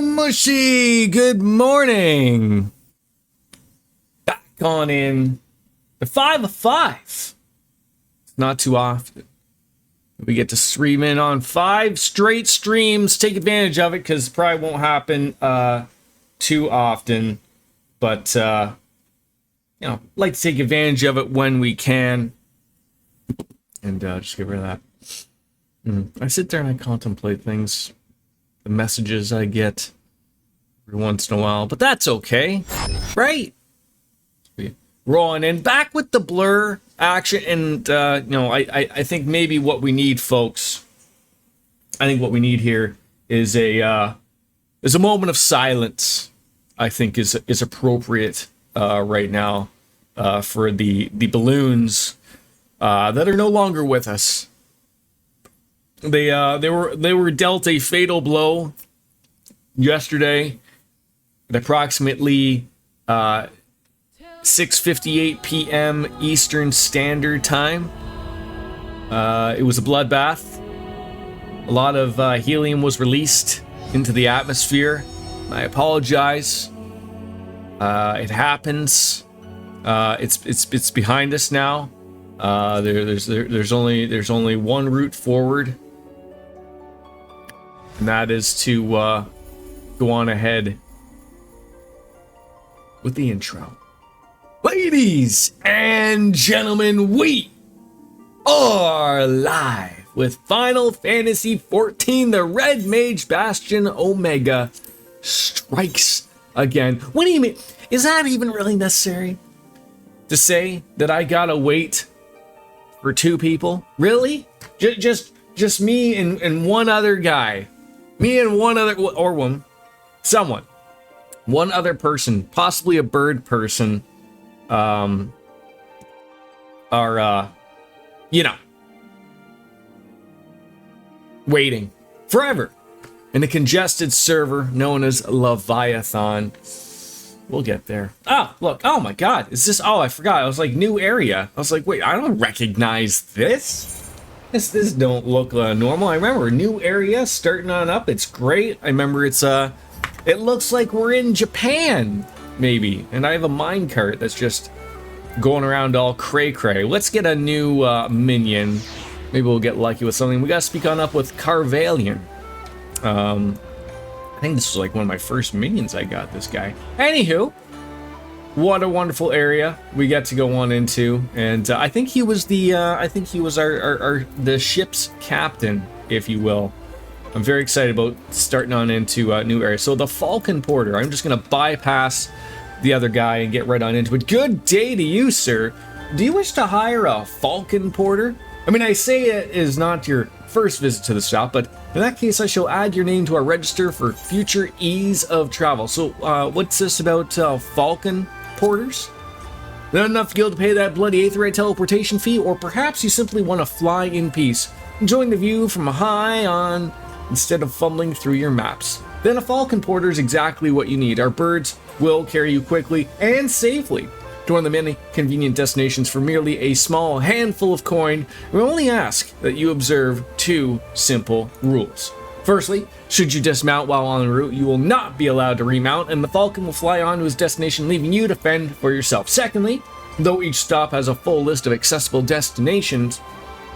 Mushy, good morning. Back on in the 5 of 5. Not too often. We get to stream in on 5 straight streams. Take advantage of it because it probably won't happen too often. But, like to take advantage of it when we can. And just get rid of that. I sit there and I contemplate things. The messages I get every once in a while, but that's okay, right? Rolling in back with the blur action, and I think maybe what we need, folks. I think what we need here is a moment of silence. I think is appropriate right now for the balloons that are no longer with us. They were dealt a fatal blow yesterday at approximately 6:58 p.m. Eastern Standard Time. It was a bloodbath. A lot of helium was released into the atmosphere. I apologize. It happens. It's behind us now. There's only one route forward. And that is to go on ahead with the intro. Ladies and gentlemen, we are live with Final Fantasy XIV. The Red Mage Bastion Omega strikes again. What do you mean? Is that even really necessary? To say that I gotta wait for 2 people? Really? Just me and one other guy. Me and one other, or one, someone, one other person, possibly a bird person, are, waiting forever in a congested server known as Leviathan. We'll get there. Oh, look. Oh my God. Is this? Oh, I forgot. I was like, new area. I was like, wait, I don't recognize this. This don't look normal. I remember a new area starting on up. It's great. I remember it's it looks like we're in Japan, maybe. And I have a minecart that's just going around all cray-cray. Let's get a new minion. Maybe we'll get lucky with something. We gotta speak on up with Carvalian. I think this was like one of my first minions I got, this guy. Anywho, what a wonderful area we get to go on into, and I think he was the the ship's captain, if you will. I'm very excited about starting on into a new area. So the Falcon Porter, I'm just gonna bypass the other guy and get right on into it. Good day to you, sir. Do you wish to hire a Falcon Porter? I mean, I say it is not your first visit to the shop, but in that case, I shall add your name to our register for future ease of travel. So, what's this about Falcon Porters? Not enough to be able to pay that bloody aetheryte teleportation fee, or perhaps you simply want to fly in peace, enjoying the view from high on instead of fumbling through your maps. Then a Falcon Porter is exactly what you need. Our birds will carry you quickly and safely to one of the many convenient destinations for merely a small handful of coin. We only ask that you observe 2 simple rules. Firstly, should you dismount while on route, you will not be allowed to remount, and the Falcon will fly on to his destination, leaving you to fend for yourself. Secondly, though each stop has a full list of accessible destinations,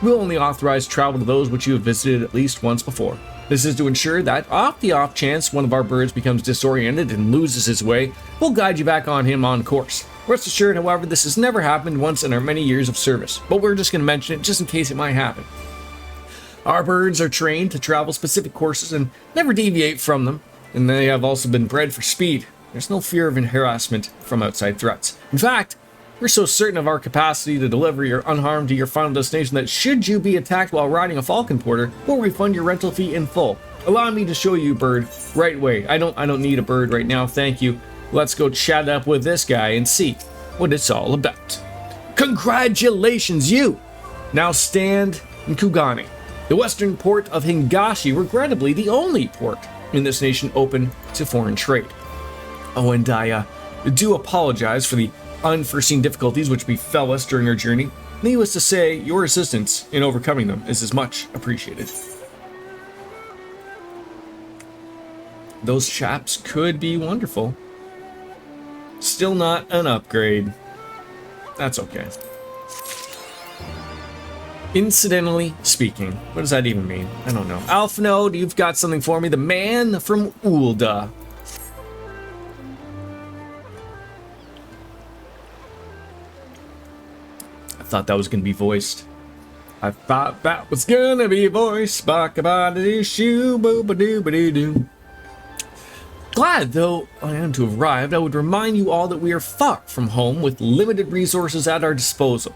we'll only authorize travel to those which you have visited at least once before. This is to ensure that, off the off chance one of our birds becomes disoriented and loses his way, we'll guide you back on him on course. Rest assured, however, this has never happened once in our many years of service, but we're just going to mention it just in case it might happen. Our birds are trained to travel specific courses and never deviate from them, and they have also been bred for speed. There's no fear of harassment from outside threats. In fact, we're so certain of our capacity to deliver you unharmed to your final destination that should you be attacked while riding a Falcon Porter, we'll refund your rental fee in full. Allow me to show you, bird, right away. I don't need a bird right now, thank you. Let's go chat up with this guy and see what it's all about. Congratulations, you now stand in Kugani, the western port of Hingashi, regrettably the only port in this nation open to foreign trade. Oh, and I do apologize for the unforeseen difficulties which befell us during our journey. Needless to say, your assistance in overcoming them is as much appreciated. those chaps could be wonderful. Still not an upgrade. That's okay. Incidentally speaking, what does that even mean? I don't know. Alpha Node, you've got something for me. The man from Ulda. I thought that was going to be voiced. I thought that was going to be voiced. Baka-ba-da-doo-shoo, boo-ba-doo-ba-doo-doo. Glad, though I am to have arrived, I would remind you all that we are far from home with limited resources at our disposal.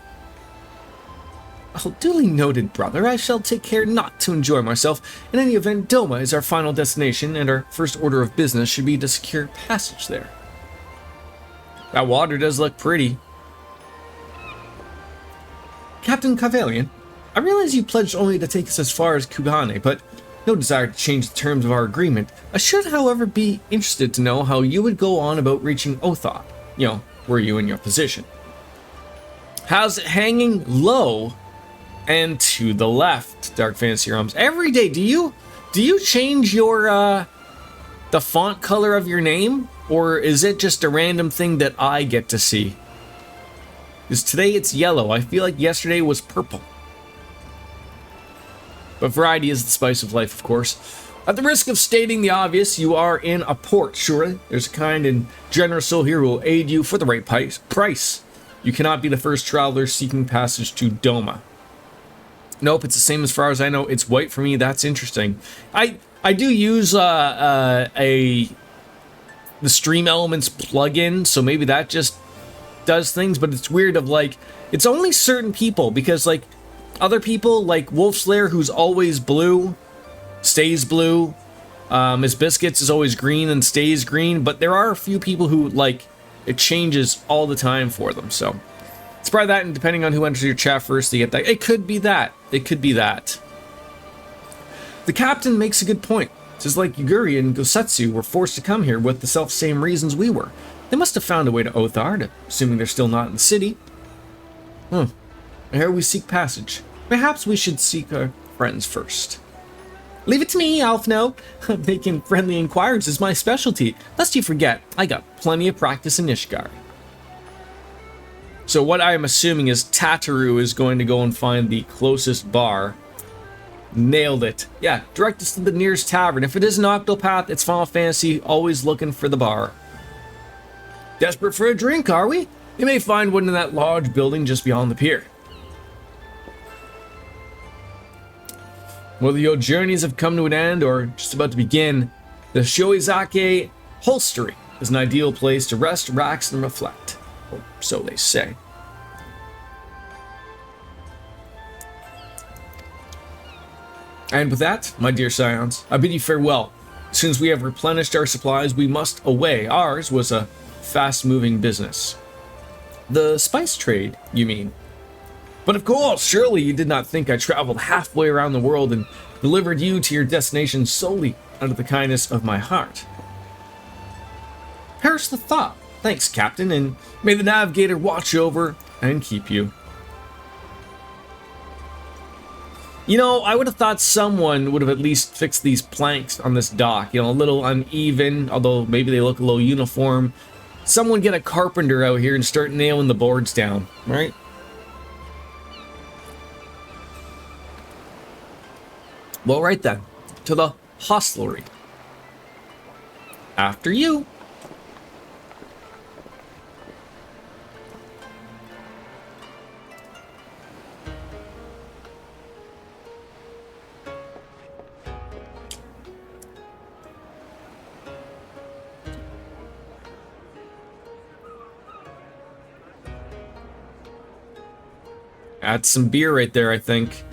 Oh, duly noted, brother. I shall take care not to enjoy myself. In any event, Doma is our final destination, and our first order of business should be to secure passage there. That water does look pretty. Captain Cavalian, I realize you pledged only to take us as far as Kugane, but no desire to change the terms of our agreement. I should, however, be interested to know how you would go on about reaching Othar. You know, were you in your position? How's it hanging low and to the left, Dark Fantasy Realms? Every day, do you change your, the font color of your name? Or is it just a random thing that I get to see? Because today it's yellow. I feel like yesterday was purple. But variety is the spice of life, of course. At the risk of stating the obvious, you are in a port, surely. There's a kind and generous soul here who will aid you for the right price. You cannot be the first traveler seeking passage to Doma. Nope, it's the same as far as I know. It's white for me. That's interesting. I do use the Stream Elements plugin, so maybe that just does things, but it's weird of like, it's only certain people, because like other people like Wolfslayer, who's always blue, stays blue. Miss Biscuits is always green and stays green, but there are a few people who like it changes all the time for them. So it's probably that, and depending on who enters your chat first, they get that. It could be that. It could be that. The captain makes a good point. Just like Yuguri and Gosetsu were forced to come here with the self-same reasons we were. They must have found a way to Othar, assuming they're still not in the city. Here we seek passage. Perhaps we should seek our friends first. Leave it to me, Alfno. Making friendly inquiries is my specialty. Lest you forget, I got plenty of practice in Ishigari. So what I am assuming is Tataru is going to go and find the closest bar. Nailed it. Yeah, direct us to the nearest tavern. If it is an Octopath, it's Final Fantasy, always looking for the bar. Desperate for a drink, are we? You may find one in that large building just beyond the pier. Whether your journeys have come to an end or just about to begin, the Shoizake Holstery is an ideal place to rest, relax, and reflect. Or so they say. And with that, my dear scions, I bid you farewell. Since we have replenished our supplies, we must away. Ours was a fast-moving business. The spice trade, you mean? But of course, surely you did not think I traveled halfway around the world and delivered you to your destination solely out of the kindness of my heart. Perish the thought. Thanks, Captain, and may the Navigator watch over and keep you. You know, I would have thought someone would have at least fixed these planks on this dock. You know, a little uneven, although maybe they look a little uniform. Someone get a carpenter out here and start nailing the boards down, right? Well, right then, to the hostelry. After you. That's some beer right there, I think.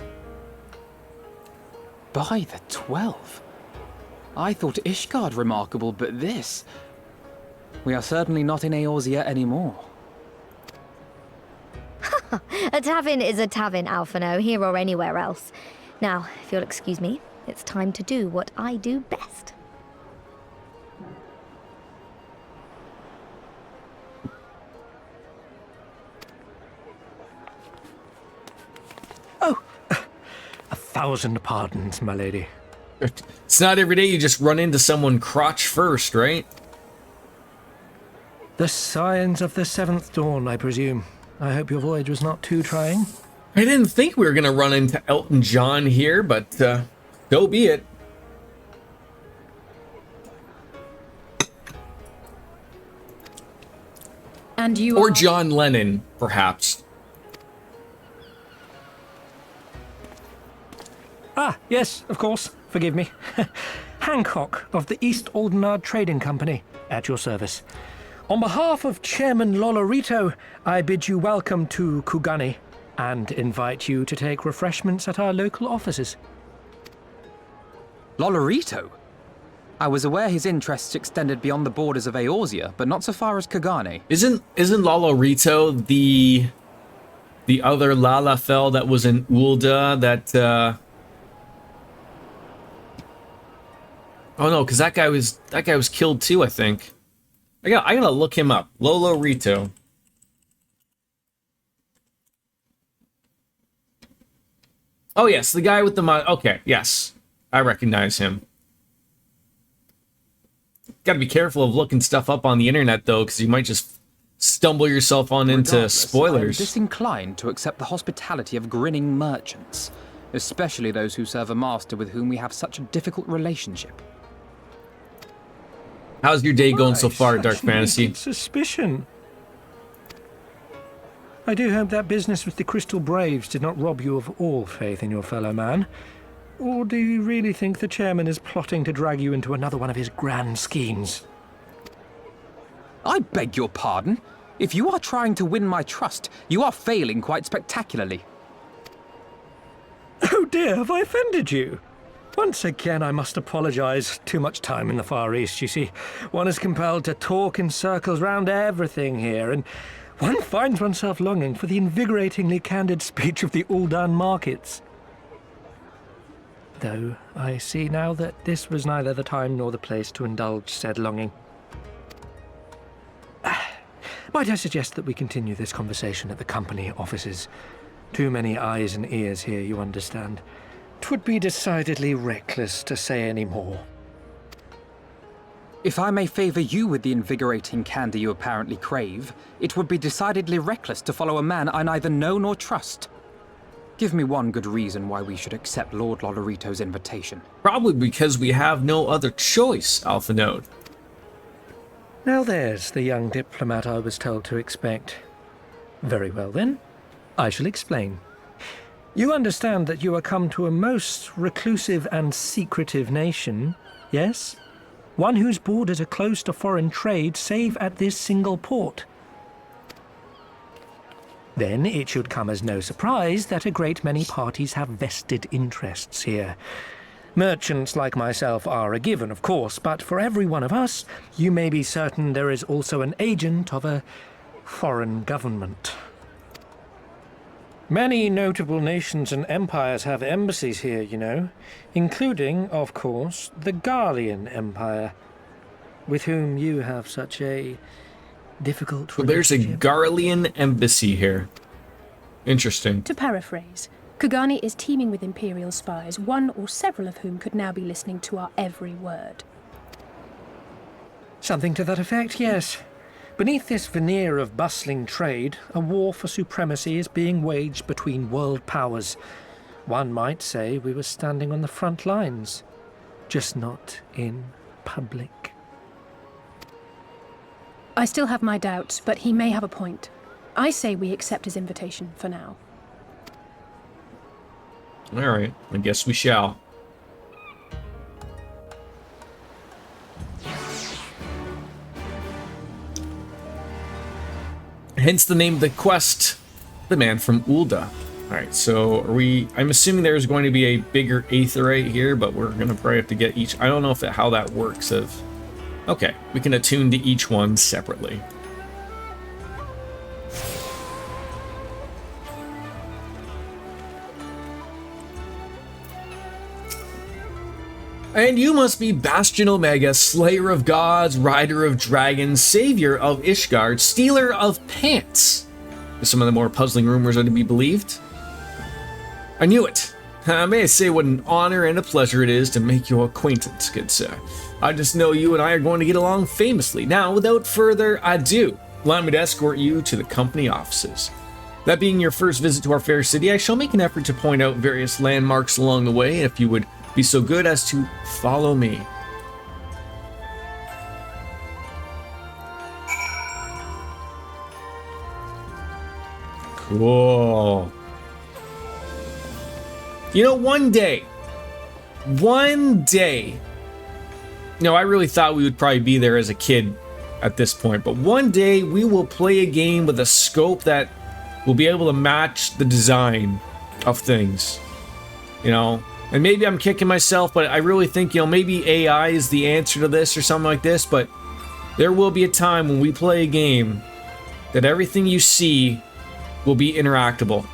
By the 12. I thought Ishgard remarkable, but this... We are certainly not in Eorzea anymore. A tavern is a tavern, Alphino, here or anywhere else. Now, if you'll excuse me, it's time to do what I do best. Oh, 1,000 pardons, my lady. It's not every day you just run into someone crotch first, right? The signs of the seventh dawn, I presume. I hope your voyage was not too trying. I didn't think we were going to run into Elton John here, but so be it. And you Or are... John Lennon, perhaps. Ah, yes, of course. Forgive me. Hancock of the East Aldenard Trading Company, at your service. On behalf of Chairman Lolorito, I bid you welcome to Kugani and invite you to take refreshments at our local offices. Lolorito? I was aware his interests extended beyond the borders of Eorzea, but not so far as Kugane. Isn't Lolorito the other Lalafell that was in Ulda that Oh no, because that guy was killed too, I think. I gotta look him up. Lolorito. Oh yes, the guy with the okay, yes. I recognize him. Gotta be careful of looking stuff up on the internet though, because you might just stumble yourself on into Regardless, spoilers. I'm disinclined to accept the hospitality of grinning merchants, especially those who serve a master with whom we have such a difficult relationship. How's your day going so Why far, such Dark Fantasy? naked suspicion. I do hope that business with the Crystal Braves did not rob you of all faith in your fellow man. Or do you really think the chairman is plotting to drag you into another one of his grand schemes? I beg your pardon? If you are trying to win my trust, you are failing quite spectacularly. Oh dear, have I offended you? Once again, I must apologize. Too much time in the Far East, you see. One is compelled to talk in circles round everything here, and one finds oneself longing for the invigoratingly candid speech of the Uldan markets. Though I see now that this was neither the time nor the place to indulge said longing. Might I suggest that we continue this conversation at the company offices? Too many eyes and ears here, you understand. 'Twould be decidedly reckless to say any more. If I may favor you with the invigorating candy you apparently crave, it would be decidedly reckless to follow a man I neither know nor trust. Give me one good reason why we should accept Lord Lolorito's invitation. Probably because we have no other choice, Alpha Node. Now there's the young diplomat I was told to expect. Very well then, I shall explain. You understand that you are come to a most reclusive and secretive nation, yes? One whose borders are closed to foreign trade save at this single port. Then it should come as no surprise that a great many parties have vested interests here. Merchants like myself are a given, of course, but for every one of us, you may be certain there is also an agent of a foreign government. Many notable nations and empires have embassies here, you know, including, of course, the Garlean Empire, with whom you have such a difficult So there's a relationship. Garlean embassy here. Interesting. To paraphrase, Kugani is teeming with Imperial spies, one or several of whom could now be listening to our every word. Something to that effect, yes. Beneath this veneer of bustling trade, a war for supremacy is being waged between world powers. One might say we were standing on the front lines, just not in public. I still have my doubts, but he may have a point. I say we accept his invitation for now. Alright, I guess we shall. Hence the name of the quest, The Man from Ulda. Alright, so are we... I'm assuming there's going to be a bigger aetheryte here, but we're going to probably have to get each... I don't know how that works. Okay, we can attune to each one separately. And you must be Bastion Omega, Slayer of Gods, Rider of Dragons, Savior of Ishgard, Stealer of Pants. If some of the more puzzling rumors are to be believed. I knew it. I may say what an honor and a pleasure it is to make your acquaintance, good sir. I just know you and I are going to get along famously. Now, without further ado, allow me to escort you to the company offices. That being your first visit to our fair city, I shall make an effort to point out various landmarks along the way, if you would be so good as to follow me. Cool. You know, one day, no, I really thought we would probably be there as a kid at this point, but one day we will play a game with a scope that will be able to match the design of things, you know, and maybe I'm kicking myself, but I really think, you know, maybe AI is the answer to this or something like this, but there will be a time when we play a game that everything you see will be interactable.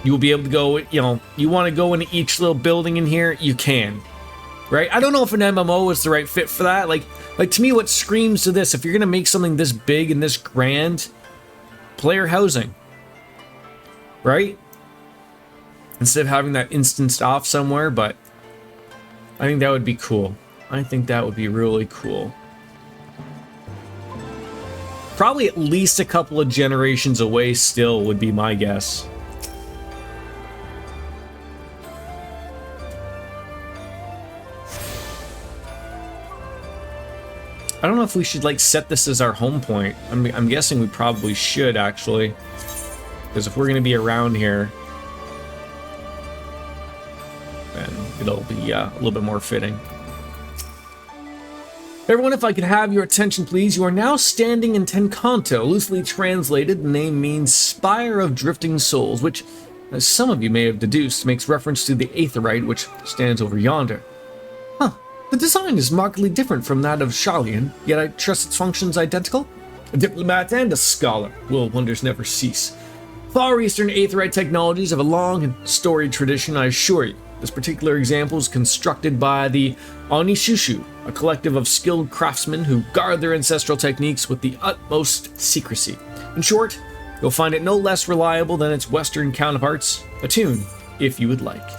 You will be able to go, you know, you want to go into each little building in here, you can, right? I don't know if an MMO is the right fit for that. Like to me, what screams to this, if you're going to make something this big and this grand, player housing, right? Instead of having that instanced off somewhere, but I think that would be cool. I think that would be really cool. Probably at least a couple of generations away still would be my guess. I don't know if we should like set this as our home point. I'm guessing we probably should actually, because if we're going to be around here, then it'll be a little bit more fitting. Everyone, if I could have your attention, please. You are now standing in Tenkanto. Loosely translated, the name means Spire of Drifting Souls, which, as some of you may have deduced, makes reference to the Aetheryte, which stands over yonder. Huh. The design is markedly different from that of Charlian, yet I trust its functions identical. A diplomat and a scholar. Will wonders never cease. Far Eastern Aetheryte technologies have a long and storied tradition, I assure you. This particular example is constructed by the Onishushu, a collective of skilled craftsmen who guard their ancestral techniques with the utmost secrecy. In short, you'll find it no less reliable than its Western counterparts. Attune, if you would like.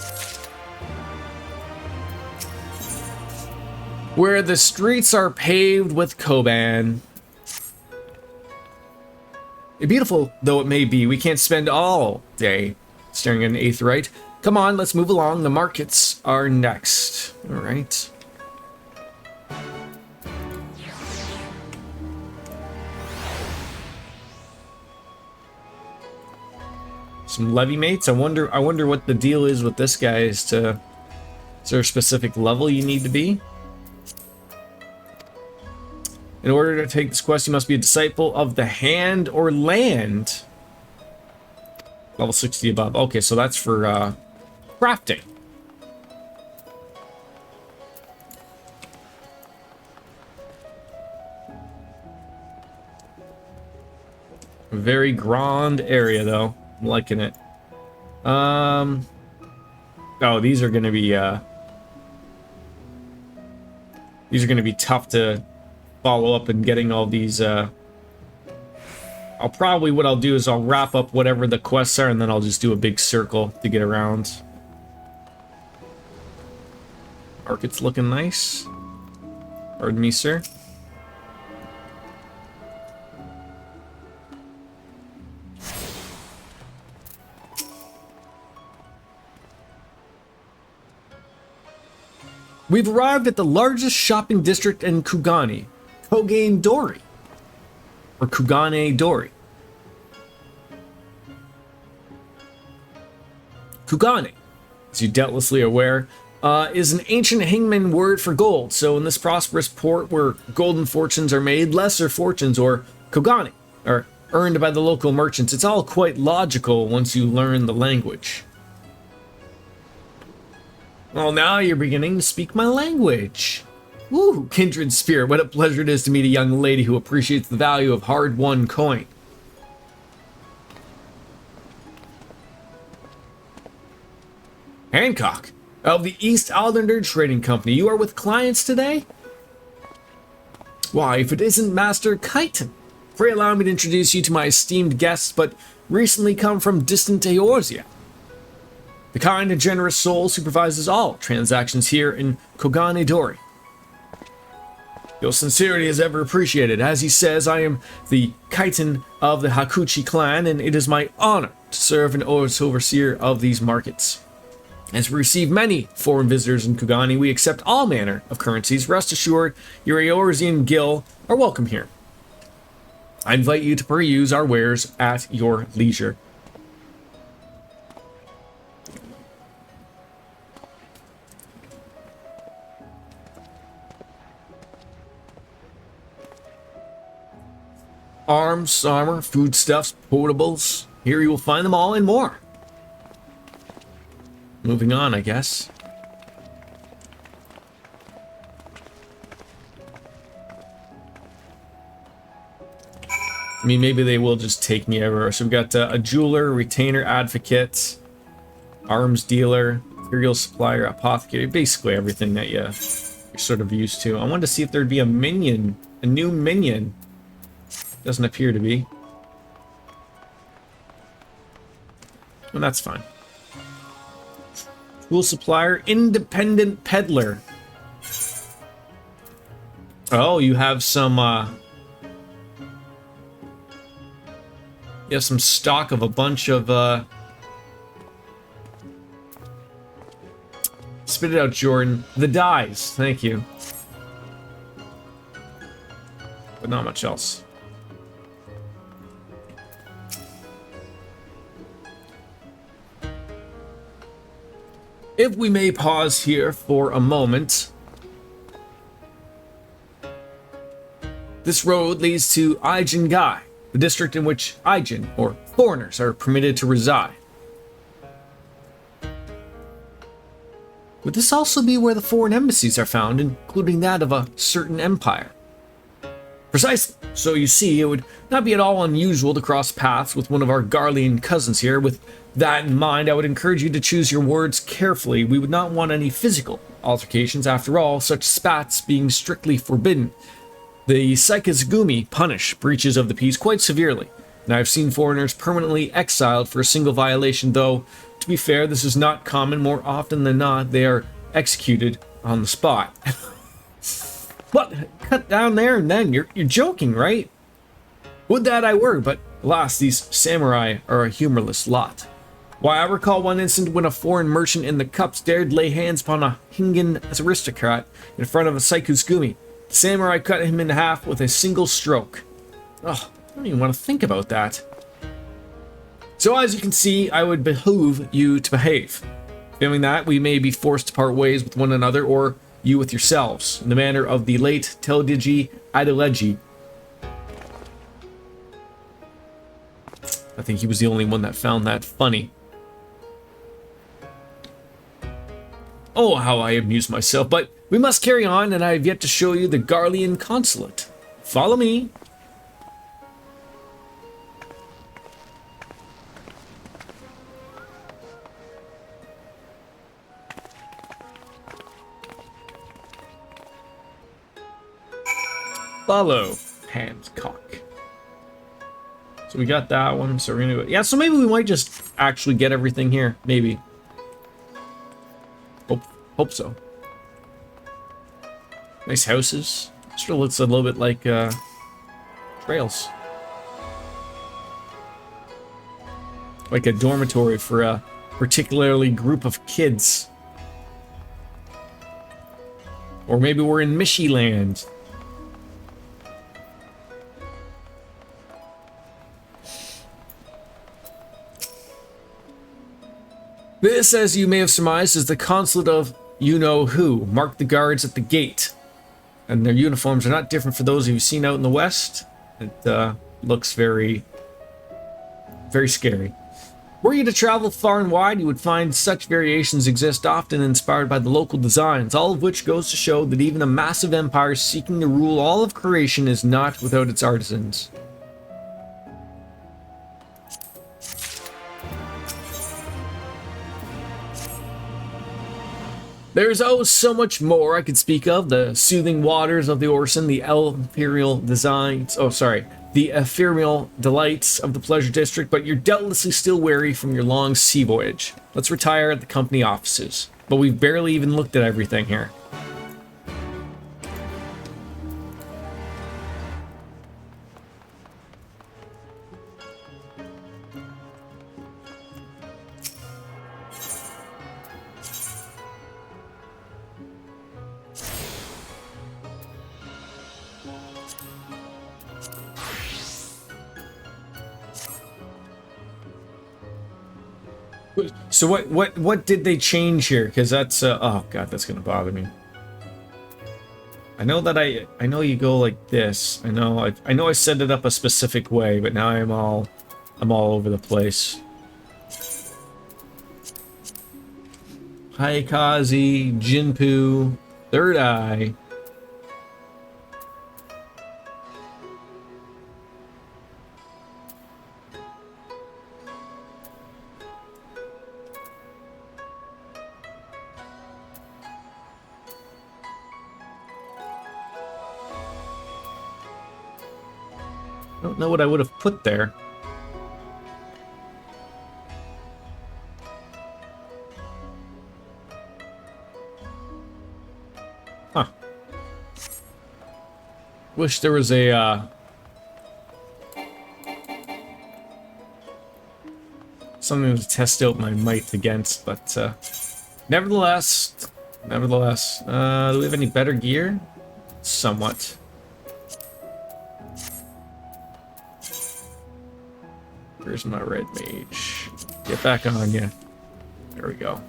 Where the streets are paved with Koban. Beautiful though it may be, we can't spend all day staring at an Aetheryte. Come on, let's move along. The markets are next. All right. Some levy mates. I wonder what the deal is with this guy. Is there a specific level you need to be? In order to take this quest, you must be a disciple of the Hand or Land. Level 60 above. Okay, so that's for crafting. A very grand area, though. I'm liking it. Oh, these are gonna be tough to follow up and getting all these. What I'll do is I'll wrap up whatever the quests are, and then I'll just do a big circle to get around. Market's looking nice. Pardon me, sir. We've arrived at the largest shopping district in Kugane, Kogane Dori, or Kugane Dori. Kugane, as you're doubtlessly aware, is an ancient Hingman word for gold. So in this prosperous port where golden fortunes are made, lesser fortunes, or kogane, are earned by the local merchants. It's all quite logical once you learn the language. Well, now you're beginning to speak my language. Woo, kindred spirit, what a pleasure it is to meet a young lady who appreciates the value of hard-won coin. Hancock, of the East Aldernder Trading Company. You are with clients today? Why, if it isn't Master Kyton. Pray allow me to introduce you to my esteemed guests, but recently come from distant Eorzea. The kind and generous soul supervises all transactions here in Kogane Dori. Your sincerity is ever appreciated. As he says, I am the Kaiten of the Hakuchi clan, and it is my honor to serve as overseer of these markets. As we receive many foreign visitors in Kogane, we accept all manner of currencies. Rest assured, your Eorzean Gil are welcome here. I invite you to peruse our wares at your leisure. Arms, armor, foodstuffs, potables. Here you will find them all and more. Moving on, I guess. I mean, maybe they will just take me everywhere. So we've got a jeweler, retainer, advocate, arms dealer, material supplier, apothecary. Basically everything that you're sort of used to. I wanted to see if there'd be a minion, a new minion. Doesn't appear to be. Well, that's fine. Tool supplier, independent peddler. Oh, you have some stock of a bunch of spit it out, Jordan. The dyes, thank you. But not much else. If we may pause here for a moment. This road leads to Ijingai, the district in which Ijin, or foreigners, are permitted to reside. Would this also be where the foreign embassies are found, including that of a certain empire? Precisely. So you see, it would not be at all unusual to cross paths with one of our Garlean cousins here. With that in mind, I would encourage you to choose your words carefully. We would not want any physical altercations. After all, such spats being strictly forbidden. The Saikazugumi punish breaches of the peace quite severely, and I've seen foreigners permanently exiled for a single violation, though, to be fair, this is not common. More often than not, they are executed on the spot. What? Cut down there and then? You're joking, right? Would that I were, but alas, these samurai are a humorless lot. Why, I recall one incident when a foreign merchant in the cups dared lay hands upon a Hingen aristocrat in front of a Saikuzugumi. The samurai cut him in half with a single stroke. Oh, I don't even want to think about that. So as you can see, I would behoove you to behave. Failing that, we may be forced to part ways with one another, or you with yourselves, in the manner of the late Teldigi Adeleji. I think he was the only one that found that funny. Oh, how I amuse myself, but we must carry on, and I have yet to show you the Garlean consulate. Follow me. Follow Hancock. So we got that one, so we're gonna go. Yeah, so maybe we might just actually get everything here. Maybe. Hope so. Nice houses. Sure looks a little bit like trails. Like a dormitory for a particularly group of kids. Or maybe we're in Mishiland. This, as you may have surmised, is the consulate of you-know-who. Mark the guards at the gate. And their uniforms are not different for those you've seen out in the west. It looks very, very scary. Were you to travel far and wide, you would find such variations exist, often inspired by the local designs, all of which goes to show that even a massive empire seeking to rule all of creation is not without its artisans. There's so much more I could speak of. The soothing waters of the Orson, the imperial designs. Oh, sorry. the ephemeral delights of the Pleasure District, but you're doubtlessly still weary from your long sea voyage. Let's retire at the company offices. But we've barely even looked at everything here. So what did they change here? Because that's oh god, that's gonna bother me. I know that I know you go like this. I know I set it up a specific way, but now I'm all over the place. Hayakaze, Jinpu, Third Eye. I don't know what I would have put there. Huh. Wish there was a, something to test out my might against, but, nevertheless, do we have any better gear? Somewhat. Where's my red mage? Get back on ya. There we go.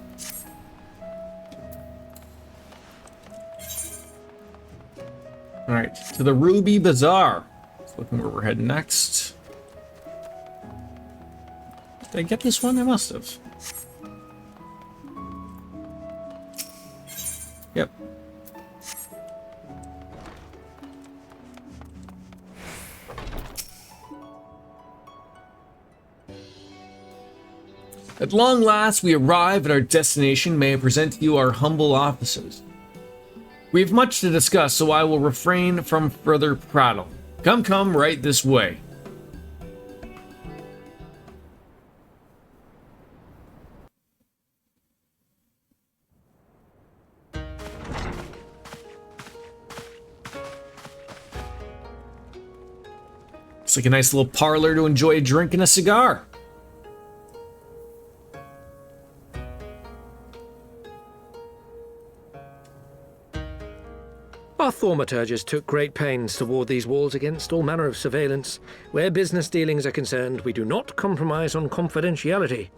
Alright, to the Ruby Bazaar. Let's look where we're heading next. Did I get this one? I must have. Yep. At long last, we arrive at our destination. May I present to you our humble offices. We have much to discuss, so I will refrain from further prattle. Come, right this way. It's like a nice little parlor to enjoy a drink and a cigar. Our thaumaturges took great pains to ward these walls against all manner of surveillance. Where business dealings are concerned, we do not compromise on confidentiality.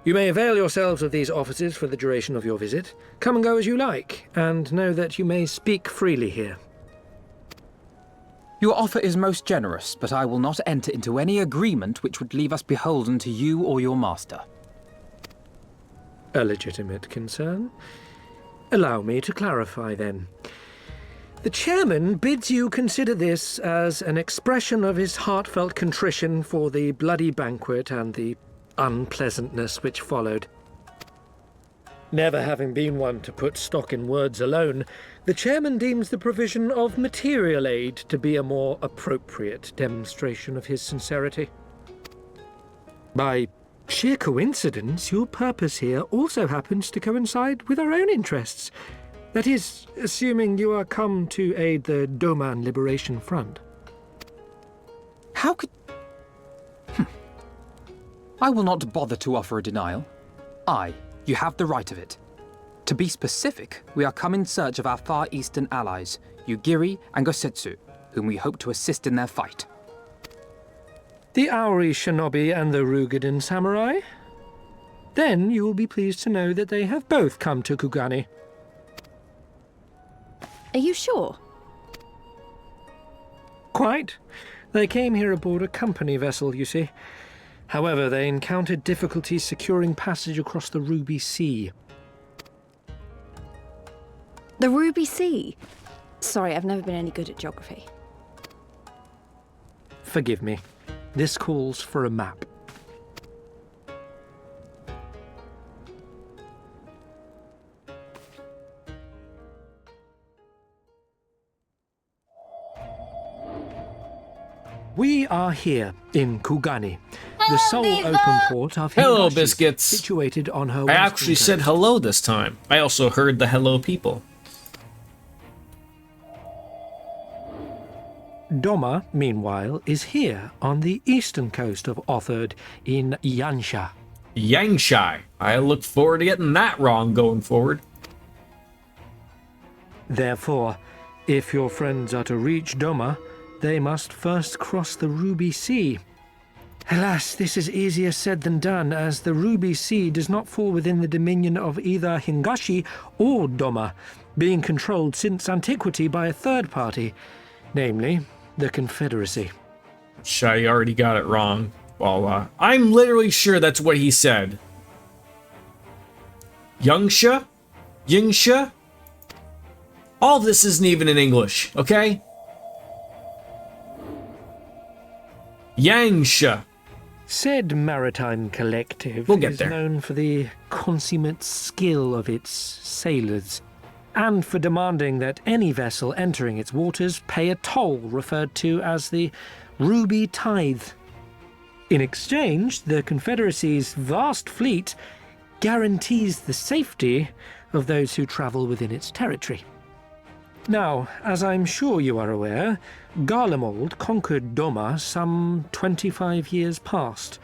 You may avail yourselves of these offices for the duration of your visit. Come and go as you like, and know that you may speak freely here. Your offer is most generous, but I will not enter into any agreement which would leave us beholden to you or your master. A legitimate concern. Allow me to clarify, then. The chairman bids you consider this as an expression of his heartfelt contrition for the bloody banquet and the unpleasantness which followed. Never having been one to put stock in words alone, the chairman deems the provision of material aid to be a more appropriate demonstration of his sincerity. By sheer coincidence, your purpose here also happens to coincide with our own interests. That is, assuming you are come to aid the Doman Liberation Front. How could... I will not bother to offer a denial. You have the right of it. To be specific, we are come in search of our Far Eastern allies, Yugiri and Gosetsu, whom we hope to assist in their fight. The Aori Shinobi and the Rugadan Samurai? Then you will be pleased to know that they have both come to Kugani. Are you sure? Quite. They came here aboard a company vessel, you see. However, they encountered difficulties securing passage across the Ruby Sea. The Ruby Sea? Sorry, I've never been any good at geography. Forgive me. This calls for a map. We are here in Kugani, the sole open port of Hello, Higashi, biscuits. situated on her I western actually said coast. hello this time. I also heard the hello people. Doma, meanwhile, is here on the eastern coast of Otherd in Yansha. Yangshai. I look forward to getting that wrong going forward. Therefore, if your friends are to reach Doma, they must first cross the Ruby Sea. Alas, this is easier said than done, as the Ruby Sea does not fall within the dominion of either Higashi or Doma, being controlled since antiquity by a third party, namely the Confederacy. I already got it wrong. Well, I'm literally sure that's what he said. Youngsha? Yingsha? All of this isn't even in English, okay? Yangsha. Said maritime collective We'll get is there. known for the consummate skill of its sailors, and for demanding that any vessel entering its waters pay a toll referred to as the Ruby Tithe. In exchange, the Confederacy's vast fleet guarantees the safety of those who travel within its territory. Now, as I'm sure you are aware, Garlemald conquered Doma some 25 years past,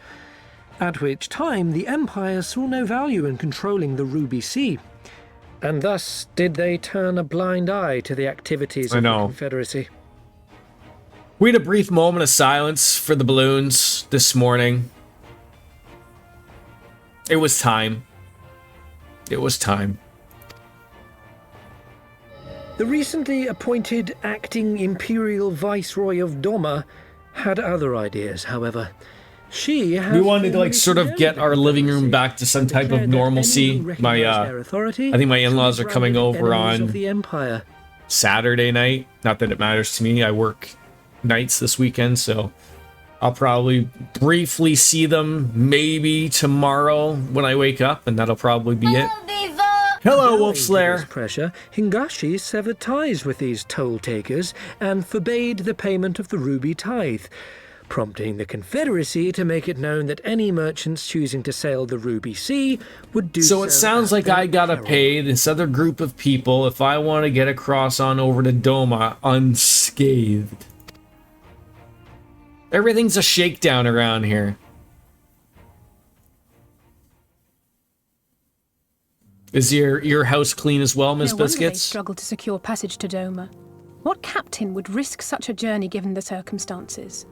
at which time the Empire saw no value in controlling the Ruby Sea, and thus did they turn a blind eye to the activities of the Confederacy. We had a brief moment of silence for the balloons this morning. It was time. It was time. The recently appointed acting Imperial Viceroy of Doma had other ideas, however. She We wanted to like sort of get our living room back to some type of normalcy. I think my in-laws are coming over on the Empire. Saturday night. Not that it matters to me. I work nights this weekend, so I'll probably briefly see them maybe tomorrow when I wake up, and that'll probably be it. Hello, Wolf Slayer. Pressure, Higashi severed ties with these toll takers and forbade the payment of the Ruby Tithe, prompting the Confederacy to make it known that any merchants choosing to sail the Ruby Sea would do so. So it sounds like I gotta pay this other group of people if I want to get across on over to Doma unscathed. Everything's a shakedown around here. Is your house clean as well, Miss No wonder they Biscuits? struggle to secure passage to Doma. What captain would risk such a journey given the circumstances?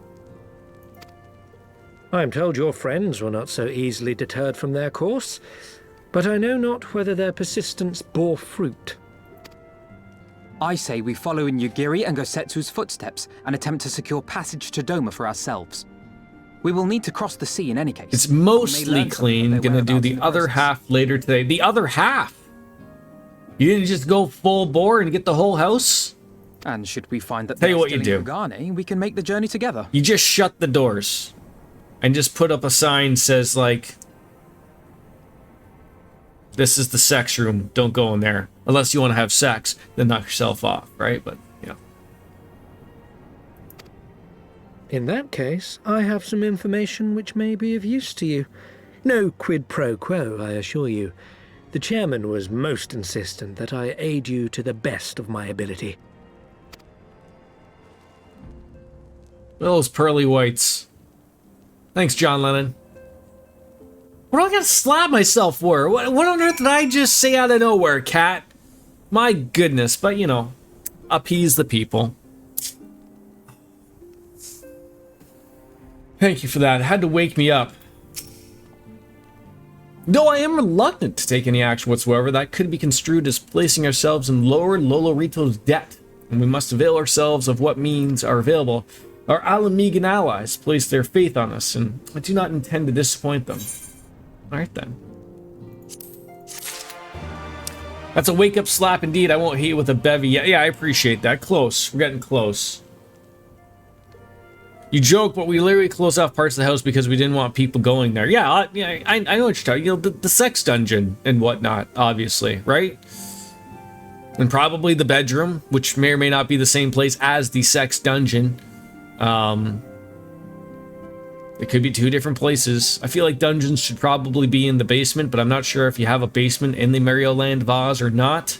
I am told your friends were not so easily deterred from their course, but I know not whether their persistence bore fruit. I say we follow in Yugiri and Gosetsu's footsteps and attempt to secure passage to Doma for ourselves. We will need to cross the sea in any case. It's We may mostly learn clean. something of their Gonna do whereabouts the in other process. half later today. The other half? You didn't just go full bore and get the whole house? And should we find that Tell you they're what you still in do. Kugane, we can make the journey together. You just shut the doors and just put up a sign says like, this is the sex room, don't go in there. Unless you want to have sex, then knock yourself off, right? But, yeah. In that case, I have some information which may be of use to you. No quid pro quo, I assure you. The chairman was most insistent that I aid you to the best of my ability. Those pearly whites. Thanks, John Lennon. What do I gotta slap myself for? What on earth did I just say out of nowhere, cat? My goodness, but you know, appease the people. Thank you for that. It had to wake me up. Though I am reluctant to take any action whatsoever, that could be construed as placing ourselves in Lord Lolorito's debt, and we must avail ourselves of what means are available. Our Alamigan allies place their faith on us, and I do not intend to disappoint them. Alright then. That's a wake-up slap indeed. I won't hit you with a bevy. Yeah, I appreciate that. Close. We're getting close. You joke, but we literally closed off parts of the house because we didn't want people going there. Yeah, I know what you're talking. You know, the sex dungeon and whatnot, obviously, right? And probably the bedroom, which may or may not be the same place as the sex dungeon. It could be 2 different places. I feel like dungeons should probably be in the basement, but I'm not sure if you have a basement in the Mario Land vase or not.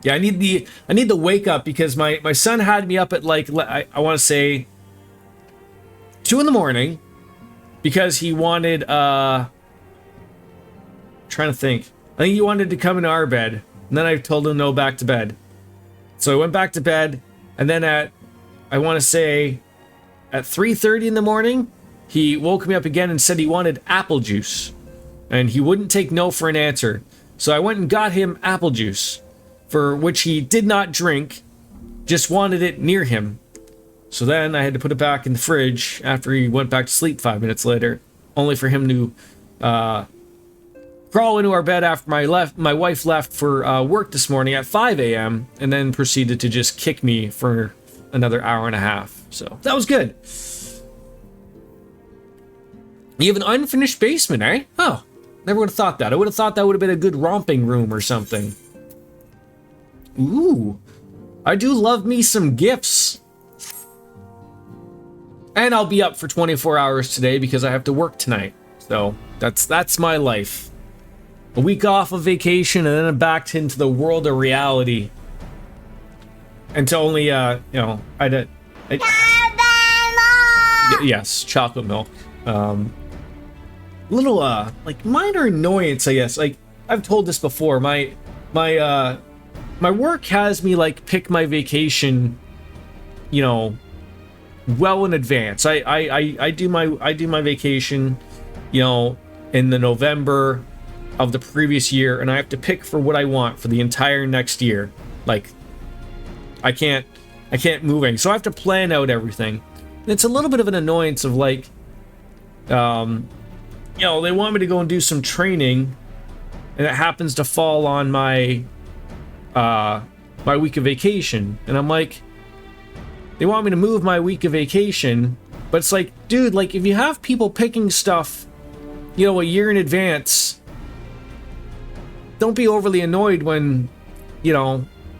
Yeah, I need the wake up because my son had me up at like I want to say 2 in the morning because he wanted trying to think. I think he wanted to come into our bed, and then I told him no, back to bed. So I went back to bed, and then at I want to say at 3:30 in the morning, he woke me up again and said he wanted apple juice, and he wouldn't take no for an answer. So I went and got him apple juice, for which he did not drink, just wanted it near him. So then I had to put it back in the fridge after he went back to sleep 5 minutes later, only for him to crawl into our bed after my wife left for work this morning at 5 a.m. and then proceeded to just kick me for another hour and a half. So that was good. You have an unfinished basement, eh? Oh, never would have thought that. I would have thought that would have been a good romping room or something. Ooh, I do love me some gifts. And I'll be up for 24 hours today because I have to work tonight. So that's my life. A week off of vacation and then I'm back into the world of reality. Until only, yes, chocolate milk. Little, like minor annoyance, I guess. Like I've told this before, my work has me like pick my vacation, well in advance. I do my vacation, in the November of the previous year, and I have to pick for what I want for the entire next year. Like I can't moving, so I have to plan out everything. And it's a little bit of an annoyance of like, they want me to go and do some training, and it happens to fall on my week of vacation, and I'm like, they want me to move my week of vacation, but it's like, dude, like if you have people picking stuff, a year in advance, don't be overly annoyed when,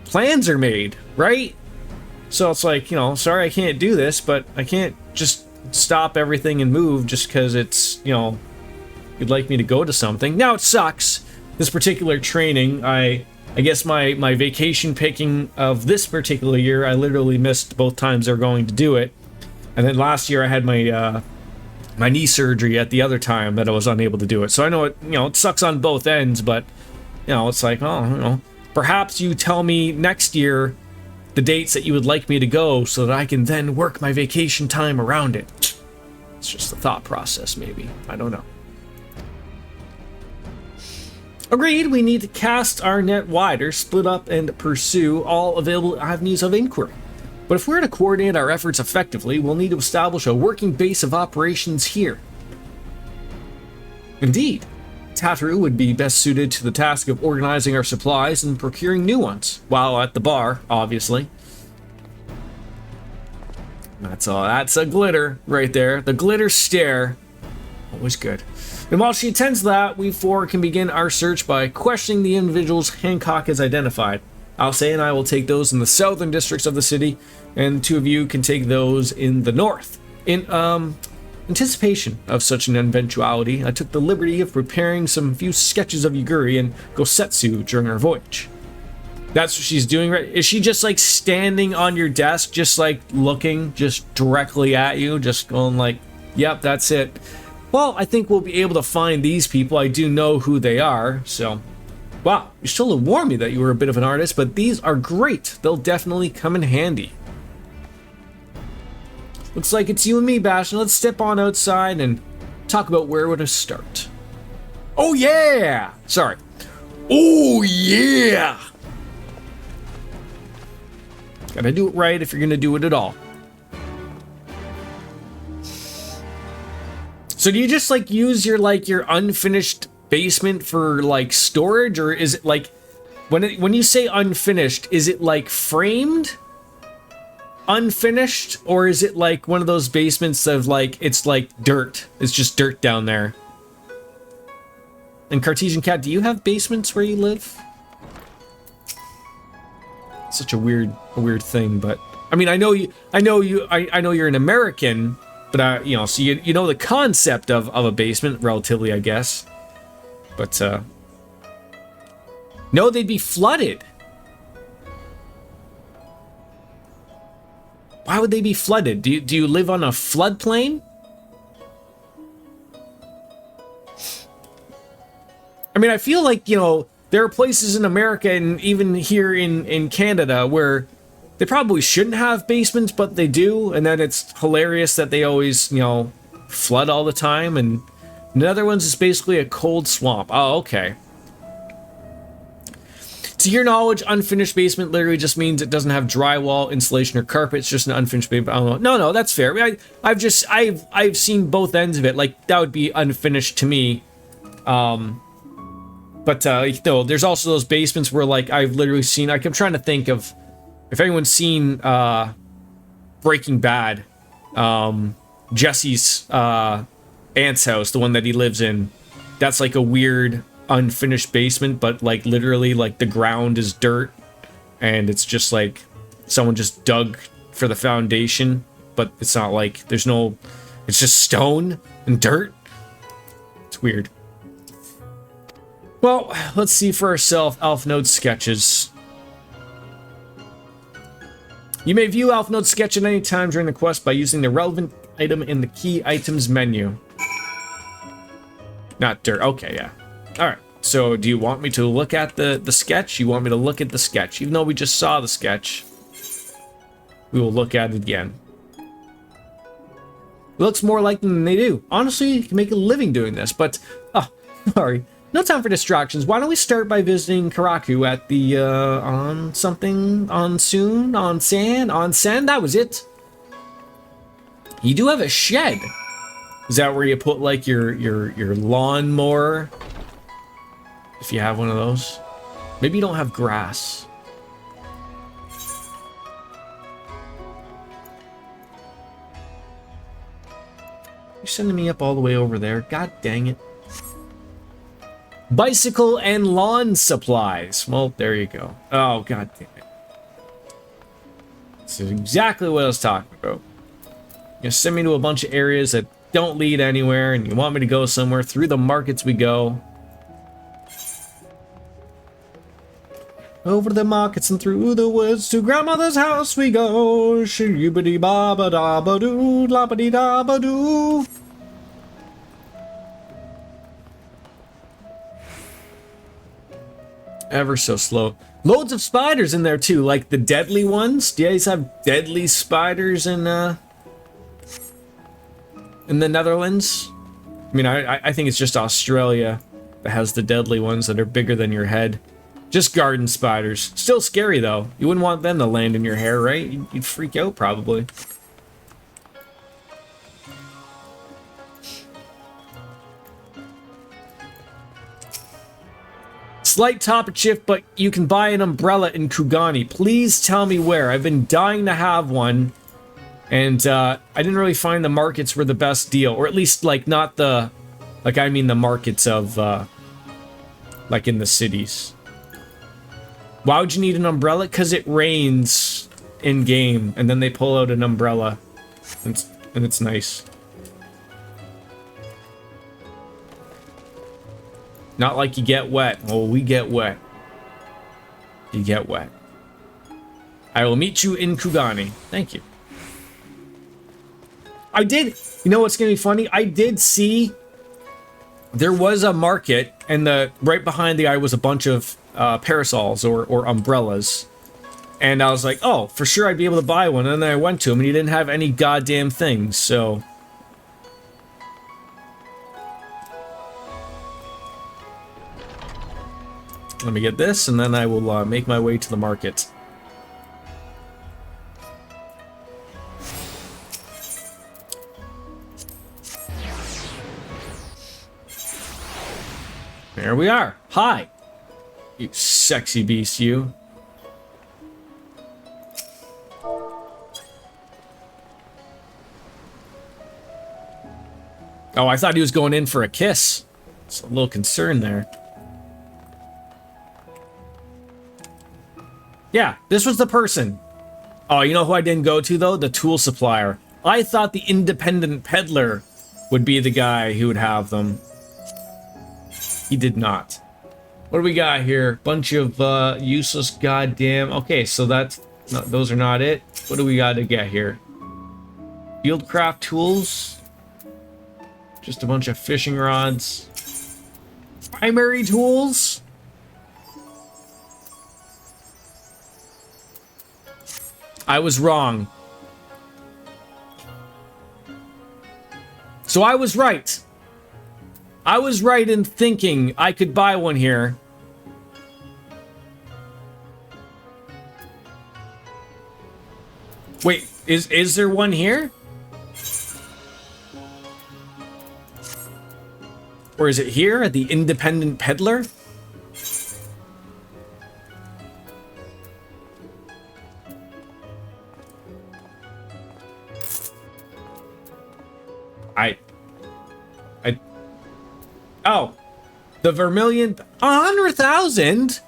plans are made, right? So it's like, sorry I can't do this, but I can't just stop everything and move just because it's, you'd like me to go to something. Now it sucks. This particular training, I guess my vacation picking of this particular year, I literally missed both times they were going to do it. And then last year I had my knee surgery at the other time that I was unable to do it. So I know it sucks on both ends, but it's like, perhaps you tell me next year the dates that you would like me to go so that I can then work my vacation time around it. It's just a thought process, maybe. I don't know. Agreed, we need to cast our net wider, split up, and pursue all available avenues of inquiry. But if we're to coordinate our efforts effectively, we'll need to establish a working base of operations here. Indeed, Tataru would be best suited to the task of organizing our supplies and procuring new ones, while at the bar, obviously. That's a glitter right there. The glitter stare. Always good. And while she attends that, we four can begin our search by questioning the individuals Hancock has identified. Alcé and I will take those in the southern districts of the city, and the 2 of you can take those in the north. In anticipation of such an eventuality, I took the liberty of preparing some few sketches of Yuguri and Gosetsu during our voyage. That's what she's doing, right? Is she just like standing on your desk, just like looking just directly at you, just going like, yep, that's it. Well, I think we'll be able to find these people. I do know who they are, so... Wow, you still have warned me that you were a bit of an artist, but these are great. They'll definitely come in handy. Looks like it's you and me, Bastion. Let's step on outside and talk about where we're to start. Oh, yeah! Sorry. Oh, yeah! Gotta do it right if you're gonna do it at all. So do you just like use your unfinished basement for like storage, or is it like when you say unfinished, is it like framed unfinished, or is it like one of those basements of like it's like dirt, it's just dirt down there? And Cartesian Cat, do you have basements where you live? such a weird thing. But I mean, I know you're an American, but you know, so you know the concept of a basement relatively, I guess. But no, they'd be flooded. Why would they be flooded? Do you live on a floodplain? I mean, I feel like, you know, there are places in America and even here in Canada where they probably shouldn't have basements, but they do, and then it's hilarious that they always, you know, flood all the time. And the Netherlands is basically a cold swamp. Oh, okay. To your knowledge, unfinished basement literally just means it doesn't have drywall, insulation, or carpet. It's just an unfinished basement. I don't know. No, that's fair. I mean, I've seen both ends of it. Like, that would be unfinished to me. But you know, there's also those basements where, like, I've literally seen. Like, I'm trying to think of if anyone's seen Breaking Bad. Jesse's aunt's house, the one that he lives in. That's like a weird unfinished basement, but like literally like the ground is dirt and it's just like someone just dug for the foundation, but it's not like there's no, it's just stone and dirt. It's weird. Well, let's see for ourselves Alpha sketches. You may view Alpha sketch at any time during the quest by using the relevant item in the key items menu. Not dirt. Okay, yeah. Alright, so do you want me to look at the sketch? You want me to look at the sketch? Even though we just saw the sketch, we will look at it again. It looks more like them than they do. Honestly, you can make a living doing this, but... Oh, sorry. No time for distractions. Why don't we start by visiting Karaku at the, on something? On Soon? On San? On Sen? That was it. You do have a shed. Is that where you put, like, your lawnmower? If you have one of those. Maybe you don't have grass. You're sending me up all the way over there. God dang it. Bicycle and lawn supplies. Well, there you go. Oh, god damn it. This is exactly what I was talking about. You send me to a bunch of areas that don't lead anywhere, and you want me to go somewhere. Through the markets we go. Over the markets and through the woods to grandmother's house we go. Shoo-ba-dee ba ba da ba doo, la ba dee da ba doo. Ever so slow. Loads of spiders in there too, like the deadly ones. Do you guys have deadly spiders in the Netherlands? I mean, I think it's just Australia that has the deadly ones that are bigger than your head. Just garden spiders. Still scary though. You wouldn't want them to land in your hair, right? You'd freak out probably. Slight topic shift, but you can buy an umbrella in Kugani. Please tell me where. I've been dying to have one. And I didn't really find the markets were the best deal. Or at least, like, not the... Like, I mean the markets of, like, in the cities. Why would you need an umbrella? Because it rains in-game. And then they pull out an umbrella. And it's nice. Not like you get wet. Oh, we get wet. You get wet. I will meet you in Kugani. Thank you. I did... You know what's going to be funny? I did see... There was a market, and right behind the eye was a bunch of parasols or umbrellas. And I was like, oh, for sure I'd be able to buy one. And then I went to him, and he didn't have any goddamn things, so... Let me get this, and then I will make my way to the market. There we are. Hi, you sexy beast, you. Oh, I thought he was going in for a kiss. It's a little concerned there. Yeah, this was the person. Oh, you know who I didn't go to, though? The tool supplier. I thought the independent peddler would be the guy who would have them. He did not. What do we got here? Bunch of useless goddamn... Okay, so that's... No, those are not it. What do we got to get here? Fieldcraft tools. Just a bunch of fishing rods. Primary tools. I was wrong. So I was right. I was right in thinking I could buy one here. Wait, is there one here? Or is it here at the independent peddler? Oh, the Vermilion, 100,000.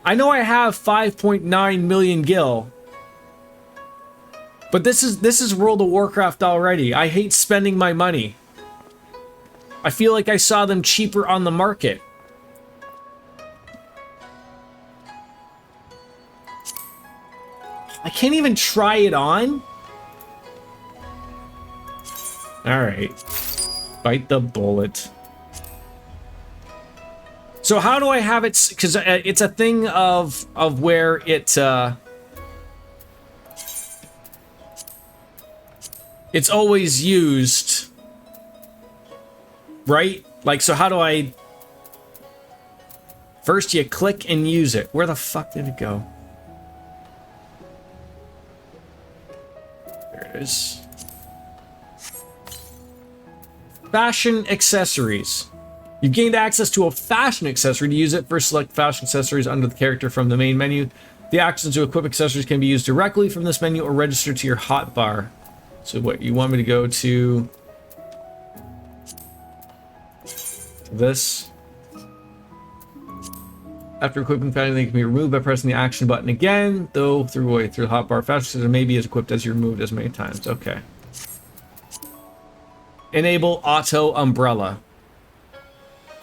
I know I have 5.9 million gil, but this is World of Warcraft already. I hate spending my money. I feel like I saw them cheaper on the market. I can't even try it on. All right, bite the bullet. So how do I have it? Because it's a thing of where it's always used, right? Like, so how do I? First, you click and use it. Where the fuck did it go? There it is. Fashion accessories. You gained access to a fashion accessory. To use it, first select fashion accessories under the character from the main menu. The actions to equip accessories can be used directly from this menu or register to your hotbar. So what, you want me to go to this? After equipping fashion, they can be removed by pressing the action button again, though through the hotbar. Fashion accessory may be as equipped as you're removed as many times. Okay. Enable auto umbrella.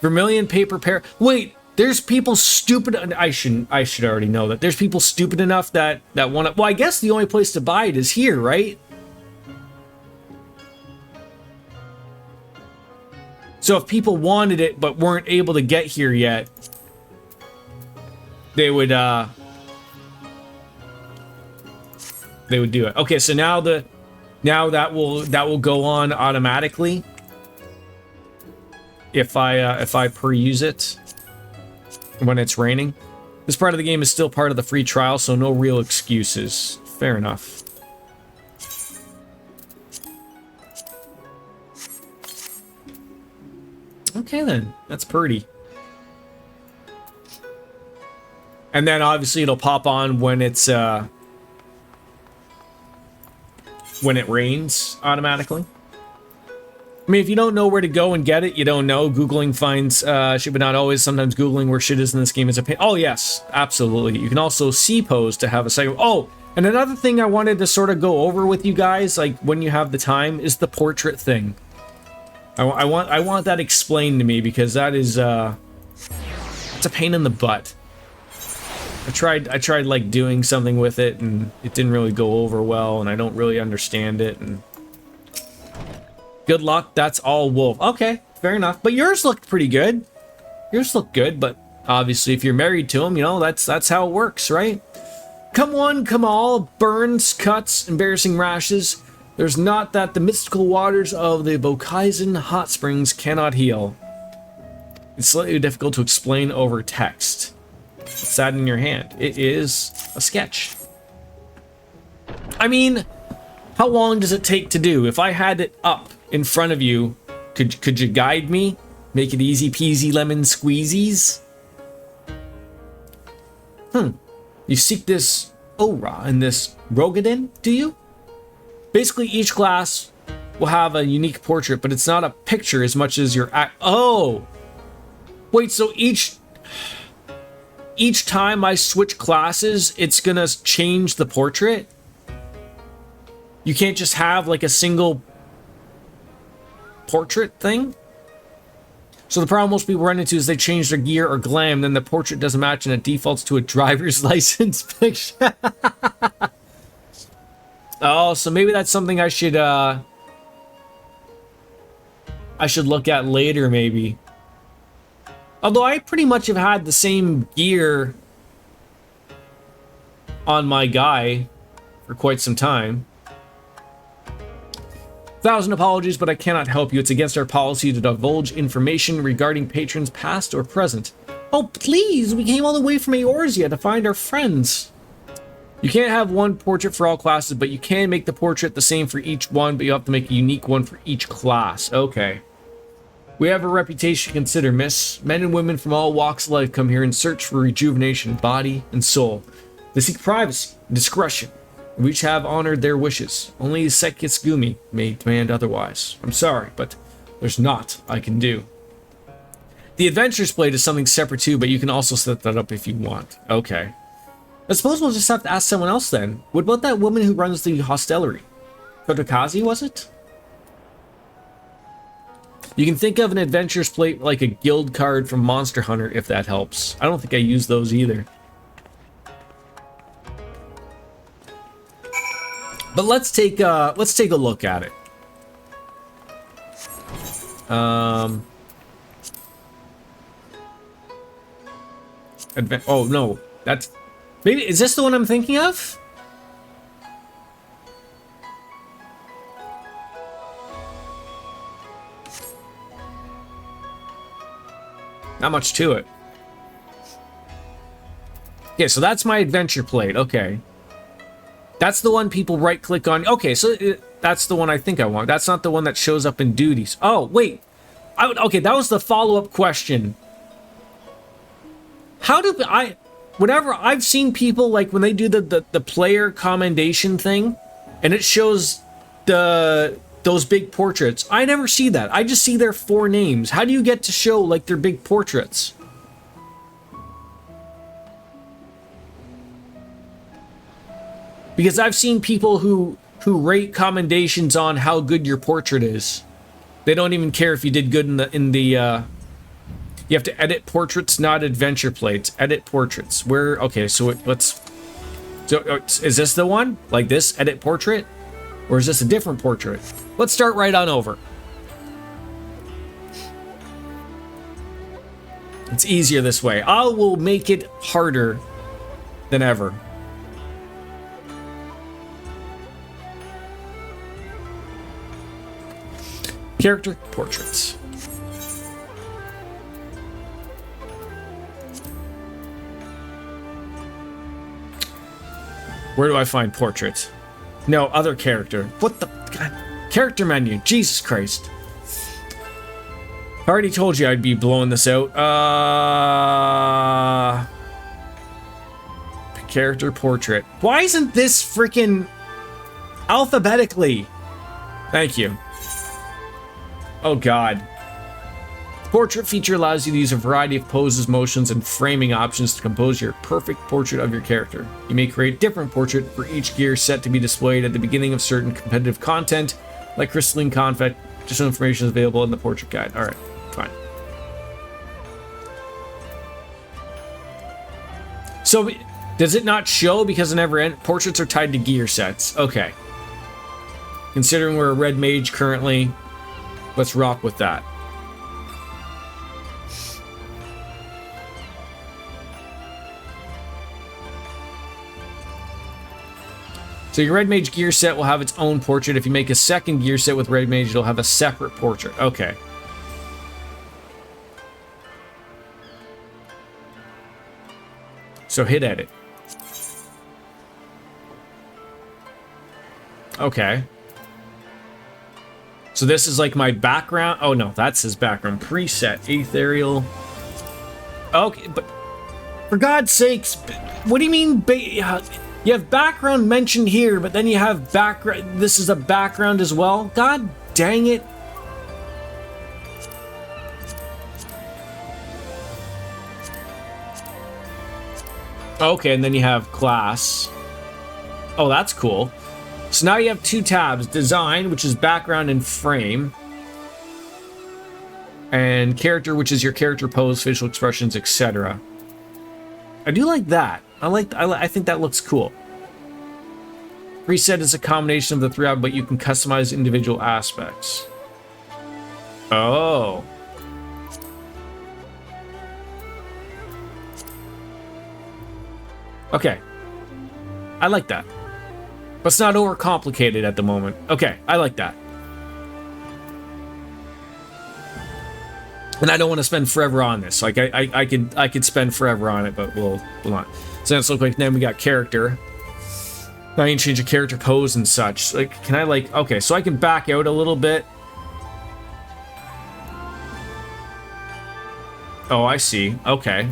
Vermilion paper pair. Wait, there's people stupid. I should already know that. There's people stupid enough that want to. Well, I guess the only place to buy it is here, right? So if people wanted it but weren't able to get here yet, they would do it. Okay, so now that will go on automatically if I peruse it when it's raining. This part of the game is still part of the free trial, so no real excuses. Fair enough. Okay then, that's pretty. And then obviously it'll pop on when it's when it rains automatically. I mean, if you don't know where to go and get it, you don't know. Googling finds shit, but not always. Sometimes Googling where shit is in this game is a pain. Oh, yes, absolutely. You can also C-pose to have a second. Oh, and another thing I wanted to sort of go over with you guys, like when you have the time, is the portrait thing. I want that explained to me because that is it's a pain in the butt. I tried like doing something with it and it didn't really go over well, and I don't really understand it, and good luck. That's all wolf. Okay, fair enough. But yours looked pretty good. Yours looked good, but obviously if you're married to him, you know, that's how it works, right? Come one, come all, burns, cuts, embarrassing rashes. There's not that the mystical waters of the Bokaizen hot springs cannot heal. It's slightly difficult to explain over text. What's that in your hand? It is a sketch. I mean, how long does it take to do? If I had it up in front of you, could you guide me? Make it easy peasy lemon squeezies? You seek this aura and this Rogadin, do you? Basically, each class will have a unique portrait, but it's not a picture as much as your act. Oh! Wait, so each each time I switch classes, it's gonna change the portrait. You can't just have like a single portrait thing. So the problem most people run into is they change their gear or glam, then the portrait doesn't match and it defaults to a driver's license picture. Oh, so maybe that's something I should look at later, maybe. Although I pretty much have had the same gear on my guy for quite some time. 1,000 apologies, but I cannot help you. It's against our policy to divulge information regarding patrons past or present. Oh, please! We came all the way from Eorzea to find our friends. You can't have one portrait for all classes, but you can make the portrait the same for each one, but you have to make a unique one for each class. Okay. We have a reputation to consider, miss. Men and women from all walks of life come here in search for rejuvenation, body and soul. They seek privacy and discretion. We each have honored their wishes. Only Sekitsugumi may demand otherwise. I'm sorry, but there's naught I can do. The Adventures Plate is something separate too, but you can also set that up if you want. Okay. I suppose we'll just have to ask someone else then. What about that woman who runs the hostelry? Kotokazi, was it? You can think of an Adventures Plate like a guild card from Monster Hunter, if that helps. I don't think I use those either. But let's take a look at it. Oh no, that's maybe, is this the one I'm thinking of? Not much to it. Okay, so that's my adventure plate. Okay. That's the one people right-click on. Okay, so that's the one I think I want. That's not the one that shows up in duties. Oh, wait. Okay, that was the follow-up question. How do I... Whenever I've seen people, like, when they do the player commendation thing, and it shows those big portraits, I never see that. I just see their 4 names. How do you get to show, like, their big portraits? Because I've seen people who rate commendations on how good your portrait is. They don't even care if you did good in the you have to edit portraits, not adventure plates. Edit portraits. Where? Okay, so is this the one? Like this, edit portrait? Or is this a different portrait? Let's start right on over. It's easier this way. I will make it harder than ever. Character portraits. Where do I find portraits? No, other character. What the God? Character menu. Jesus Christ. I already told you I'd be blowing this out. Character portrait. Why isn't this freaking alphabetically? Thank you. Oh God. The portrait feature allows you to use a variety of poses, motions, and framing options to compose your perfect portrait of your character. You may create a different portrait for each gear set to be displayed at the beginning of certain competitive content, like crystalline conflict. Additional information is available in the portrait guide. Alright, fine. So, does it not show because it never ends? Portraits are tied to gear sets. Okay. Considering we're a red mage currently, let's rock with that. So your red mage gear set will have its own portrait. If you make a second gear set with red mage, it'll have a separate portrait. Okay. So hit edit. Okay. So this is like my background. Oh no, that's his background. Preset, ethereal. Okay, but for God's sakes, what do you mean? You have background mentioned here, but then you have background. This is a background as well. God dang it. Okay, and then you have class. Oh, that's cool. So now you have 2 tabs. Design, which is background and frame. And character, which is your character pose, facial expressions, etc. I do like that. I think that looks cool. Preset is a combination of the 3, but you can customize individual aspects. Oh. Okay. I like that. But it's not overcomplicated at the moment. Okay, I like that. And I don't want to spend forever on this. Like I could spend forever on it, but we'll not. So let's look like then we got character. Now you can change a character pose and such. Like, can I like, okay, so I can back out a little bit. Oh, I see. Okay.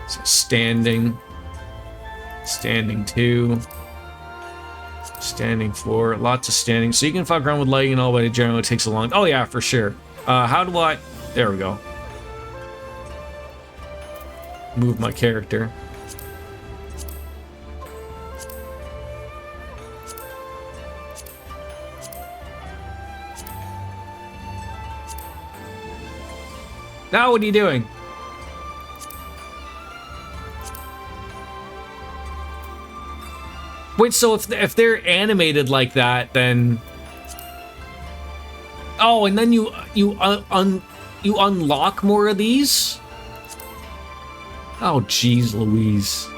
So standing. Standing 2. Standing 4. Lots of standing. So you can fuck around with lighting and all, but it generally takes a long... Oh, yeah, for sure. How do I... There we go. Move my character. Now what are you doing? Wait, so if they're animated like that, then... Oh, and then you unlock more of these? Oh, jeez Louise.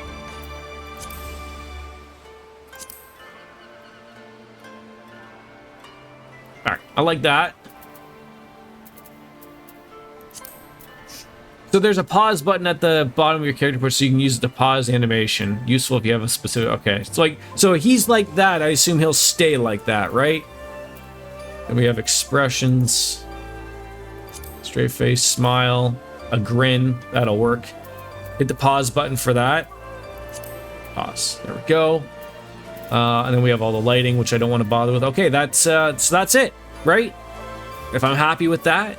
Alright, I like that. So there's a pause button at the bottom of your character page, so you can use it to pause animation. Useful if you have a specific... Okay, it's like... So he's like that, I assume he'll stay like that, right? Then we have expressions. Straight face, smile, a grin. That'll work. Hit the pause button for that. Pause. There we go. And then we have all the lighting, which I don't want to bother with. Okay, so that's it, right? If I'm happy with that...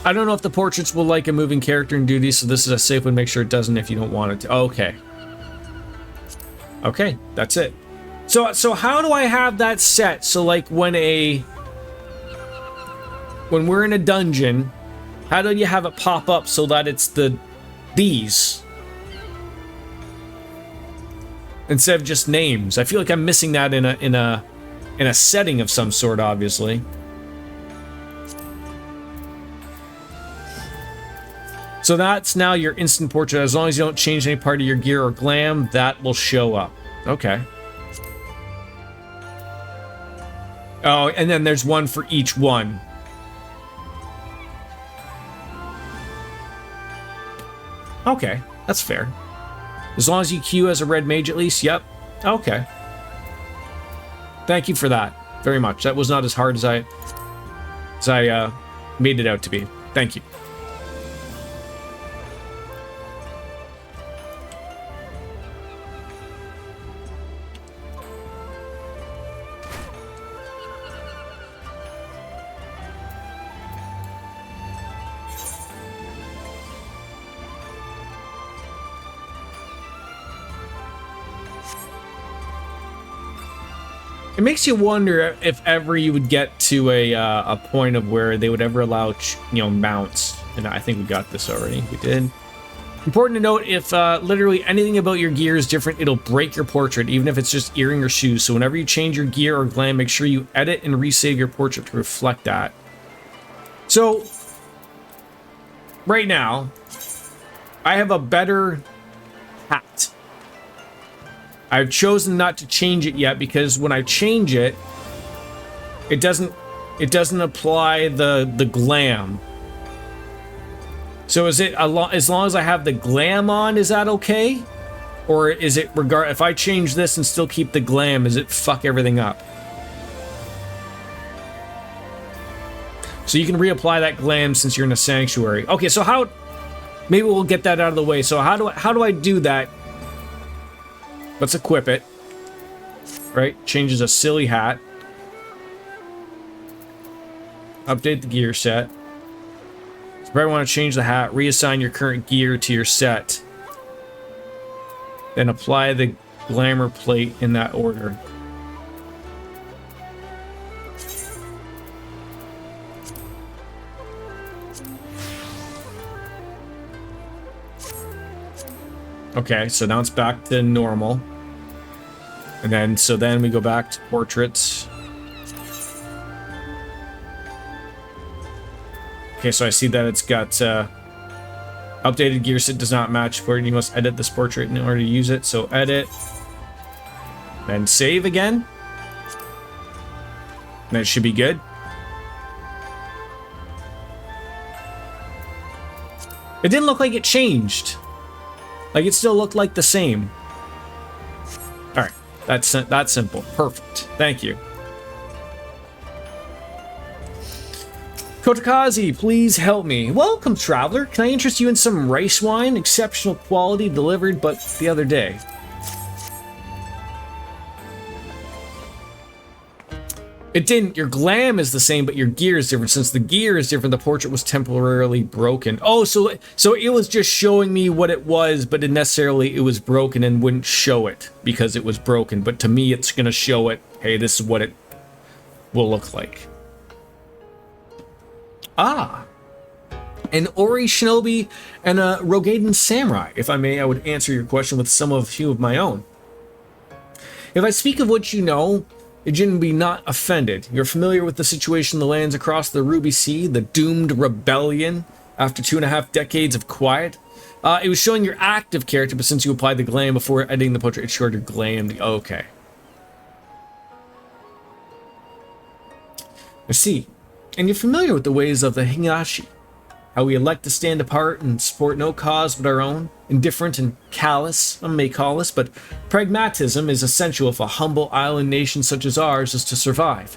I don't know if the portraits will like a moving character in duty, so this is a safe one. Make sure it doesn't if you don't want it to. Okay. Okay, that's it. So how do I have that set? So like when we're in a dungeon, how do you have it pop up so that it's these instead of just names? I feel like I'm missing that in a setting of some sort, obviously. So that's now your instant portrait. As long as you don't change any part of your gear or glam, that will show up. Okay. Oh, and then there's one for each one. Okay, that's fair. As long as you queue as a red mage at least, yep. Okay. Thank you for that very much. That was not as hard as I made it out to be. Thank you. It makes you wonder if ever you would get to a point of where they would ever allow, mounts. And I think we got this already. We did. Important to note, if literally anything about your gear is different, it'll break your portrait, even if it's just earring or shoes. So whenever you change your gear or glam, make sure you edit and resave your portrait to reflect that. So, right now, I have a better hat. I've chosen not to change it yet because when I change it, it doesn't apply the glam. So is it as long as I have the glam on, is that okay? Or is it if I change this and still keep the glam, is it fuck everything up? So you can reapply that glam since you're in a sanctuary. Okay, so maybe we'll get that out of the way. So how do I do that? Let's equip it. Right? Changes a silly hat. Update the gear set. You probably want to change the hat, reassign your current gear to your set, then apply the glamour plate in that order. Okay, so now it's back to normal. And then, so then we go back to portraits. Okay, so I see that it's got updated gear set does not match for it. You must edit this portrait in order to use it. So edit. Then save again. That should be good. It didn't look like it changed. Like, it still looked like the same. Alright, that's simple. Perfect. Thank you. Kotakazi, please help me. Welcome, traveler. Can I interest you in some rice wine? Exceptional quality, delivered but the other day. It didn't. Your glam is the same, but your gear is different. Since the gear is different, the portrait was temporarily broken. Oh, so it was just showing me what it was, but it was broken and wouldn't show it because it was broken. But to me, it's going to show it, hey, this is what it will look like. Ah. An Ori Shinobi and a Rogaden Samurai. If I may, I would answer your question with a few of my own. If I speak of what you know, Ijin be not offended. You're familiar with the situation in the lands across the Ruby Sea, the doomed rebellion after 2.5 decades of quiet. It was showing your active character, but since you applied the glam before editing the portrait, it showed your glam. Okay. I see. And you're familiar with the ways of the Hingashi. How we elect to stand apart and support no cause but our own. Indifferent and callous, some may call us, but pragmatism is essential if a humble island nation such as ours is to survive.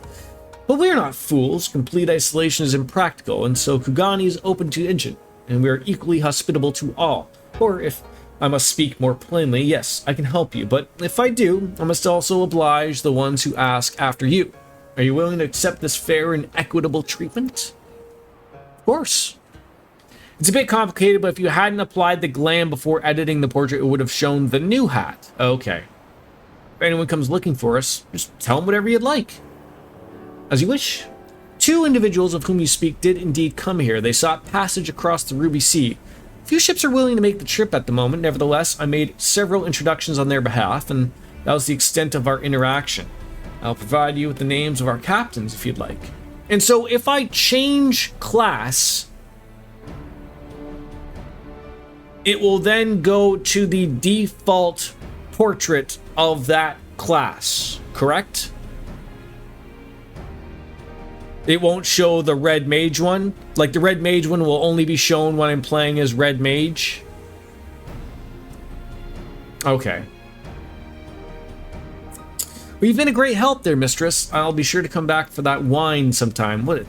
But we are not fools. Complete isolation is impractical, and so Kugani is open to Ijin, and we are equally hospitable to all. Or if I must speak more plainly, yes, I can help you, but if I do, I must also oblige the ones who ask after you. Are you willing to accept this fair and equitable treatment? Of course. It's a bit complicated, but if you hadn't applied the glam before editing the portrait, it would have shown the new hat. Okay. If anyone comes looking for us, just tell them whatever you'd like. As you wish. 2 individuals of whom you speak did indeed come here. They sought passage across the Ruby Sea. Few ships are willing to make the trip at the moment. Nevertheless, I made several introductions on their behalf, and that was the extent of our interaction. I'll provide you with the names of our captains if you'd like. And so if I change class, it will then go to the default portrait of that class, correct? It won't show the red mage one? Like the red mage one will only be shown when I'm playing as red mage? Okay. Well, you've been a great help there, mistress. I'll be sure to come back for that wine sometime. What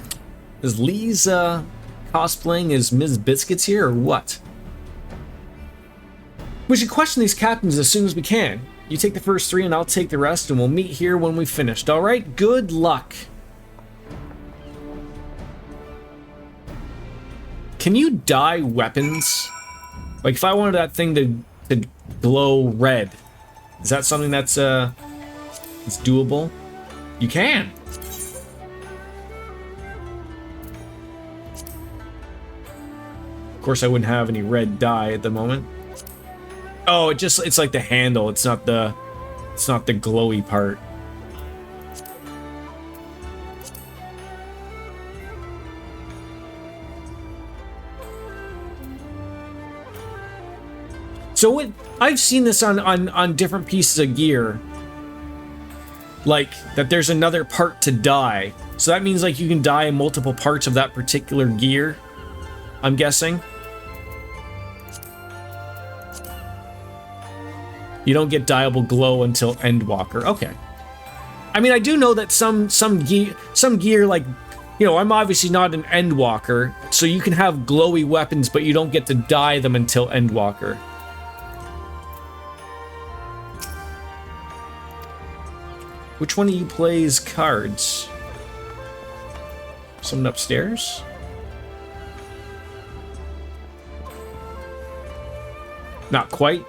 is Lee's cosplaying as Ms. Biscuits here, or what? We should question these captains as soon as we can. You take the first 3 and I'll take the rest, and we'll meet here when we've finished. All right? Good luck. Can you dye weapons? Like, if I wanted that thing to glow red, is that something that's it's doable? You can. Of course, I wouldn't have any red dye at the moment. Oh, it's like the handle. It's not the glowy part. So I've seen this on different pieces of gear. Like that there's another part to dye. So that means like you can dye multiple parts of that particular gear, I'm guessing. You don't get dyeable glow until Endwalker. Okay. I mean, I do know that some gear, like, you know, I'm obviously not an Endwalker, so you can have glowy weapons, but you don't get to dye them until Endwalker. Which one of you plays cards? Someone upstairs? Not quite.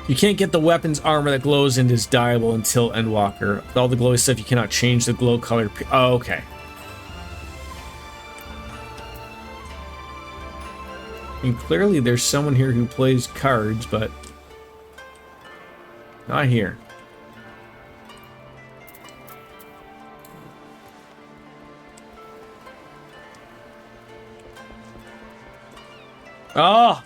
You can't get the weapon's armor that glows and is dyeable until Endwalker. With all the glowy stuff, you cannot change the glow color. Oh, okay. And clearly there's someone here who plays cards, but not here. Oh!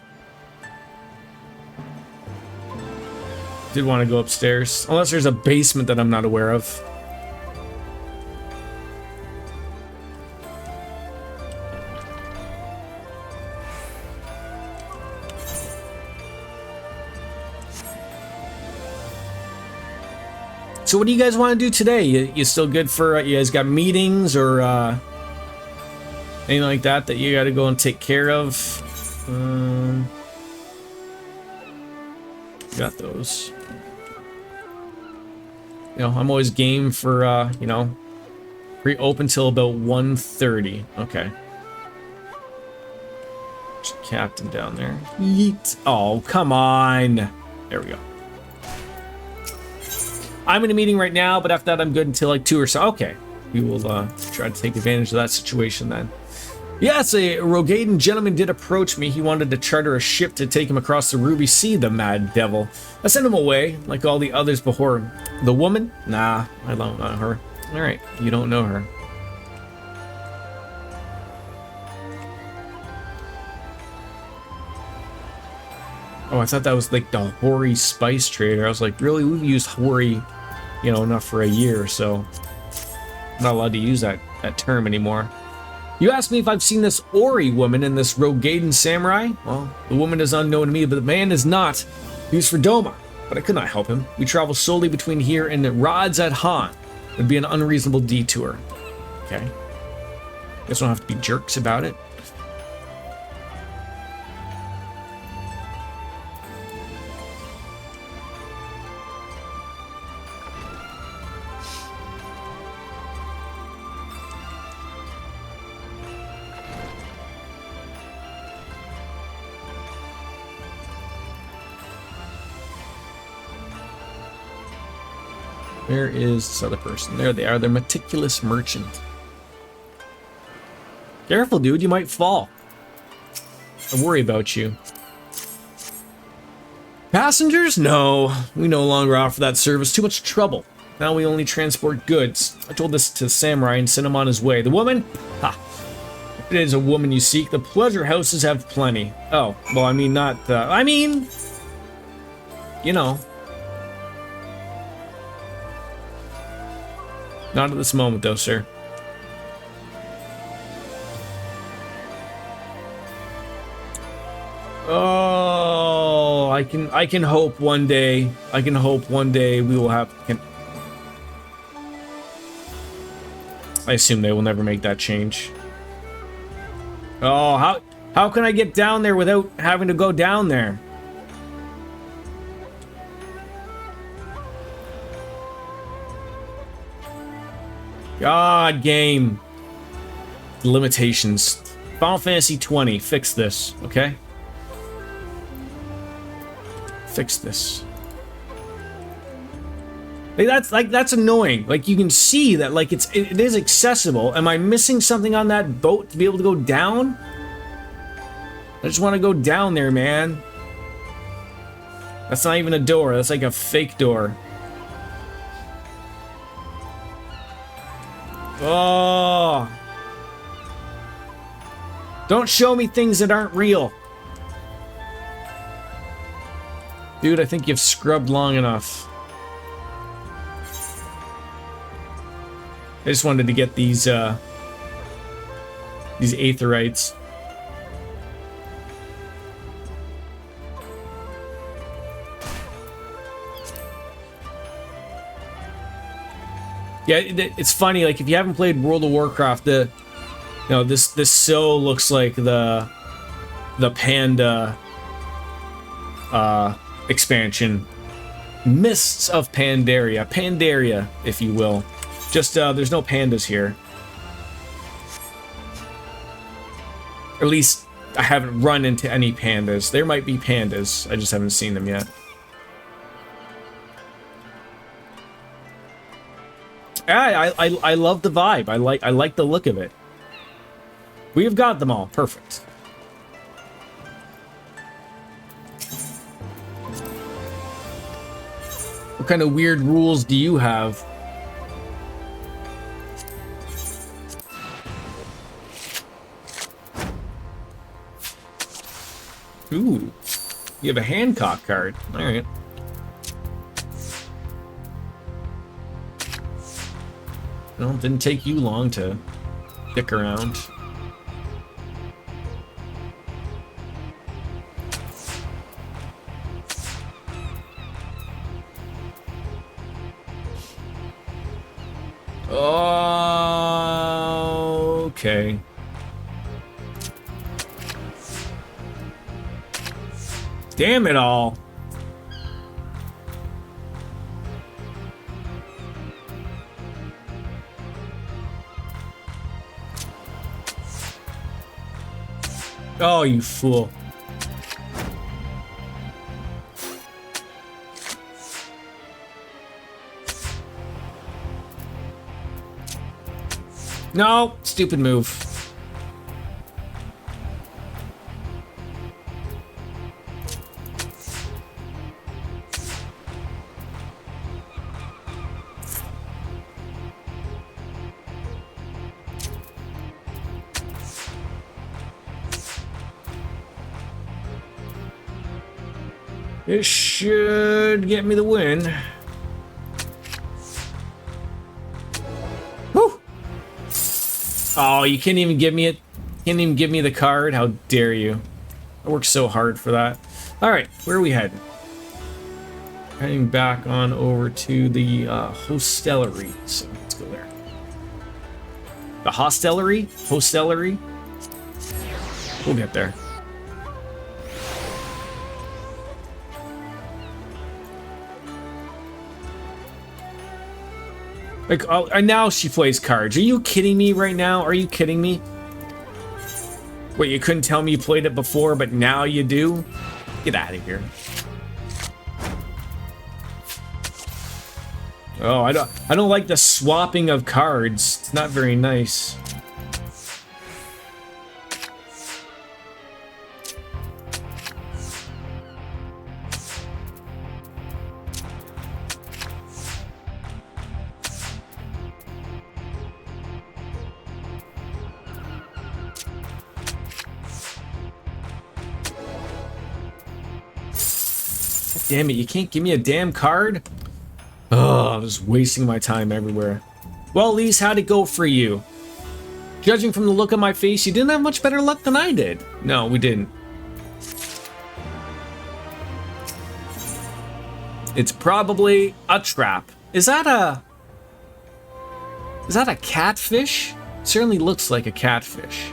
Did want to go upstairs. Unless there's a basement that I'm not aware of. So what do you guys want to do today? You still good for, you guys got meetings or anything like that that you got to go and take care of? Got those. You know, I'm always game for, you know, pre-open till about 1:30. Okay. There's a captain down there. Yeet. Oh, come on. There we go. I'm in a meeting right now, but after that I'm good until like 2 or so. Okay. We will try to take advantage of that situation then. Yes, a Rogadan gentleman did approach me. He wanted to charter a ship to take him across the Ruby Sea, the mad devil. I sent him away, like all the others before him. The woman? Nah, I don't know her. Alright, you don't know her. Oh, I thought that was like the Hori spice trader. I was like, really? We've used Hori, you know, enough for a year, so I'm not allowed to use that term anymore. You asked me if I've seen this Ori woman and this Rogadan samurai? Well, the woman is unknown to me, but the man is not. He was for Doma, but I could not help him. We travel solely between here and the Rods at Han. It would be an unreasonable detour. Okay. Guess don't have to be jerks about it. Where is this other person? There they are. They're meticulous merchant. Careful, dude. You might fall. I worry about you. Passengers? No. We no longer offer that service. Too much trouble. Now we only transport goods. I told this to Samurai and sent him on his way. The woman? Ha. If it is a woman you seek, the pleasure houses have plenty. Oh, well, I mean, not the... I mean... You know... Not at this moment, though, sir. Oh, I can hope one day. I can hope one day we will have. I assume they will never make that change. Oh, how can I get down there without having to go down there? God, game. Limitations. Final Fantasy 20, fix this, okay? Fix this. Like, that's annoying. Like, you can see that, like, it is accessible. Am I missing something on that boat to be able to go down? I just want to go down there, man. That's not even a door. That's like a fake door. Oh. Don't show me things that aren't real. Dude, I think you've scrubbed long enough. I just wanted to get these aetherites. Yeah, it's funny. Like if you haven't played World of Warcraft, this so looks like the Panda expansion Mists of Pandaria, if you will. Just, there's no pandas here. Or at least, I haven't run into any pandas. There might be pandas, I just haven't seen them yet. I love the vibe. I like the look of it. We've got them all. Perfect. What kind of weird rules do you have? Ooh. You have a Hancock card. All right. Well, it didn't take you long to stick around. Okay. Damn it all. Oh, you fool. No, stupid move. This should get me the win. Whew. Oh, you can't even give me it. Can't even give me the card. How dare you? I worked so hard for that. All right, where are we heading? Heading back on over to the hostellery. So let's go there. The hostellery? Hostellery? We'll get there. Like, oh, and now she plays cards. Are you kidding me right now? Are you kidding me? Wait, you couldn't tell me you played it before, but now you do? Get out of here. Oh, I don't like the swapping of cards. It's not very nice. Damn it, you can't give me a damn card? Oh, I'm just wasting my time everywhere. Well, Lise, how'd it go for you? Judging from the look on my face, you didn't have much better luck than I did. No, we didn't. It's probably a trap. Is that a catfish? It certainly looks like a catfish.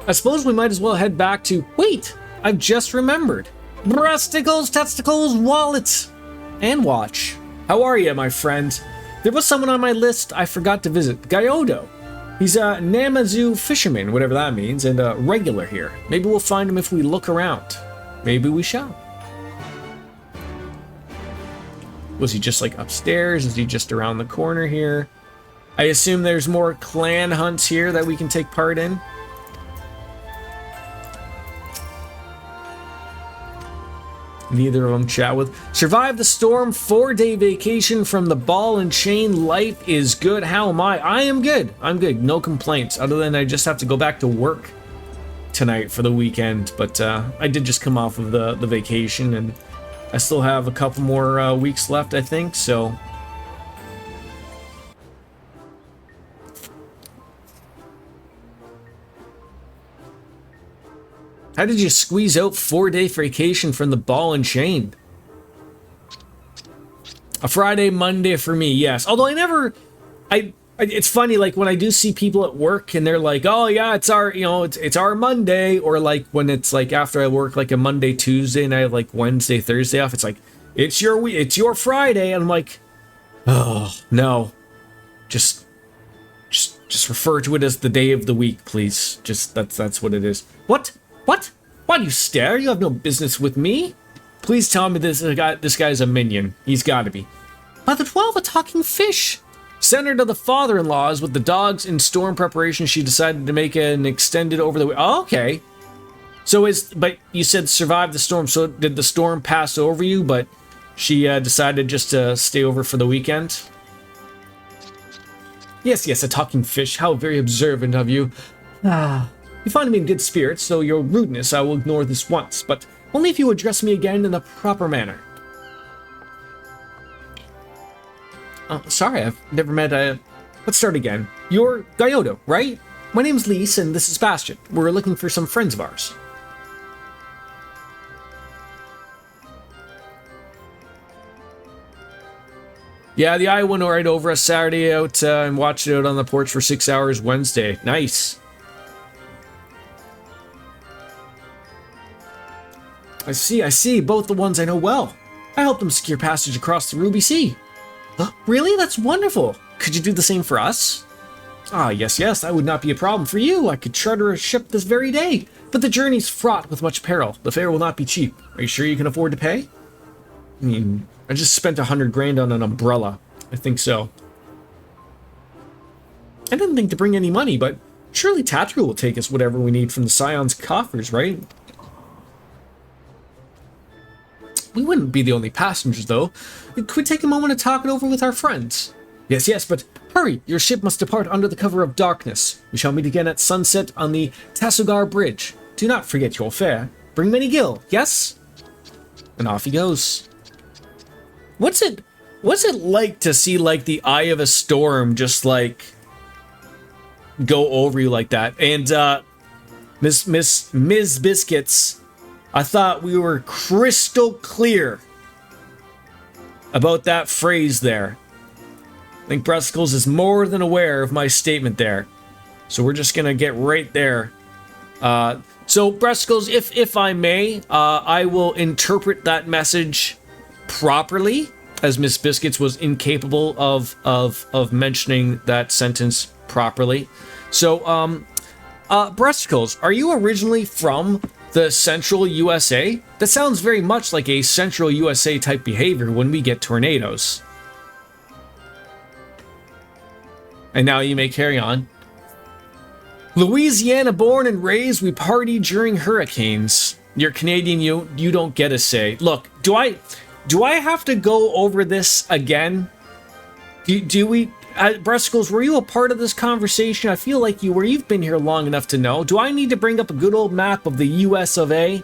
I suppose we might as well head back to... Wait! I've just remembered. Breasticles, testicles, wallets, and watch. How are you, my friend? There was someone on my list I forgot to visit. Gyodo. He's a Namazu fisherman, whatever that means, and a regular here. Maybe we'll find him if we look around. Maybe we shall. Was he just like upstairs? Is he just around the corner here? I assume there's more clan hunts here that we can take part in. Neither of them chat with. Survive the storm, 4-day vacation from the ball and chain. Life is good. How am I? I am good. I'm good. No complaints, other than I just have to go back to work tonight for the weekend. But I did just come off of the vacation, and I still have a couple more weeks left, I think, so... How did you squeeze out 4-day vacation from the ball and chain? A Friday, Monday for me, yes. Although I It's funny, like when I do see people at work and they're like, "Oh yeah, it's our, it's our Monday," or like when it's like after I work like a Monday, Tuesday, and I have like Wednesday, Thursday off. It's like it's your Friday, and I'm like, oh no, just refer to it as the day of the week, please. Just that's what it is. What? Why do you stare? You have no business with me. Please tell me this guy's a minion. He's got to be. By the 12, a talking fish. Sent her to the father-in-law's with the dogs in storm preparation. She decided to make an extended over the... Oh, okay. So but you said survive the storm. So did the storm pass over you, but she decided just to stay over for the weekend? Yes, a talking fish. How very observant of you. You find me in good spirits, so your rudeness I will ignore this once, but only if you address me again in the proper manner. Sorry, I've never met Let's start again. You're Gyoto, right? My name's Lise, and this is Bastion. We're looking for some friends of ours. Yeah, the eye went right over us Saturday out and watched it out on the porch for 6 hours Wednesday. Nice. I see. Both the ones I know well. I helped them secure passage across the Ruby Sea. Huh? Really? That's wonderful. Could you do the same for us? Ah, yes, that would not be a problem for you. I could charter a ship this very day. But the journey's fraught with much peril. The fare will not be cheap. Are you sure you can afford to pay? I mean, I just spent 100 grand on an umbrella. I think so. I didn't think to bring any money, but surely Tatru will take us whatever we need from the Scion's coffers, right? We wouldn't be the only passengers, though. Could we take a moment to talk it over with our friends? Yes, but hurry! Your ship must depart under the cover of darkness. We shall meet again at sunset on the Tasugar Bridge. Do not forget your fare. Bring many gil, yes? And off he goes. What's it like to see, like, the eye of a storm just, like, go over you like that? And, Ms. Biscuits... I thought we were crystal clear about that phrase there. I think Bruscles is more than aware of my statement there. So we're just going to get right there. So Bruscles, if I may, I will interpret that message properly, as Miss Biscuits was incapable of mentioning that sentence properly. So, Bruscles, are you originally from the central USA? That sounds very much like a central USA type behavior when we get tornadoes. And now you may carry on. Louisiana born and raised, we party during hurricanes. You're Canadian, you don't get a say. Look, do I have to go over this again? Do we... Bruscles, were you a part of this conversation? I feel like you were. You've been here long enough to know. Do I need to bring up a good old map of the US of A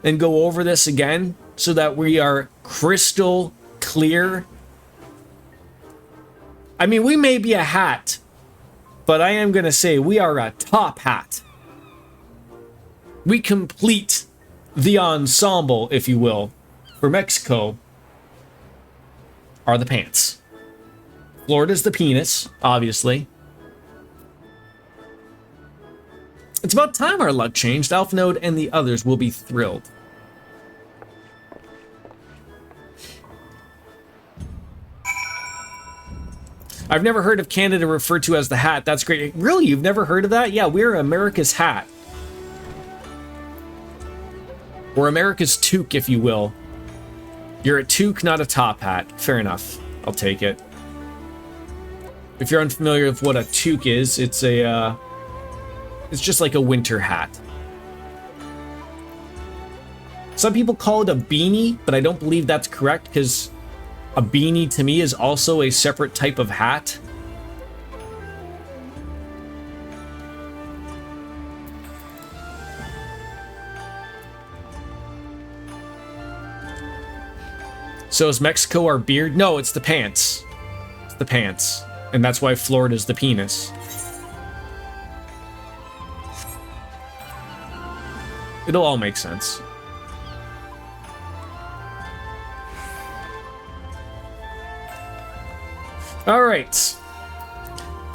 and go over this again so that we are crystal clear? I mean, we may be a hat, but I am going to say we are a top hat. We complete the ensemble, if you will. For Mexico are the pants. Florida's the penis, obviously. It's about time our luck changed. Alphanode and the others will be thrilled. I've never heard of Canada referred to as the hat. That's great. Really? You've never heard of that? Yeah, we're America's hat. Or America's toque, if you will. You're a toque, not a top hat. Fair enough. I'll take it. If you're unfamiliar with what a toque is, it's just like a winter hat. Some people call it a beanie, but I don't believe that's correct because a beanie to me is also a separate type of hat. So is Mexico our beard? No, it's the pants. It's the pants. And that's why Florida's the penis. It'll all make sense. All right.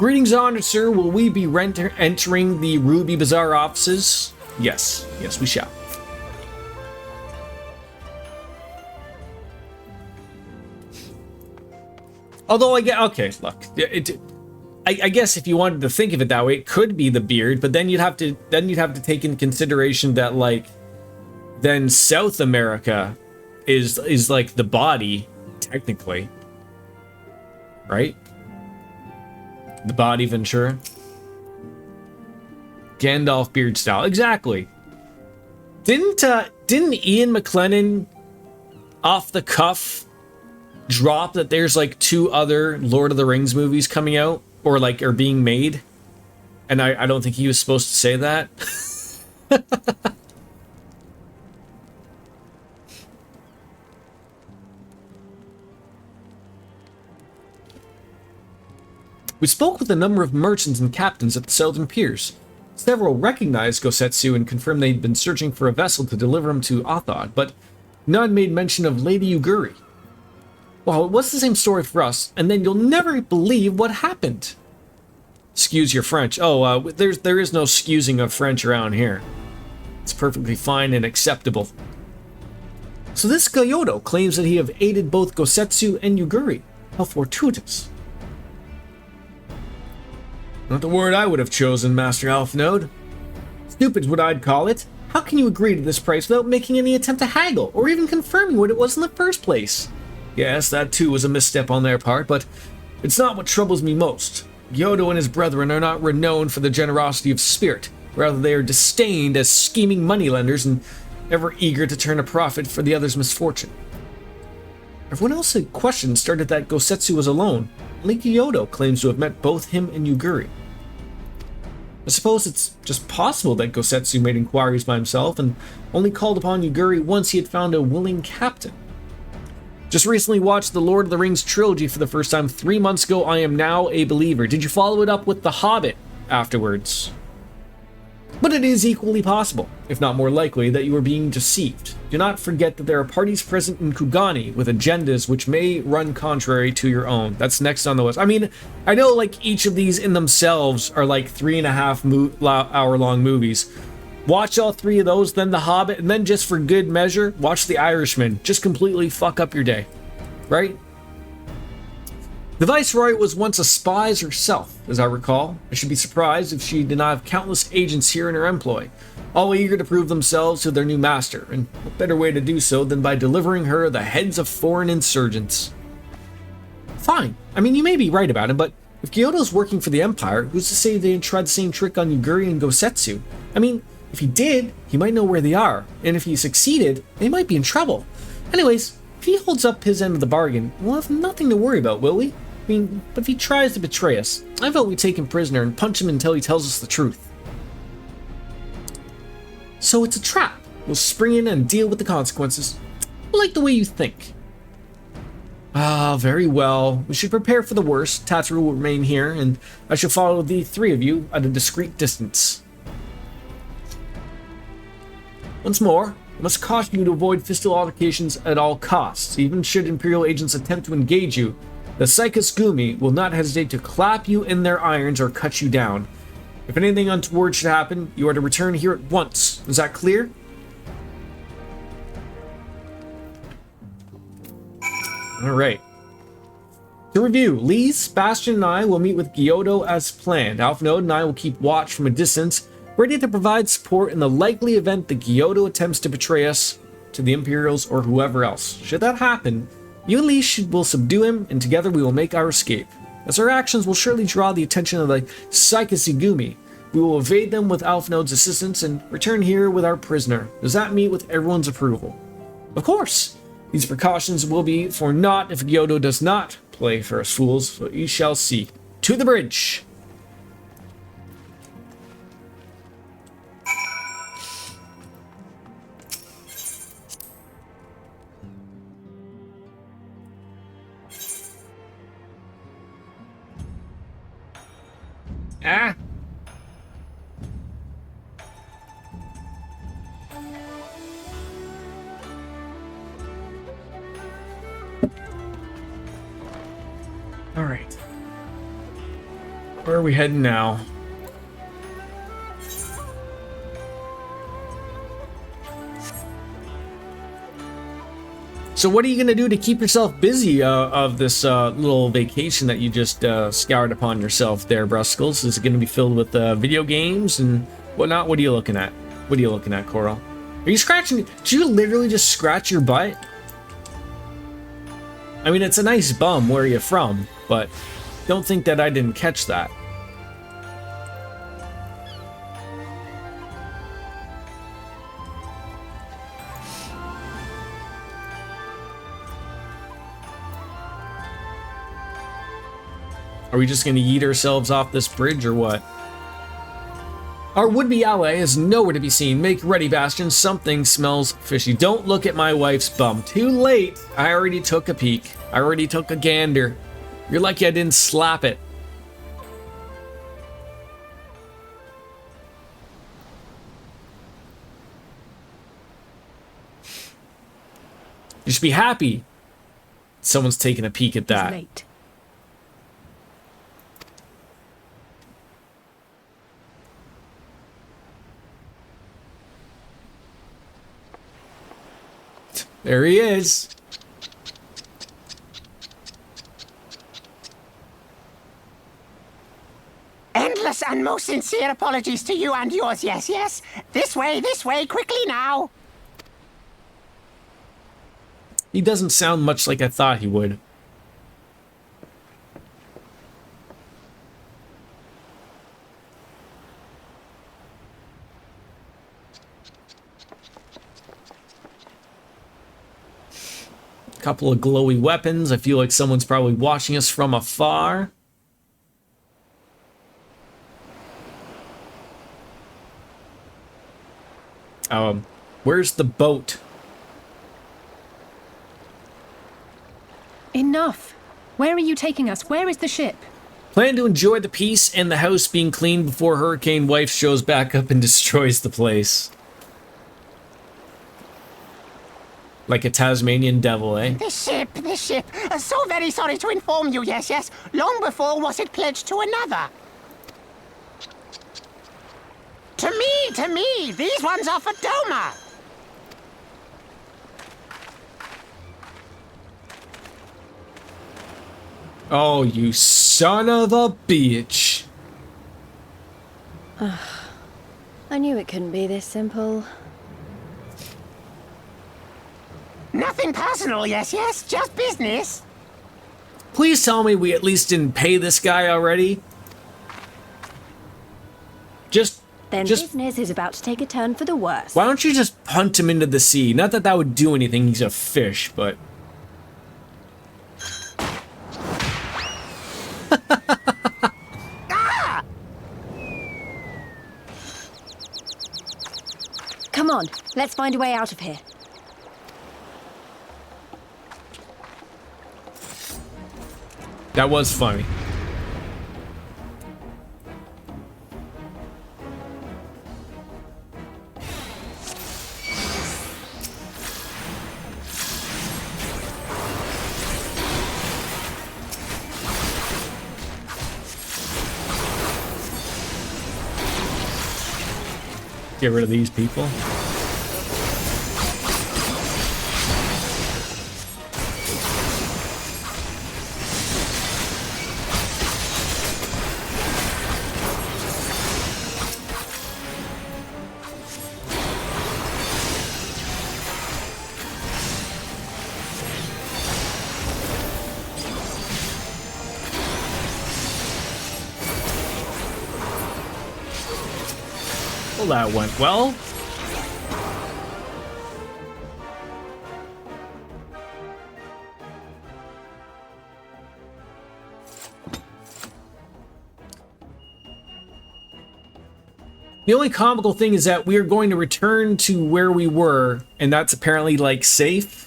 Greetings, honored sir. Will we be entering the Ruby Bazaar offices? Yes. Yes, we shall. Although I get okay, look, I guess if you wanted to think of it that way, it could be the beard, but then you'd have to take into consideration that like then South America is like the body technically, right? The body Ventura. Gandalf beard style, exactly. Didn't Ian McLennan off the cuff drop that there's like 2 other Lord of the Rings movies coming out or like are being made? And I don't think he was supposed to say that. We spoke with a number of merchants and captains at the southern piers. Several recognized Gosetsu and confirmed they'd been searching for a vessel to deliver him to Othod, but none made mention of Lady Uguri. Well, it was the same story for us, and then you'll never believe what happened. Excuse your French. Oh, there is no excusing of French around here. It's perfectly fine and acceptable. So this Kyoto claims that he have aided both Gosetsu and Uguri. How fortuitous. Not the word I would have chosen, Master Alphnode. Stupid's what I'd call it. How can you agree to this price without making any attempt to haggle, or even confirming what it was in the first place? Yes, that too was a misstep on their part, but it's not what troubles me most. Gyoto and his brethren are not renowned for the generosity of spirit. Rather, they are disdained as scheming moneylenders and ever eager to turn a profit for the other's misfortune. Everyone else had questions started that Gosetsu was alone. Only Kyoto claims to have met both him and Uguri. I suppose it's just possible that Gosetsu made inquiries by himself and only called upon Uguri once he had found a willing captain. Just recently watched the Lord of the Rings trilogy for the first time 3 months ago. I am now a believer. Did you follow it up with The Hobbit afterwards? But it is equally possible, if not more likely, that you are being deceived. Do not forget that there are parties present in Kugani with agendas which may run contrary to your own. That's next on the list. I mean, I know like each of these in themselves are like 3.5 hour long movies. Watch all 3 of those, then The Hobbit, and then just for good measure, watch The Irishman. Just completely fuck up your day, right? The Viceroy was once a spy herself, as I recall. I should be surprised if she did not have countless agents here in her employ, all eager to prove themselves to their new master, and what better way to do so than by delivering her the heads of foreign insurgents. Fine, I mean, you may be right about it, but if Kyoto's working for the Empire, who's to say they didn't try the same trick on Uguri and Gosetsu? I mean, if he did, he might know where they are, and if he succeeded, they might be in trouble. Anyways, if he holds up his end of the bargain, we'll have nothing to worry about, will we? I mean, but if he tries to betray us, I vote we take him prisoner and punch him until he tells us the truth. So it's a trap. We'll spring in and deal with the consequences. I like the way you think. Ah, very well. We should prepare for the worst. Tatsu will remain here, and I shall follow the 3 of you at a discreet distance. Once more, I must caution you to avoid fiscal altercations at all costs. Even should Imperial agents attempt to engage you, the Psychus Gumi will not hesitate to clap you in their irons or cut you down. If anything untoward should happen, you are to return here at once. Is that clear? Alright. To review, Lee, Sebastian, and I will meet with Gyoto as planned. Alphnode and I will keep watch from a distance, ready to provide support in the likely event that Gyoto attempts to betray us to the Imperials or whoever else. Should that happen, you and Lee will subdue him, and together we will make our escape. As our actions will surely draw the attention of the Psychus Gumi, we will evade them with Alphnode's assistance and return here with our prisoner. Does that meet with everyone's approval? Of course! These precautions will be for naught if Gyoto does not play for us fools, but we shall see. To the bridge! Ah! All right. Where are we heading now? So what are you going to do to keep yourself busy of this little vacation that you just scoured upon yourself there, Bruscles? Is it going to be filled with video games and whatnot? What are you looking at? What are you looking at, Coral? Are you scratching? Did you literally just scratch your butt? I mean, it's a nice bum. Where are you from? But don't think that I didn't catch that. Are we just going to yeet ourselves off this bridge or what? Our would-be ally is nowhere to be seen. Make ready, Bastion. Something smells fishy. Don't look at my wife's bum. Too late. I already took a peek. I already took a gander. You're lucky I didn't slap it. You should be happy someone's taking a peek at that. It's late. There he is. Endless and most sincere apologies to you and yours, yes, yes. This way, quickly now. He doesn't sound much like I thought he would. Couple of glowy weapons. I feel like someone's probably watching us from afar. Where's the boat? Enough! Where are you taking us? Where is the ship? Plan to enjoy the peace and the house being cleaned before Hurricane Wife shows back up and destroys the place. Like a Tasmanian devil, eh? The ship. So very sorry to inform you, yes, yes. Long before was it pledged to another. To me. These ones are for Doma. Oh, you son of a bitch. I knew it couldn't be this simple. Nothing personal, yes, yes. Just business. Please tell me we at least didn't pay this guy already. Then business is about to take a turn for the worse. Why don't you just punt him into the sea? Not that that would do anything, he's a fish, but... Come on, let's find a way out of here. That was funny. Get rid of these people. Well, that went well. The only comical thing is that we are going to return to where we were, and that's apparently, like, safe.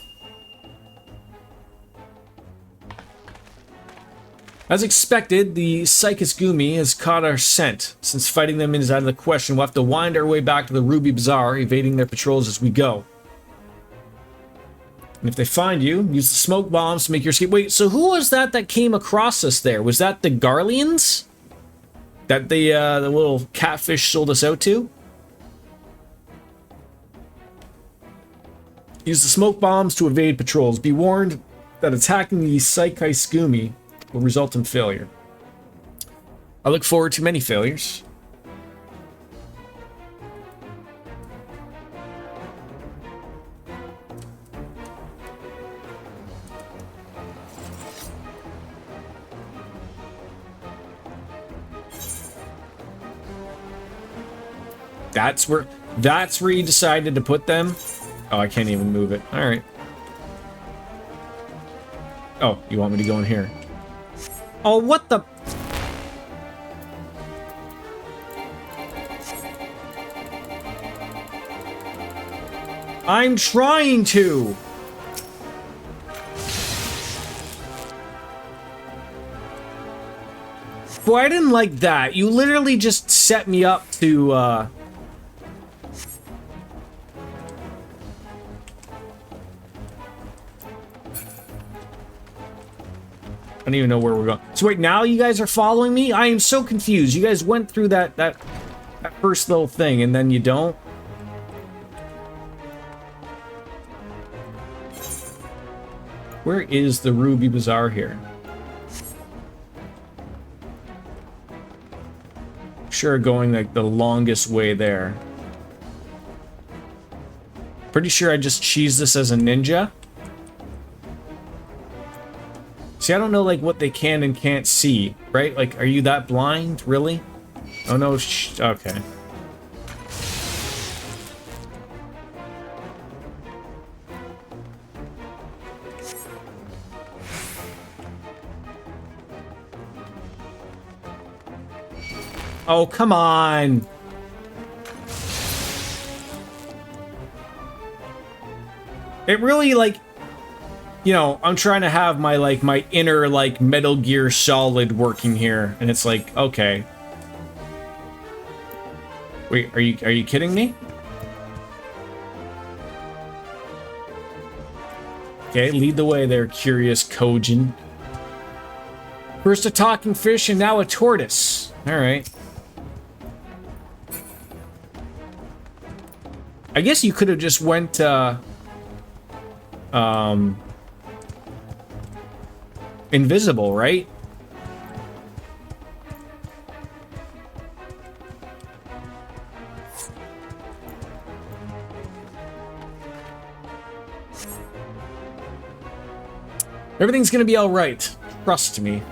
As expected, the Psychus Gumi has caught our scent. Since fighting them is out of the question, we'll have to wind our way back to the Ruby Bazaar, evading their patrols as we go. And if they find you, use the smoke bombs to make your escape. Wait, so who was that came across us there? Was that the Garleans? that the little catfish sold us out to. Use the smoke bombs to evade patrols. Be warned that attacking the Saikai Skumi will result in failure. I look forward to many failures. That's where you decided to put them? Oh, I can't even move it. All right. Oh, you want me to go in here? Oh, what the? I'm trying to. Boy, I didn't like that. You literally just set me up to, I don't even know where we're going. So wait, now you guys are following me? I am so confused. You guys went through that first little thing and then you don't? Where is the Ruby Bazaar here? Sure, going like the longest way there. Pretty sure I just cheesed this as a ninja. See, I don't know, like, what they can and can't see, right? Like, are you that blind? Really? Oh, no, okay. Oh, come on! It really, like... You know, I'm trying to have my, like, my inner, like, Metal Gear Solid working here, and it's like, okay. Wait, are you kidding me? Okay, lead the way there, curious Kojin. First a talking fish and now a tortoise. Alright. I guess you could have just went, invisible, right? Everything's gonna be all right. Trust me.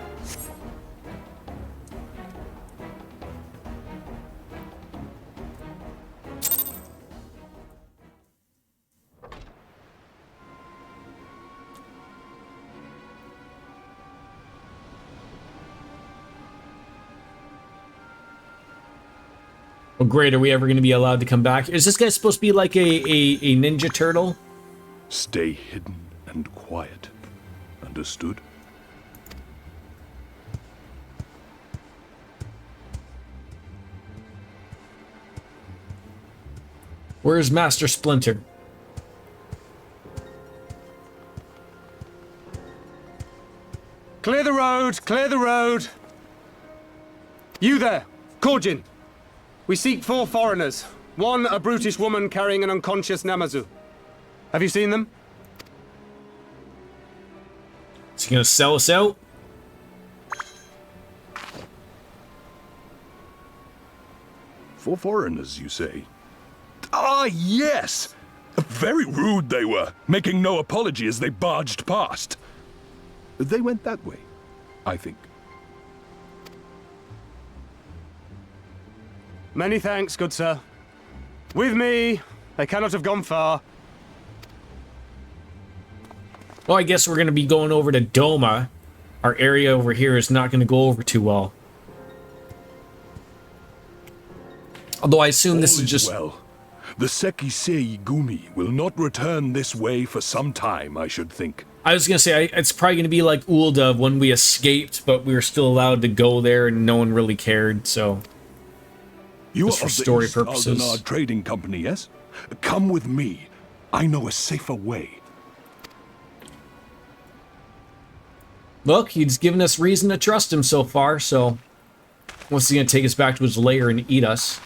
Oh, great. Are we ever going to be allowed to come back? Is this guy supposed to be like a Ninja Turtle? Stay hidden and quiet. Understood? Where's Master Splinter? Clear the road! Clear the road! You there! Korjin! We seek 4 foreigners. One, a brutish woman carrying an unconscious Namazu. Have you seen them? Is he gonna sell us out? For foreigners, you say? Ah, yes! Very rude they were, making no apology as they barged past. They went that way, I think. Many thanks, good sir. With me, they cannot have gone far. Well, I guess we're going to be going over to Doma. Our area over here is not going to go over too well. Although I assume this is just... Well, the Sekisei Gumi will not return this way for some time, I should think. I was going to say, it's probably going to be like Ulda when we escaped, but we were still allowed to go there and no one really cared, so... You just are for story East purposes. Aldenard Trading Company, yes? Come with me. I know a safer way. Look, he's given us reason to trust him so far, so... Unless he's gonna take us back to his lair and eat us.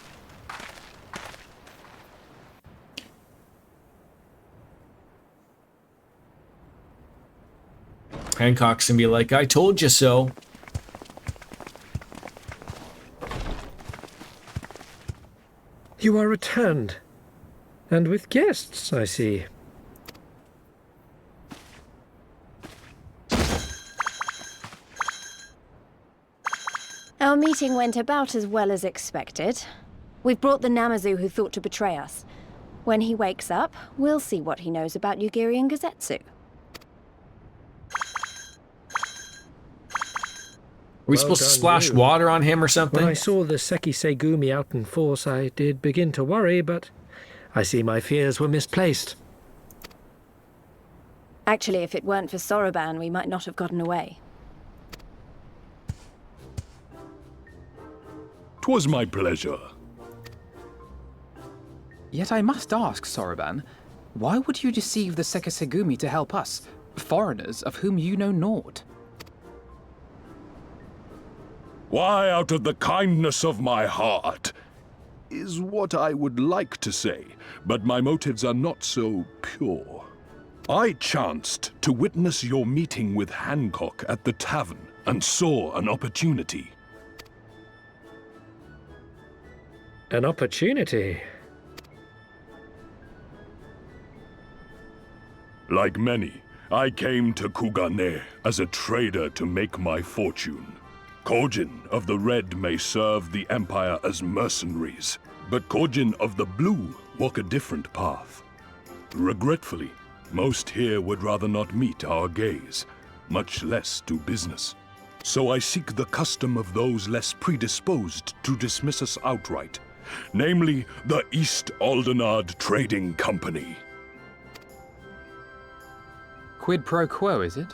Hancock's gonna be like, I told you so. You are returned. And with guests, I see. Our meeting went about as well as expected. We've brought the Namazu who thought to betray us. When he wakes up, we'll see what he knows about Yugiri and Gazetsu. Are we supposed to splash water on him or something? When I saw the Seki Segumi out in force, I did begin to worry, but I see my fears were misplaced. Actually, if it weren't for Soroban, we might not have gotten away. 'Twas my pleasure. Yet I must ask, Soroban, why would you deceive the Sekisegumi to help us, foreigners of whom you know naught? Why, out of the kindness of my heart, is what I would like to say, but my motives are not so pure. I chanced to witness your meeting with Hancock at the tavern and saw an opportunity. An opportunity? Like many, I came to Kugane as a trader to make my fortune. Kojin of the Red may serve the Empire as mercenaries, but Kojin of the Blue walk a different path. Regretfully, most here would rather not meet our gaze, much less do business. So I seek the custom of those less predisposed to dismiss us outright, namely the East Aldenard Trading Company. Quid pro quo, is it?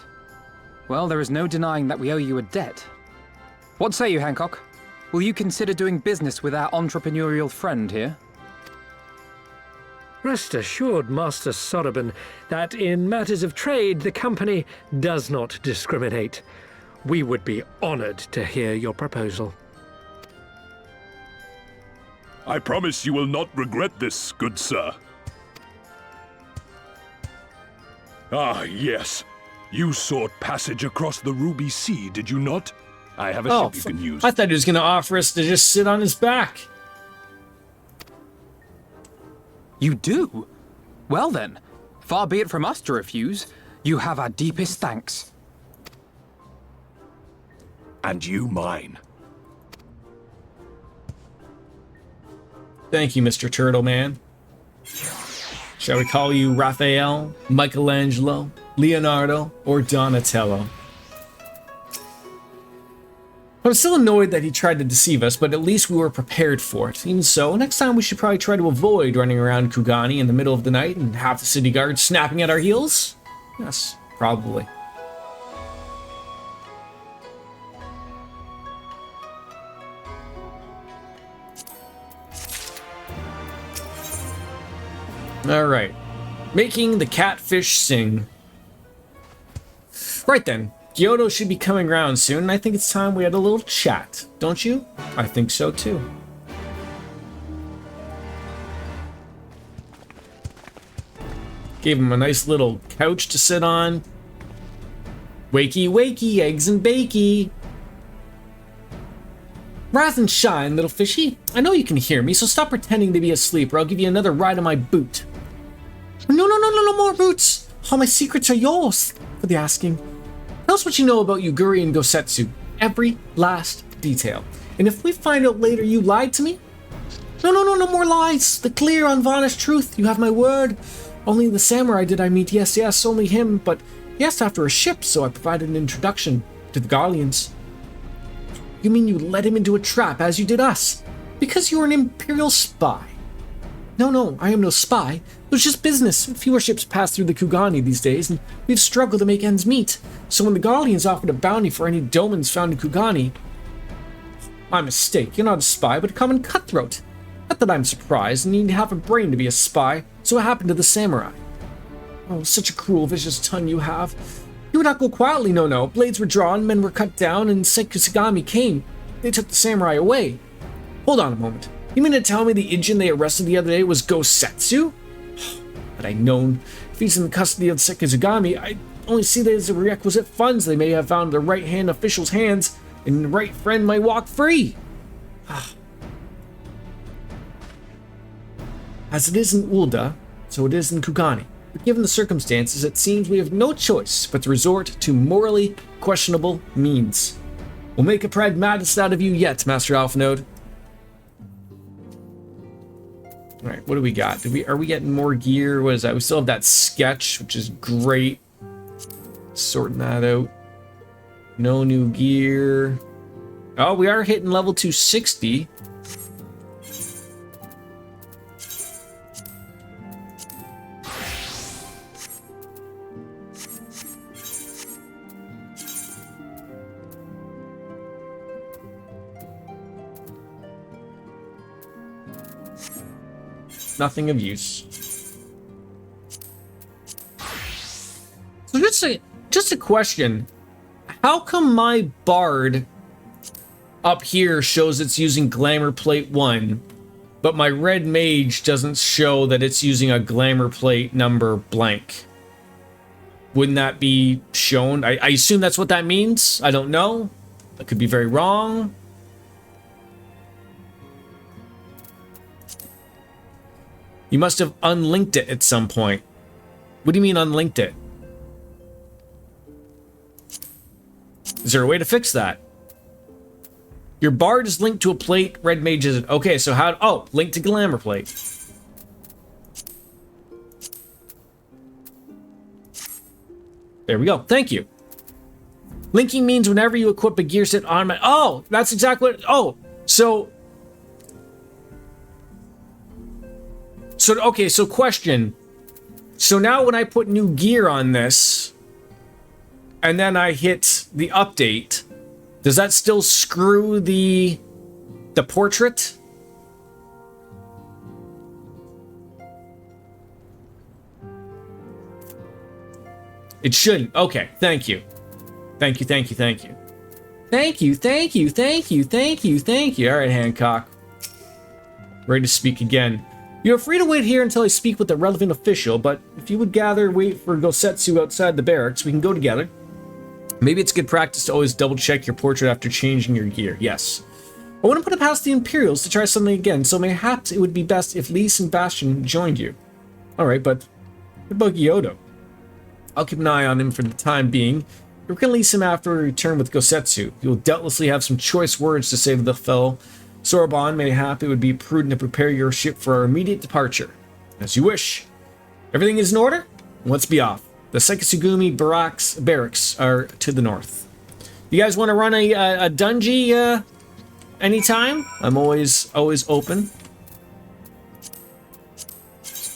Well, there is no denying that we owe you a debt. What say you, Hancock? Will you consider doing business with our entrepreneurial friend here? Rest assured, Master Soroban, that in matters of trade, the company does not discriminate. We would be honored to hear your proposal. I promise you will not regret this, good sir. Ah, yes. You sought passage across the Ruby Sea, did you not? I have a ship you can use. I thought he was going to offer us to just sit on his back. You do? Well then, far be it from us to refuse. You have our deepest thanks. And you mine. Thank you, Mr. Turtle Man. Shall we call you Raphael, Michelangelo, Leonardo, or Donatello? I'm still annoyed that he tried to deceive us, but at least we were prepared for it. Even so, next time we should probably try to avoid running around Kugani in the middle of the night and half the city guards snapping at our heels? Yes, probably. Alright. Making the catfish sing. Right then. Kyoto should be coming around soon, and I think it's time we had a little chat. Don't you? I think so too. Gave him a nice little couch to sit on. Wakey, wakey, eggs and bakey. Rise and shine, little fishy. I know you can hear me, so stop pretending to be asleep, or I'll give you another ride on my boot. No more boots. All my secrets are yours for the asking. Tell us what you know about Yugiri and Gosetsu. Every last detail. And if we find out later you lied to me? No more lies. The clear, unvarnished truth. You have my word. Only the samurai did I meet. Yes, only him. But he asked after a ship, so I provided an introduction to the Garleans. You mean you led him into a trap as you did us? Because you were an Imperial spy. No, I am no spy. It was just business. Fewer ships pass through the Kugani these days, and we've struggled to make ends meet. So when the Garleans offered a bounty for any domans found in Kugani... My mistake. You're not a spy, but a common cutthroat. Not that I'm surprised, and you need to have a brain to be a spy. So what happened to the samurai? Oh, such a cruel, vicious tongue you have. You would not go quietly, no. Blades were drawn, men were cut down, and Sekisagami came. They took the samurai away. Hold on a moment. You mean to tell me the Ijin they arrested the other day was Gosetsu? Had I known, if he's in the custody of the Sekizugami, I only see that as the requisite funds they may have found in the right-hand official's hands, and the right friend might walk free. As it is in Ulda, so it is in Kugani. But given the circumstances, it seems we have no choice but to resort to morally questionable means. We'll make a pragmatist out of you yet, Master Alphanode. Alright, what do we got? Are we getting more gear? What is that? We still have that sketch, which is great. Sorting that out. No new gear. Oh, we are hitting level 260. Nothing of use. So just a question. How come my bard up here shows it's using Glamour Plate 1, but my red mage doesn't show that it's using a Glamour Plate number blank? Wouldn't that be shown? I assume that's what that means. I don't know. I could be very wrong. You must have unlinked it at some point. What do you mean unlinked it? Is there a way to fix that? Your bard is linked to a plate, red mage isn't. Okay, so how... Oh, linked to Glamour Plate. There we go. Thank you. Linking means whenever you equip a gear set on my... Oh, that's exactly what... Oh, so... Okay, so question. So now when I put new gear on this, and then I hit the update, does that still screw the portrait? It shouldn't. Okay, thank you. Thank you, thank you, thank you. Thank you, thank you, thank you, thank you, thank you. All right, Hancock. Ready to speak again. You are free to wait here until I speak with the relevant official, but if you would wait for Gosetsu outside the barracks, we can go together. Maybe it's good practice to always double-check your portrait after changing your gear. Yes. I want to put it past the Imperials to try something again, so mayhaps it would be best if Lise and Bastion joined you. Alright, but what about Gyoto? I'll keep an eye on him for the time being. You can release him after we return with Gosetsu. He will doubtlessly have some choice words to say to the fellow. Sorbonne, mayhap it would be prudent to prepare your ship for our immediate departure. As you wish. Everything is in order? Let's be off. The Sekisugumi barracks are to the north. You guys want to run a dungeon anytime? I'm always open.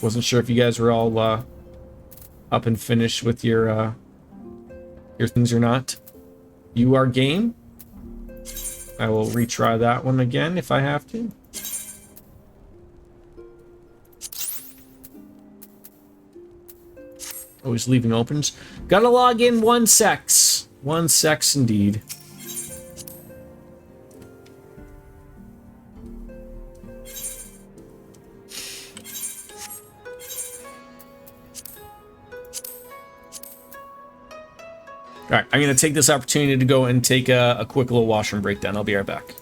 Wasn't sure if you guys were all up and finished with your things or not. You are game? I will retry that one again if I have to. Always leaving opens. Gotta log in 1 sex. 1 sex indeed. Alright, I'm going to take this opportunity to go and take a quick little washroom break then. I'll be right back.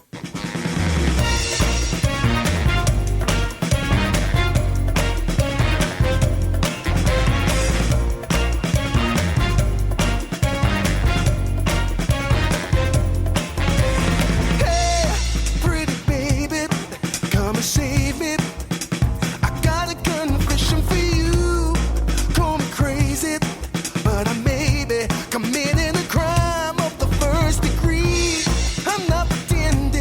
Committed a crime of the first degree. I'm not pretending.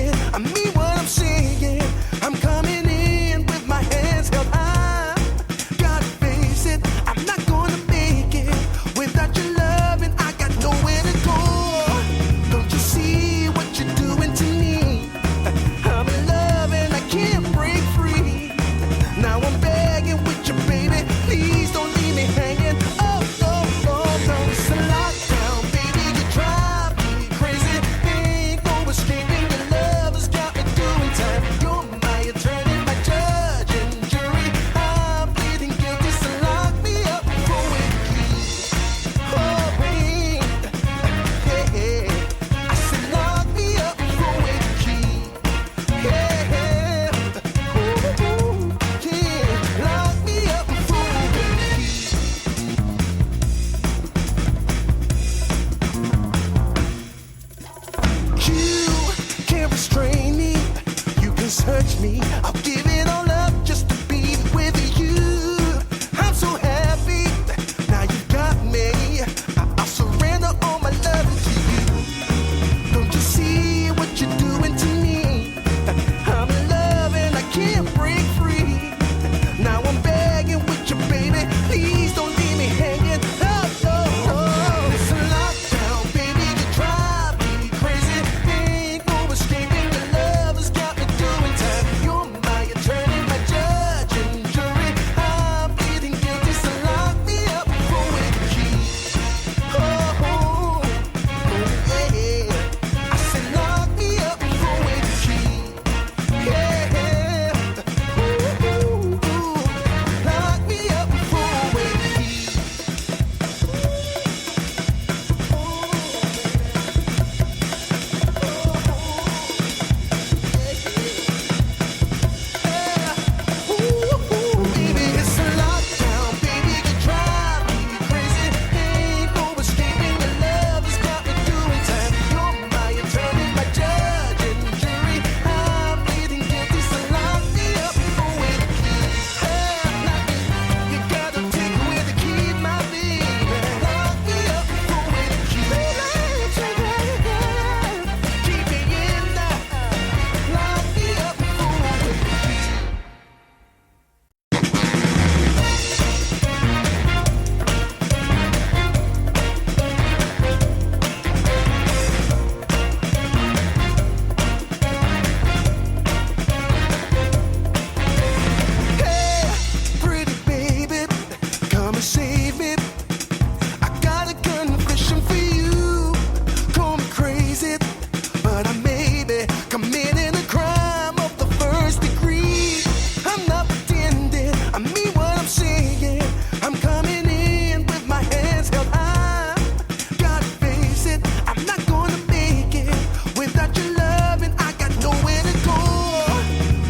can search me. I'll give it all up just to be with you. I'm so happy. Now you got me. I'll surrender all my love to you. Don't you see what you're doing to me? I'm in love and I can't break free. Now I'm begging with you, baby. Please don't leave me hanging. Oh, oh, oh. It's a lockdown, baby. You drive me crazy. Ain't no escaping. Your love has got me doing time. You're my attorney, my judge and jury. I'm pleading guilty, so lock me up for with the key. Oh, oh, oh, yeah. I said lock me up for with the key. Yeah. Ooh, ooh, ooh. Lock me up for with the key. Baby, it's a lockdown, baby, you drive me crazy. Ain't no escaping, your love has got me doing time. You're my attorney, my judge and jury. I'm pleading guilty, so lock me up for with the key. You gotta take away the key, my baby. Lock me up for with the key. Keep me in there. Lock me up for with the key. Hey, pretty baby, come and save me. I got a confession for you. Call me crazy, but I may be committing a crime of the first degree. I'm not pretending, I mean what I'm saying. I'm coming in with my hands held high. Gotta face it, I'm not gonna make it without your love, and I got nowhere to go.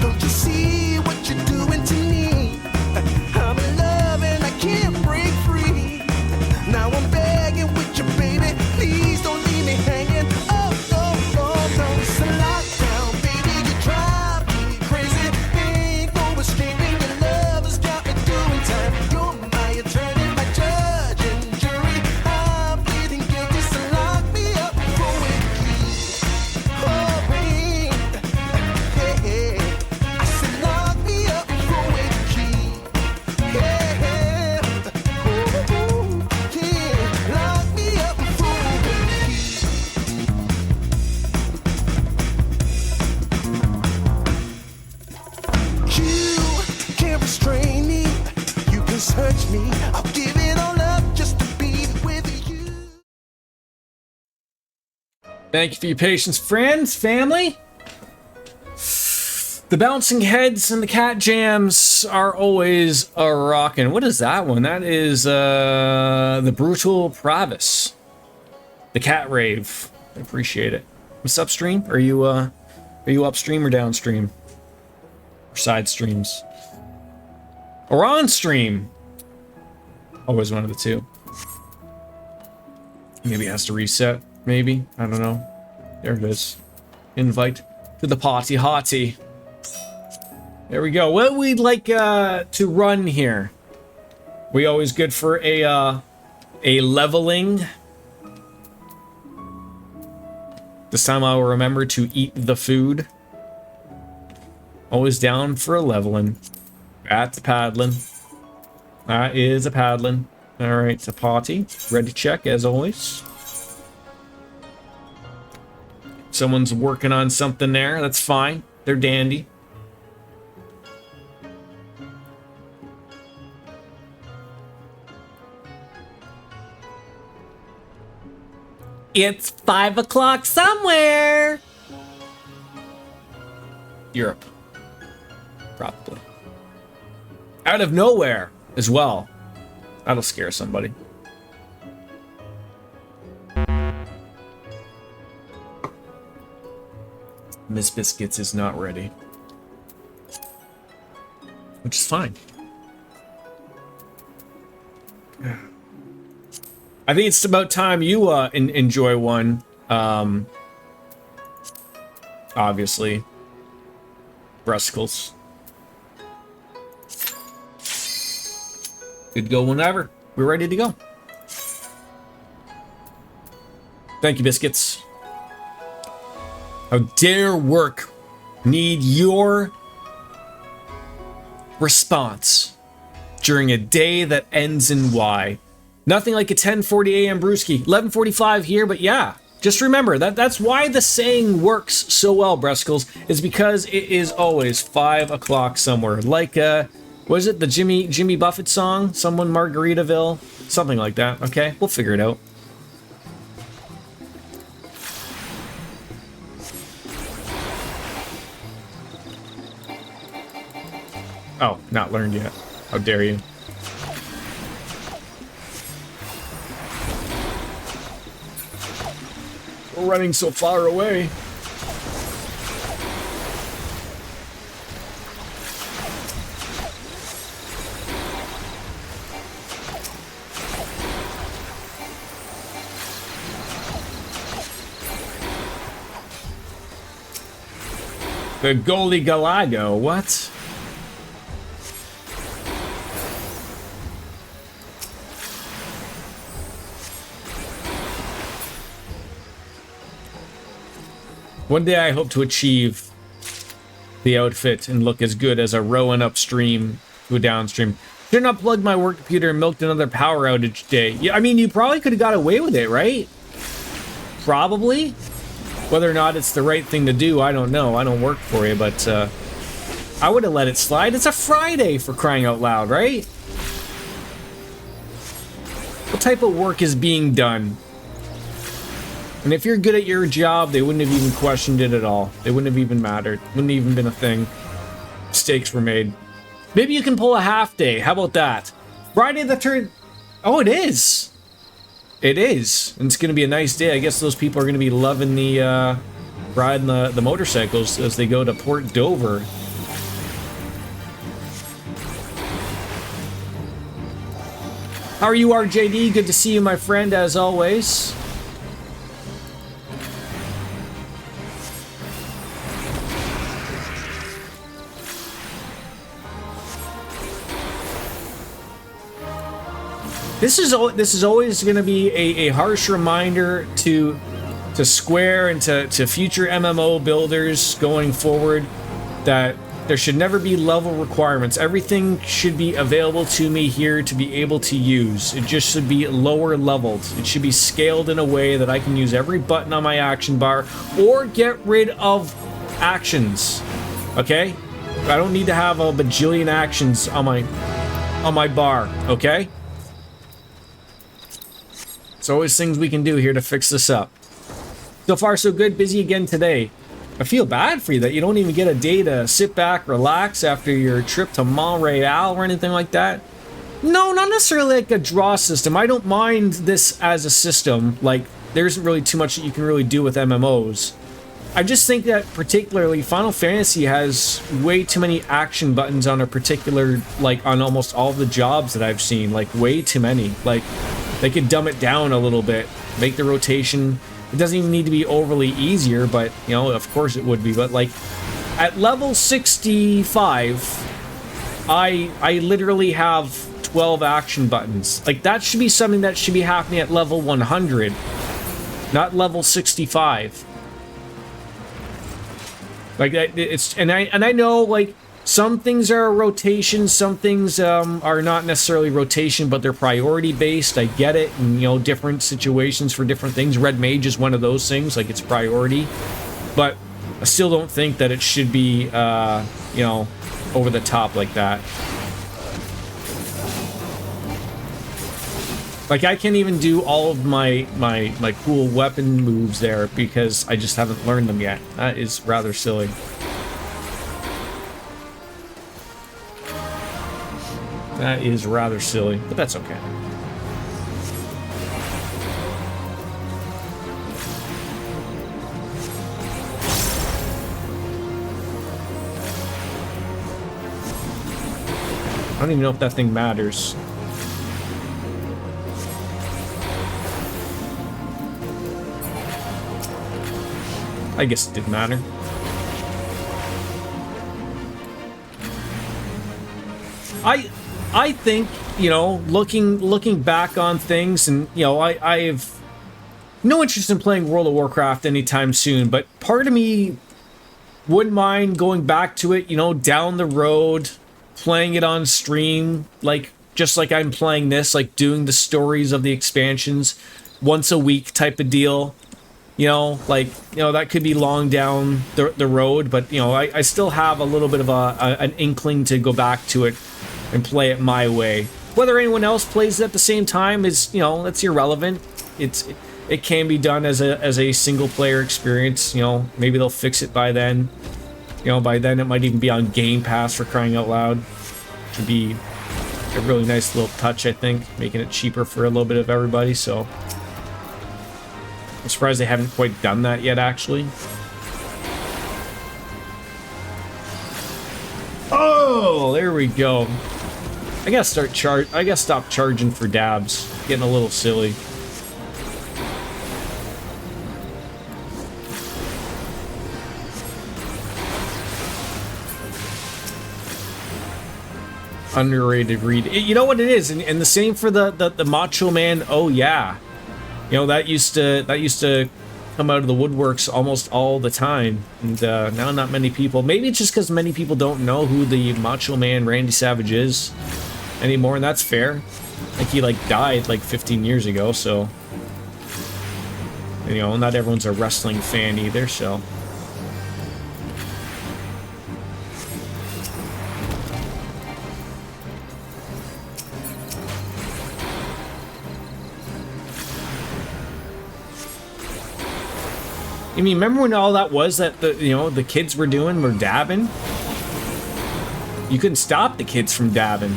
Don't you see what you're doing to me? I'm in love and I can't break free. Now I'm begging with you, baby. Please don't leave me hanging. Oh, oh, oh, no. It's a lockdown, baby. You drive me crazy. Ain't no escaping. Your love has got me doing time. You're my attorney, my judge and jury. I'm pleading guilty, so lock me up for with the key. Oh, wait. Yeah. I said lock me up for with the key. Yeah. Ooh, ooh, yeah. Lock me up for with the key. You can't restrain me. You can search me. I'll give it all up just to be with you. Thank you for your patience, friends, family. The bouncing heads and the cat jams are always a rockin'. What is that one? That is the Brutal Pravis. The cat rave. I appreciate it. What's upstream? Are you upstream or downstream? Or side streams? Or on stream? Always one of the two. Maybe it has to reset. Maybe. I don't know. There it is. Invite to the party hottie. There we go. What we'd like to run here. We always good for a leveling. This time I will remember to eat the food. Always down for a leveling. That's a paddling. That is a paddling. Alright, it's a party. Ready to check as always. Someone's working on something there. That's fine. They're dandy. It's 5 o'clock somewhere. Europe. Probably. Out of nowhere as well. That'll scare somebody. Miss Biscuits is not ready. Which is fine. I think it's about time you enjoy one. Obviously. Bruscles. Good to go whenever. We're ready to go. Thank you, Biscuits. How dare work need your response during a day that ends in Y. Nothing like a 10:40 a.m. brewski. 11:45 here, but yeah. Just remember that's why the saying works so well, Bruscles, is because it is always 5 o'clock somewhere. Like what is it, the Jimmy Buffett song? Someone Margaritaville? Something like that. Okay, we'll figure it out. Oh, not learned yet. How dare you. We're running so far away. The Goalie Galago, what? One day I hope to achieve the outfit and look as good as a rowing upstream to a downstream. Should not plug my work computer and milked another power outage day. Yeah, I mean, you probably could have got away with it, right? Probably. Whether or not it's the right thing to do, I don't know. I don't work for you, but I would have let it slide. It's a Friday, for crying out loud, right? What type of work is being done? And if you're good at your job, they wouldn't have even questioned it at all. They wouldn't have even mattered. Wouldn't have even been a thing. Mistakes were made. Maybe you can pull a half day. How about that? Friday the turn. Oh, it is. It is. And it's going to be a nice day. I guess those people are going to be loving the riding the motorcycles as they go to Port Dover. How are you, RJD? Good to see you, my friend, as always. This is always going to be a harsh reminder to Square and to future MMO builders going forward that there should never be level requirements. Everything should be available to me here to be able to use. It just should be lower leveled. It should be scaled in a way that I can use every button on my action bar or get rid of actions. Okay? I don't need to have a bajillion actions on my bar, okay? There's always things we can do here to fix this up. So far, so good. Busy again today. I feel bad for you that you don't even get a day to sit back, relax after your trip to Montreal or anything like that. No, not necessarily like a draw system. I don't mind this as a system. Like, there isn't really too much that you can really do with MMOs. I just think that particularly Final Fantasy has way too many action buttons on a particular, like on almost all the jobs that I've seen. Like, way too many. Like, they could dumb it down a little bit, make the rotation. It doesn't even need to be overly easier, but, you know, of course it would be. But, like, at level 65, I literally have 12 action buttons. Like, that should be something that should be happening at level 100, not level 65. Like, it's, and I know, like, some things are rotation, some things are not necessarily rotation, but they're priority based. I get it, and you know, different situations for different things. Red Mage is one of those things, like it's priority, but I still don't think that it should be, you know, over the top like that. Like, I can't even do all of my cool weapon moves there because I just haven't learned them yet. That is rather silly. That is rather silly, but that's okay. I don't even know if that thing matters. I guess it didn't matter. I think, you know, looking back on things, and you know, I have no interest in playing World of Warcraft anytime soon, but part of me wouldn't mind going back to it, you know, down the road, playing it on stream, like just like I'm playing this, like doing the stories of the expansions once a week type of deal. You know, like, you know, that could be long down the road, but, you know, I still have a little bit of an inkling to go back to it and play it my way. Whether anyone else plays it at the same time is, you know, that's irrelevant. It can be done as a single player experience. You know, maybe they'll fix it by then. You know, by then it might even be on Game Pass, for crying out loud. Which would be a really nice little touch, I think, making it cheaper for a little bit of everybody, so I'm surprised they haven't quite done that yet, actually. Oh, there we go. I gotta stop charging for dabs. Getting a little silly. Underrated read. You know what it is, and the same for the Macho Man. Oh yeah. You know, that used to come out of the woodworks almost all the time, and now not many people. Maybe it's just because many people don't know who the Macho Man Randy Savage is anymore, and that's fair. Like, he died 15 years ago, so, and, you know, not everyone's a wrestling fan either, so. I mean, remember when all that was that the kids were dabbing? You couldn't stop the kids from dabbing.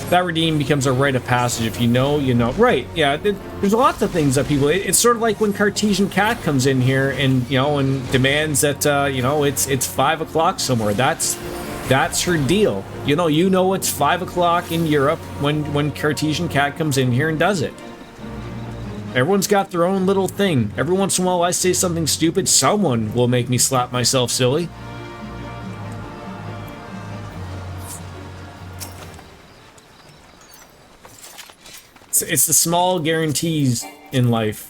That redeem becomes a rite of passage. If you know, you know. Right, yeah, there's lots of things that people... It's sort of like when Cartesian Cat comes in here and, you know, and demands that, you know, it's 5 o'clock somewhere. That's her deal. You know it's 5 o'clock in Europe when Cartesian Cat comes in here and does it. Everyone's got their own little thing. Every once in a while I say something stupid, someone will make me slap myself silly. It's the small guarantees in life.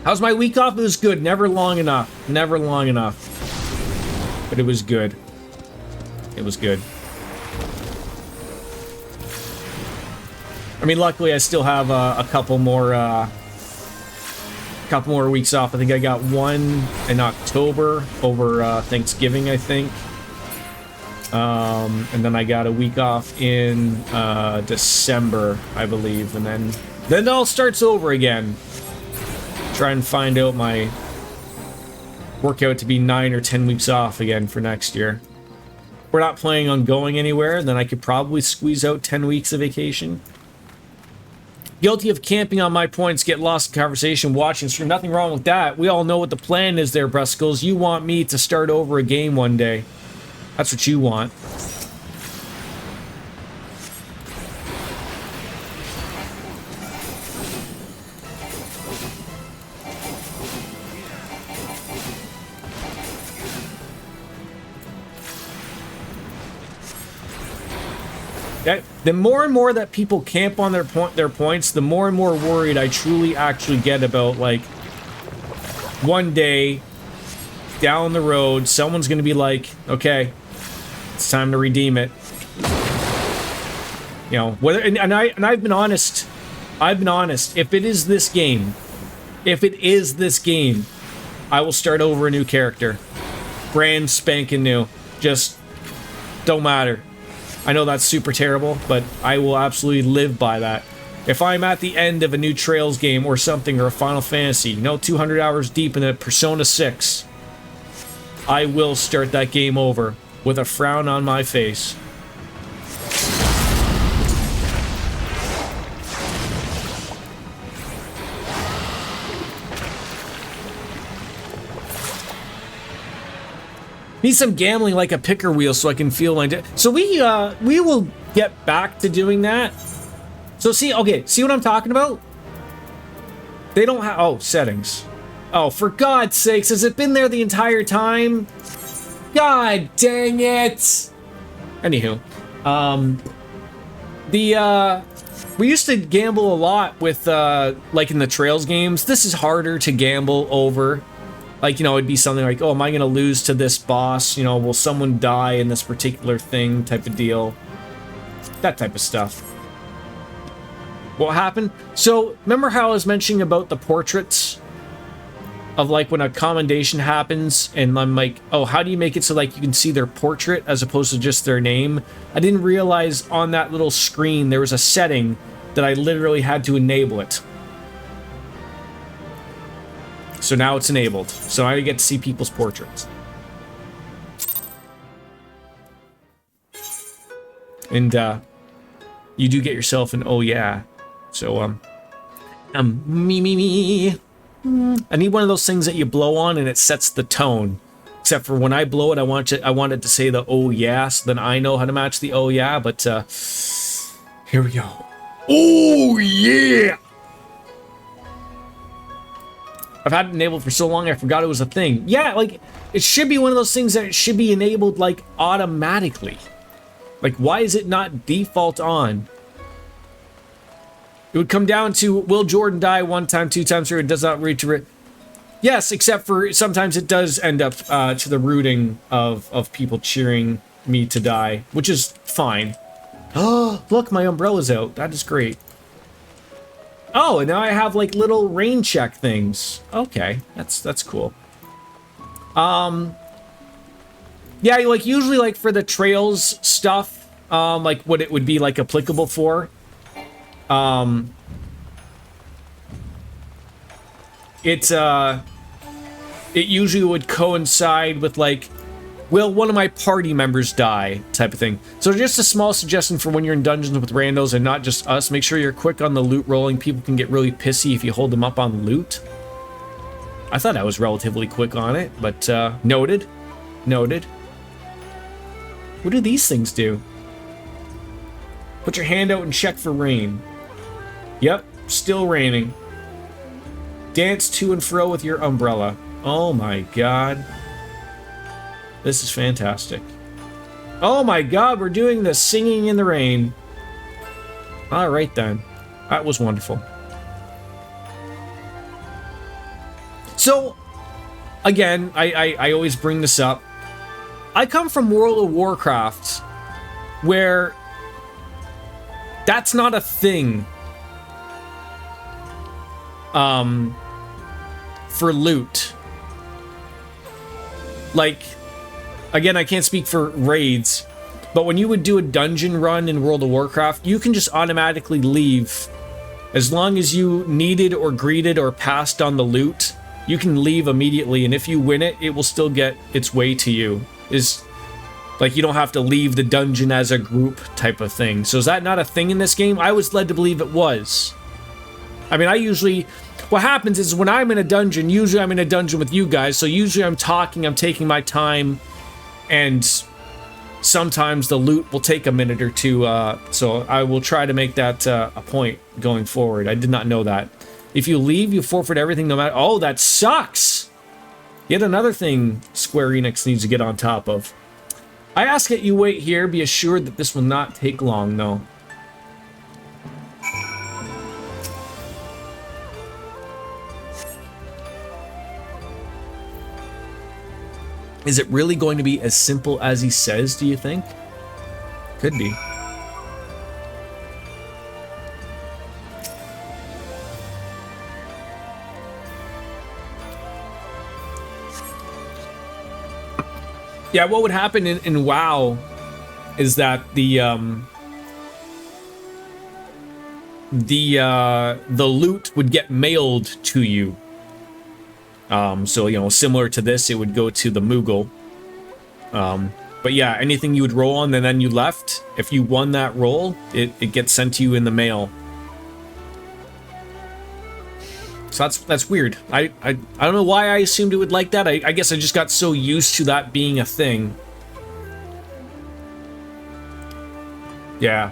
How's my week off? It was good. Never long enough. Never long enough. But it was good. It was good. I mean, luckily I still have a couple more weeks off. I think I got one in October over Thanksgiving, I think. And then I got a week off in December, I believe, and then it all starts over again. Try and find out my workout to be 9 or 10 weeks off again for next year. If we're not planning on going anywhere, then I could probably squeeze out 10 weeks of vacation. Guilty of camping on my points, get lost in conversation, watching stream. Nothing wrong with that. We all know what the plan is there, Bruscles. You want me to start over a game one day. That's what you want. The more and more that people camp on their points, the more and more worried I truly actually get about, like, one day down the road, someone's gonna be like, okay, it's time to redeem it. You know, whether and I've been honest. If it is this game, I will start over a new character, brand spanking new. Just don't matter. I know that's super terrible, but I will absolutely live by that. If I'm at the end of a new Trails game or something, or a Final Fantasy, you know, 200 hours deep in a Persona 6, I will start that game over with a frown on my face. Need some gambling like a picker wheel so I can feel my... So we will get back to doing that. So see, okay, see what I'm talking about? They don't have... Oh, settings. Oh, for God's sakes, has it been there the entire time? God dang it! Anywho, we used to gamble a lot with, like in the Trails games. This is harder to gamble over. Like, you know, it'd be something like, oh, am I gonna lose to this boss? You know, will someone die in this particular thing type of deal? That type of stuff. What happened? So, remember how I was mentioning about the portraits? Of like when a commendation happens and I'm like, oh, how do you make it so like you can see their portrait as opposed to just their name? I didn't realize on that little screen there was a setting that I literally had to enable it. So now it's enabled. So I get to see people's portraits. And you do get yourself an oh yeah. So me. I need one of those things that you blow on and it sets the tone. Except for when I blow it, I want it to say the oh yeah, so then I know how to match the oh yeah, but here we go. Oh yeah! I've had it enabled for so long I forgot it was a thing. Yeah, like, it should be one of those things that it should be enabled, like, automatically. Like, why is it not default on? It would come down to, will Jordan die 1 time, 2 times, or it does not reach it? Yes, except for sometimes it does end up to the rooting of people cheering me to die, which is fine. Oh, look, my umbrella's out. That is great. Oh, and now I have like little rain check things. Okay, that's cool. Yeah, like usually like for the Trails stuff, like what it would be like applicable for. It usually would coincide with like, will one of my party members die type of thing. So just a small suggestion for when you're in dungeons with randos and not just us, make sure you're quick on the loot rolling. People can get really pissy if you hold them up on loot. I thought I was relatively quick on it, but noted. What do these things do? Put your hand out and check for rain. Yep, still raining. Dance to and fro with your umbrella. Oh my god. This is fantastic. Oh my god, we're doing the singing in the rain. Alright then. That was wonderful. So, again, I always bring this up. I come from World of Warcraft, where that's not a thing. For loot. Like, again, I can't speak for raids, but when you would do a dungeon run in World of Warcraft, you can just automatically leave. As long as you needed or greeted or passed on the loot, you can leave immediately, and if you win it, it will still get its way to you. Is like, you don't have to leave the dungeon as a group type of thing. So is that not a thing in this game? I was led to believe it was. I mean, I usually... What happens is when I'm in a dungeon, usually I'm in a dungeon with you guys, so usually I'm talking, I'm taking my time, and sometimes the loot will take a minute or two, so I will try to make that a point going forward. I did not know that. If you leave, you forfeit everything no matter... Oh, that sucks! Yet another thing Square Enix needs to get on top of. I ask that you wait here, be assured that this will not take long, though. Is it really going to be as simple as he says, do you think? Could be. Yeah, what would happen in WoW is that the loot would get mailed to you. So, you know, similar to this, it would go to the Moogle. But yeah, anything you would roll on and then you left, if you won that roll, it gets sent to you in the mail. So that's weird. I don't know why I assumed it would like that. I guess I just got so used to that being a thing. Yeah.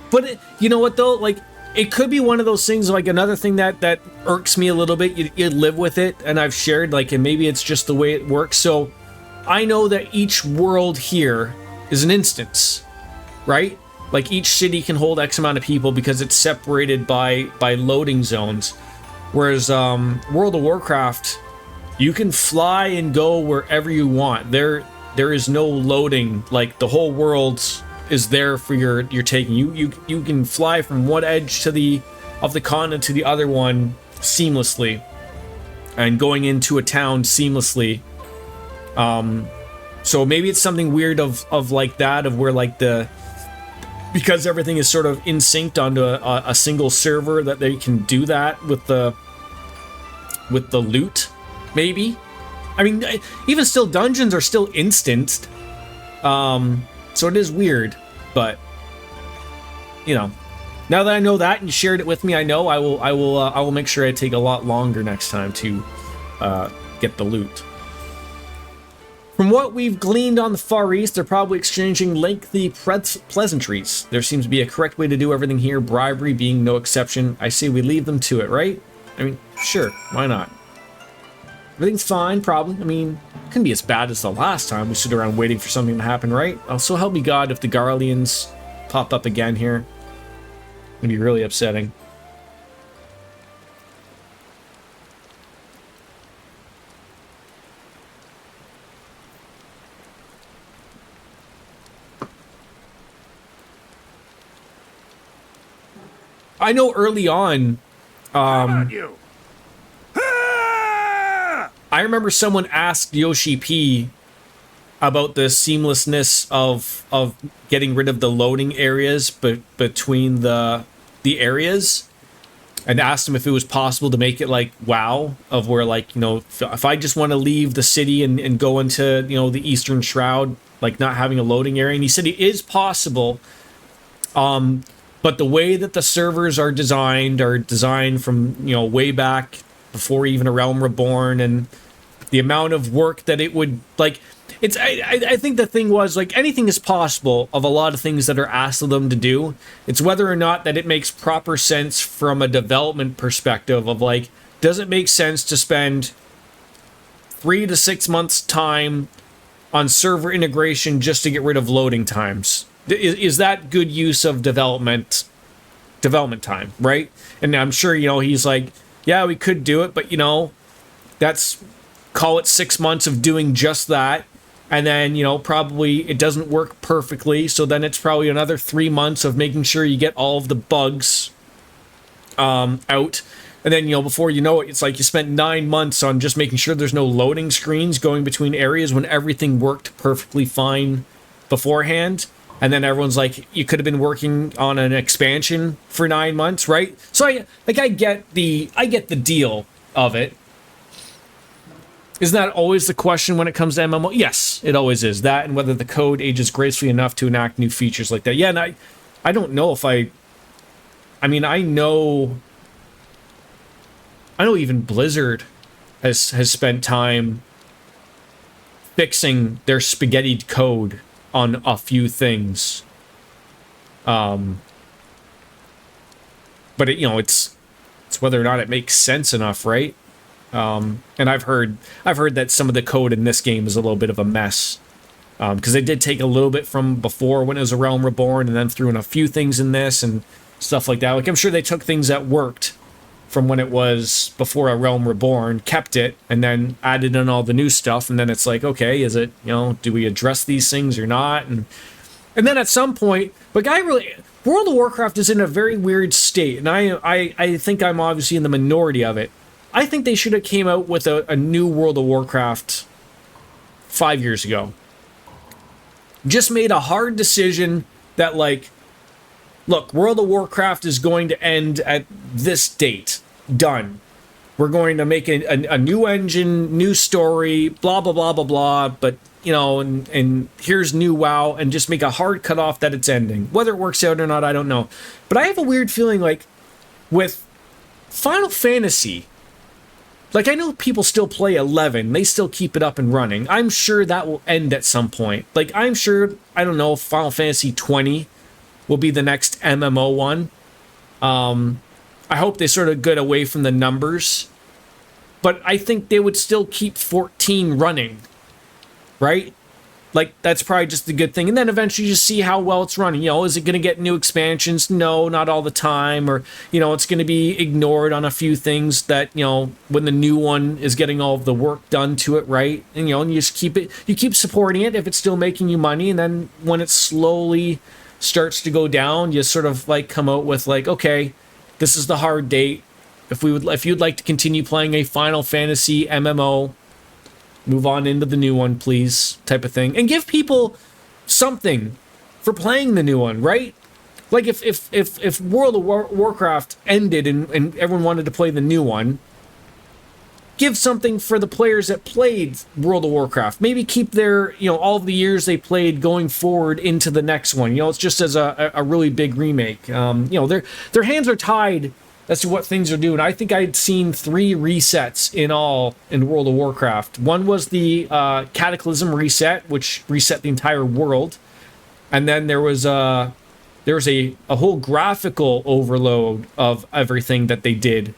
But you know what though? Like, it could be one of those things, like another thing that irks me a little bit. You live with it, and I've shared, like, and maybe it's just the way it works. So I know that each world here is an instance, right? Like, each city can hold X amount of people because it's separated by loading zones. Whereas World of Warcraft, you can fly and go wherever you want. There is no loading. Like, the whole world is there for your taking. You can fly from one edge of the continent to the other one seamlessly, and going into a town seamlessly. So maybe it's something weird of like that, of where like because everything is sort of in synced onto a single server, that they can do that with the loot. Maybe. I mean, even still, dungeons are still instanced. So it is weird, but you know, now that I know that and you shared it with me, I know I will make sure I take a lot longer next time to get the loot. From what we've gleaned on the Far East, they're probably exchanging lengthy pleasantries. There seems to be a correct way to do everything here, bribery being no exception. I say we leave them to it, right? I mean, sure, why not? Everything's fine, probably. I mean, it couldn't be as bad as the last time we stood around waiting for something to happen, right? Also, help me God if the Garleans pop up again here. It'd be really upsetting. I know early on, I remember someone asked Yoshi P about the seamlessness of getting rid of the loading areas between the areas, and asked him if it was possible to make it like WoW, of where, like, you know, if I just want to leave the city and go into, you know, the Eastern Shroud, like not having a loading area. And he said it is possible, but the way that the servers are designed from, you know, way back before even A Realm Reborn, and the amount of work that it would, like, it's, I think the thing was, like, anything is possible of a lot of things that are asked of them to do. It's whether or not that it makes proper sense from a development perspective of, like, does it make sense to spend 3 to 6 months time on server integration just to get rid of loading times? Is that good use of development time, right? And I'm sure, you know, he's like, yeah, we could do it, but, you know, that's, call it 6 months of doing just that. And then, you know, probably it doesn't work perfectly. So then it's probably another 3 months of making sure you get all of the bugs out. And then, you know, before you know it, it's like you spent 9 months on just making sure there's no loading screens going between areas when everything worked perfectly fine beforehand. And then everyone's like, you could have been working on an expansion for 9 months, right? So I get the deal of it. Isn't that always the question when it comes to MMO? Yes, it always is. That, and whether the code ages gracefully enough to enact new features like that. Yeah, and I don't know if I mean, I know even Blizzard has spent time fixing their spaghettied code on a few things. But it, you know, it's whether or not it makes sense enough, right? And I've heard that some of the code in this game is a little bit of a mess, because they did take a little bit from before when it was A Realm Reborn, and then threw in a few things in this and stuff like that. Like, I'm sure they took things that worked from when it was before A Realm Reborn, kept it, and then added in all the new stuff. And then it's like, okay, is it, you know, do we address these things or not? And then at some point, but World of Warcraft is in a very weird state, and I think I'm obviously in the minority of it. I think they should have came out with a new World of Warcraft 5 years ago. Just made a hard decision that, like, look, World of Warcraft is going to end at this date. Done. We're going to make a new engine, new story, blah, blah, blah, blah, blah. But, you know, and here's new WoW, and just make a hard cutoff that it's ending. Whether it works out or not, I don't know. But I have a weird feeling, like, with Final Fantasy, Like, I know people still play 11. They still keep it up and running. I'm sure that will end at some point. Like, I'm sure, I don't know, Final Fantasy 20 will be the next MMO one. I hope they sort of get away from the numbers. But I think they would still keep 14 running. Right? Like, that's probably just a good thing. And then eventually just see how well it's running. You know, is it going to get new expansions? No, not all the time. Or, you know, it's going to be ignored on a few things that, you know, when the new one is getting all of the work done to it, right? And, you know, and you just keep it, you keep supporting it if it's still making you money. And then when it slowly starts to go down, you sort of like come out with like, okay, this is the hard date. If you'd like to continue playing a Final Fantasy MMO, move on into the new one, please, type of thing. And give people something for playing the new one, right? Like, if World of Warcraft ended and everyone wanted to play the new one, give something for the players that played World of Warcraft. Maybe keep their, you know, all the years they played going forward into the next one. You know, it's just as a really big remake. You know, their hands are tied as to what things are doing. I think I'd seen 3 resets in all in World of Warcraft. One was the Cataclysm reset, which reset the entire world. And then there was a whole graphical overload of everything that they did,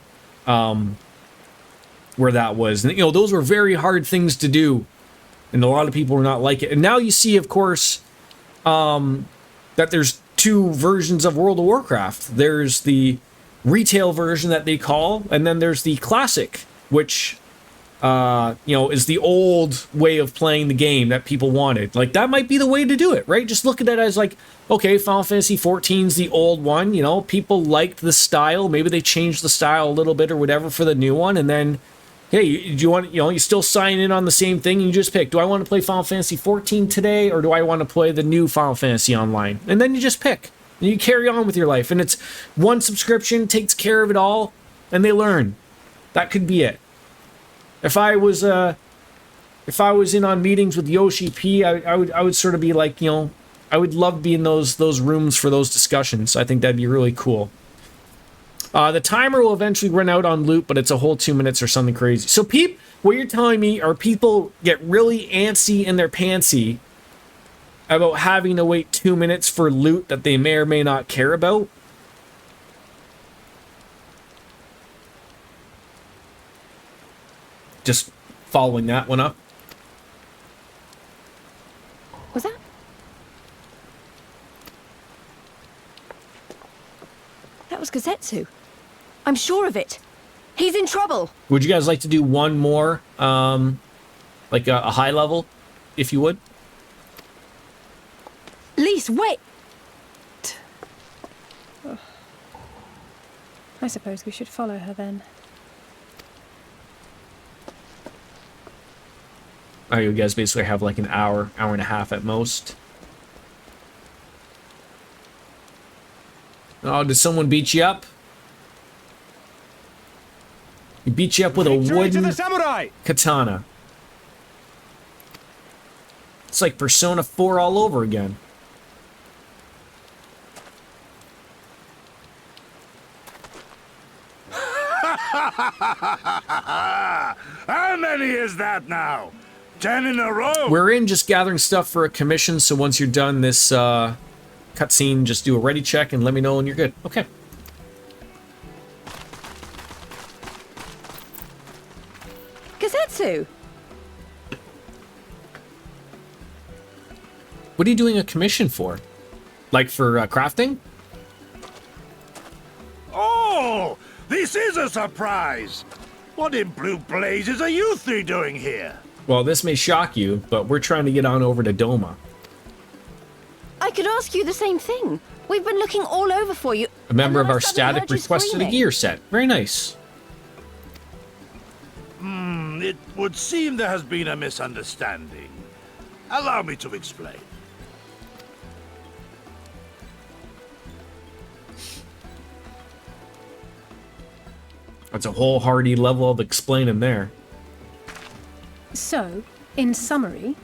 where that was. And, you know, those were very hard things to do. And a lot of people were not like it. And now you see, of course, that there's 2 versions of World of Warcraft. There's the retail version that they call, and then there's the classic, which you know, is the old way of playing the game that people wanted. Like, that might be the way to do it, right? Just look at that as like, okay, Final Fantasy 14's the old one, you know, people liked the style, maybe they changed the style a little bit or whatever for the new one, and then hey, do you want, you know, you still sign in on the same thing, and you just pick, do I want to play Final Fantasy 14 today, or do I want to play the new Final Fantasy online? And then you just pick. And you carry on with your life, and it's one subscription takes care of it all, and they learn. That could be it. If I was in on meetings with Yoshi P, I would sort of be like, you know, I would love to be in those rooms for those discussions. I think that'd be really cool. The timer will eventually run out on loot, but it's a whole 2 minutes or something crazy. So, Peep, what you're telling me are people get really antsy in their pantsy about having to wait 2 minutes for loot that they may or may not care about? Just following that one up. Was that? That was Gazetsu. I'm sure of it. He's in trouble. Would you guys like to do one more, like a high level, if you would? Lise, wait! I suppose we should follow her then. Oh, you guys basically have like an hour and a half at most. Oh, did someone beat you up? He beat you up with a wooden katana. It's like Persona 4 all over again. How many is that now? 10 in a row? We're in just gathering stuff for a commission, so once you're done this cutscene, just do a ready check and let me know when you're good. Okay. Gazetsu! What are you doing a commission for? Like for crafting? Oh, this is a surprise! What in blue blazes are you 3 doing here? Well, this may shock you, but we're trying to get on over to Doma. I could ask you the same thing. We've been looking all over for you. A member of our static requested a gear set. Very nice. It would seem there has been a misunderstanding. Allow me to explain. That's a whole hearty level of explaining there. So, in summary,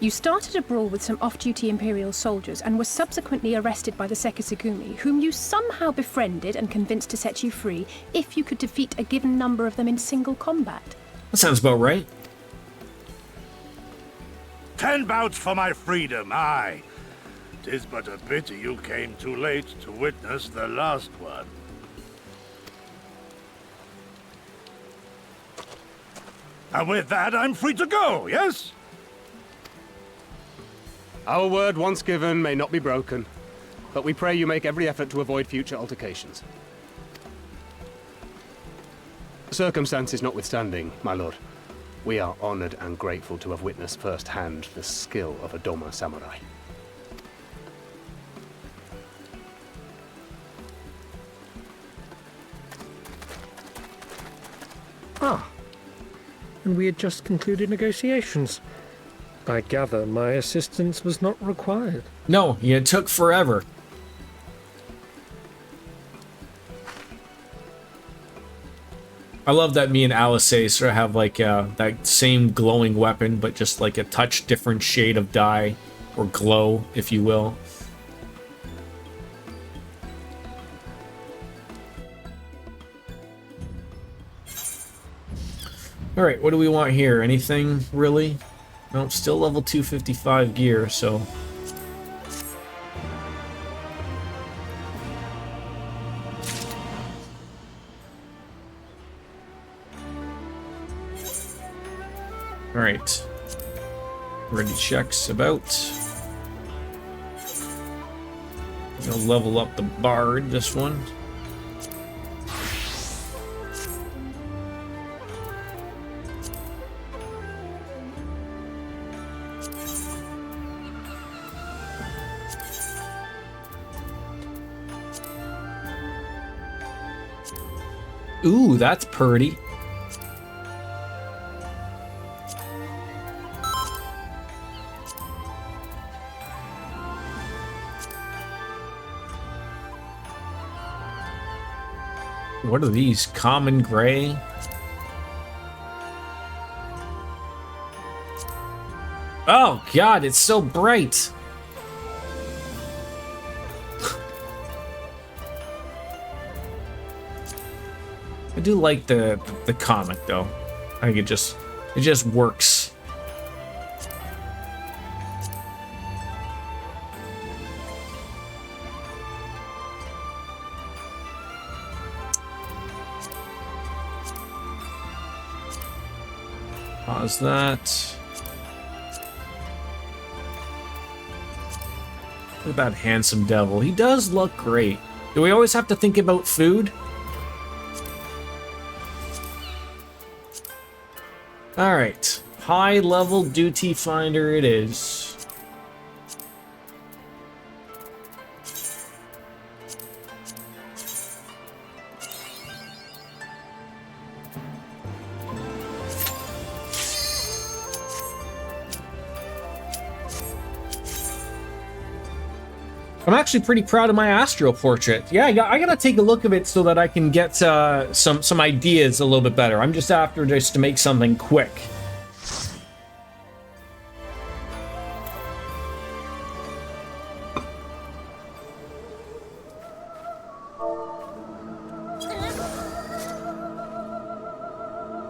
You started a brawl with some off-duty Imperial soldiers and were subsequently arrested by the Sekisagumi, whom you somehow befriended and convinced to set you free if you could defeat a given number of them in single combat. That sounds about right. 10 bouts for my freedom, aye. 'Tis but a pity you came too late to witness the last one. And with that, I'm free to go, yes? Our word once given may not be broken, but we pray you make every effort to avoid future altercations. Circumstances notwithstanding, my lord, we are honored and grateful to have witnessed firsthand the skill of a Doma samurai. Ah, and we had just concluded negotiations. I gather my assistance was not required. No, it took forever. I love that me and Alice sort of have like that same glowing weapon, but just like a touch different shade of dye, or glow, if you will. Alright, what do we want here? Anything, really? Nope, still level 255 gear, so... Alright. Ready checks about. Gonna level up the bard, this one. Ooh, that's pretty. What are these? Common gray? Oh god, it's so bright. I do like the comic though. I think it just works. Pause that. Look at that handsome devil. He does look great. Do we always have to think about food? Alright, high level duty finder it is. I'm actually pretty proud of my astral portrait. Yeah, I gotta take a look at it so that I can get some ideas a little bit better. I'm just after just to make something quick.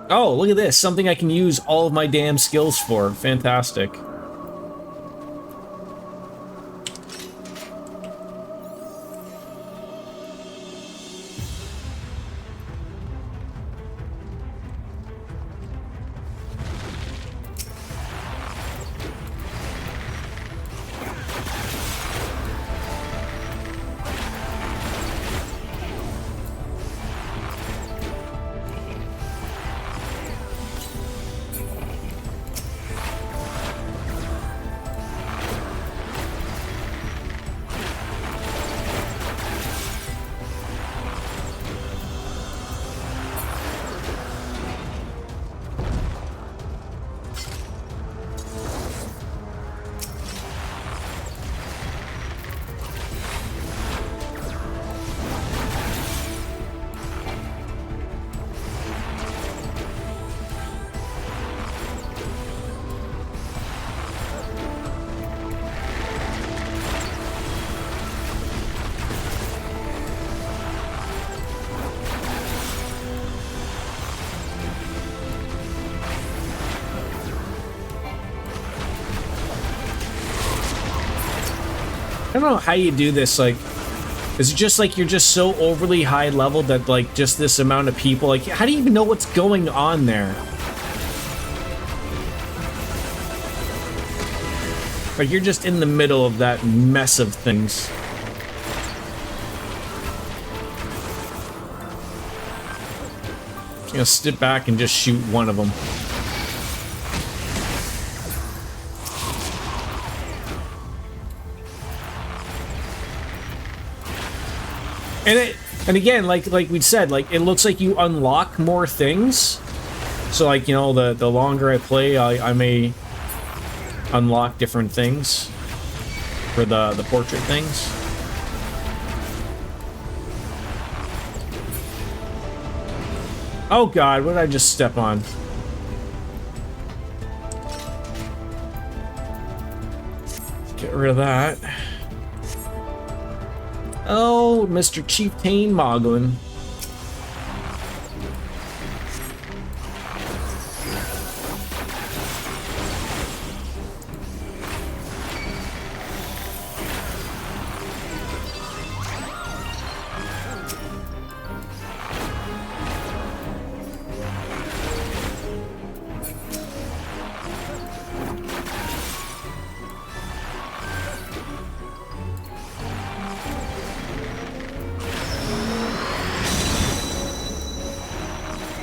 Oh, look at this. Something I can use all of my damn skills for. Fantastic. I don't know how you do this, like, is it just like you're just so overly high level that like just this amount of people, like, how do you even know what's going on there? Like, you're just in the middle of that mess of things. I'm gonna step back and just shoot one of them. And again, like we said, like, it looks like you unlock more things. So, like, you know, the longer I play, I may unlock different things for the portrait things. Oh god, what did I just step on? Get rid of that. Oh, Mr. Chieftain Moglin.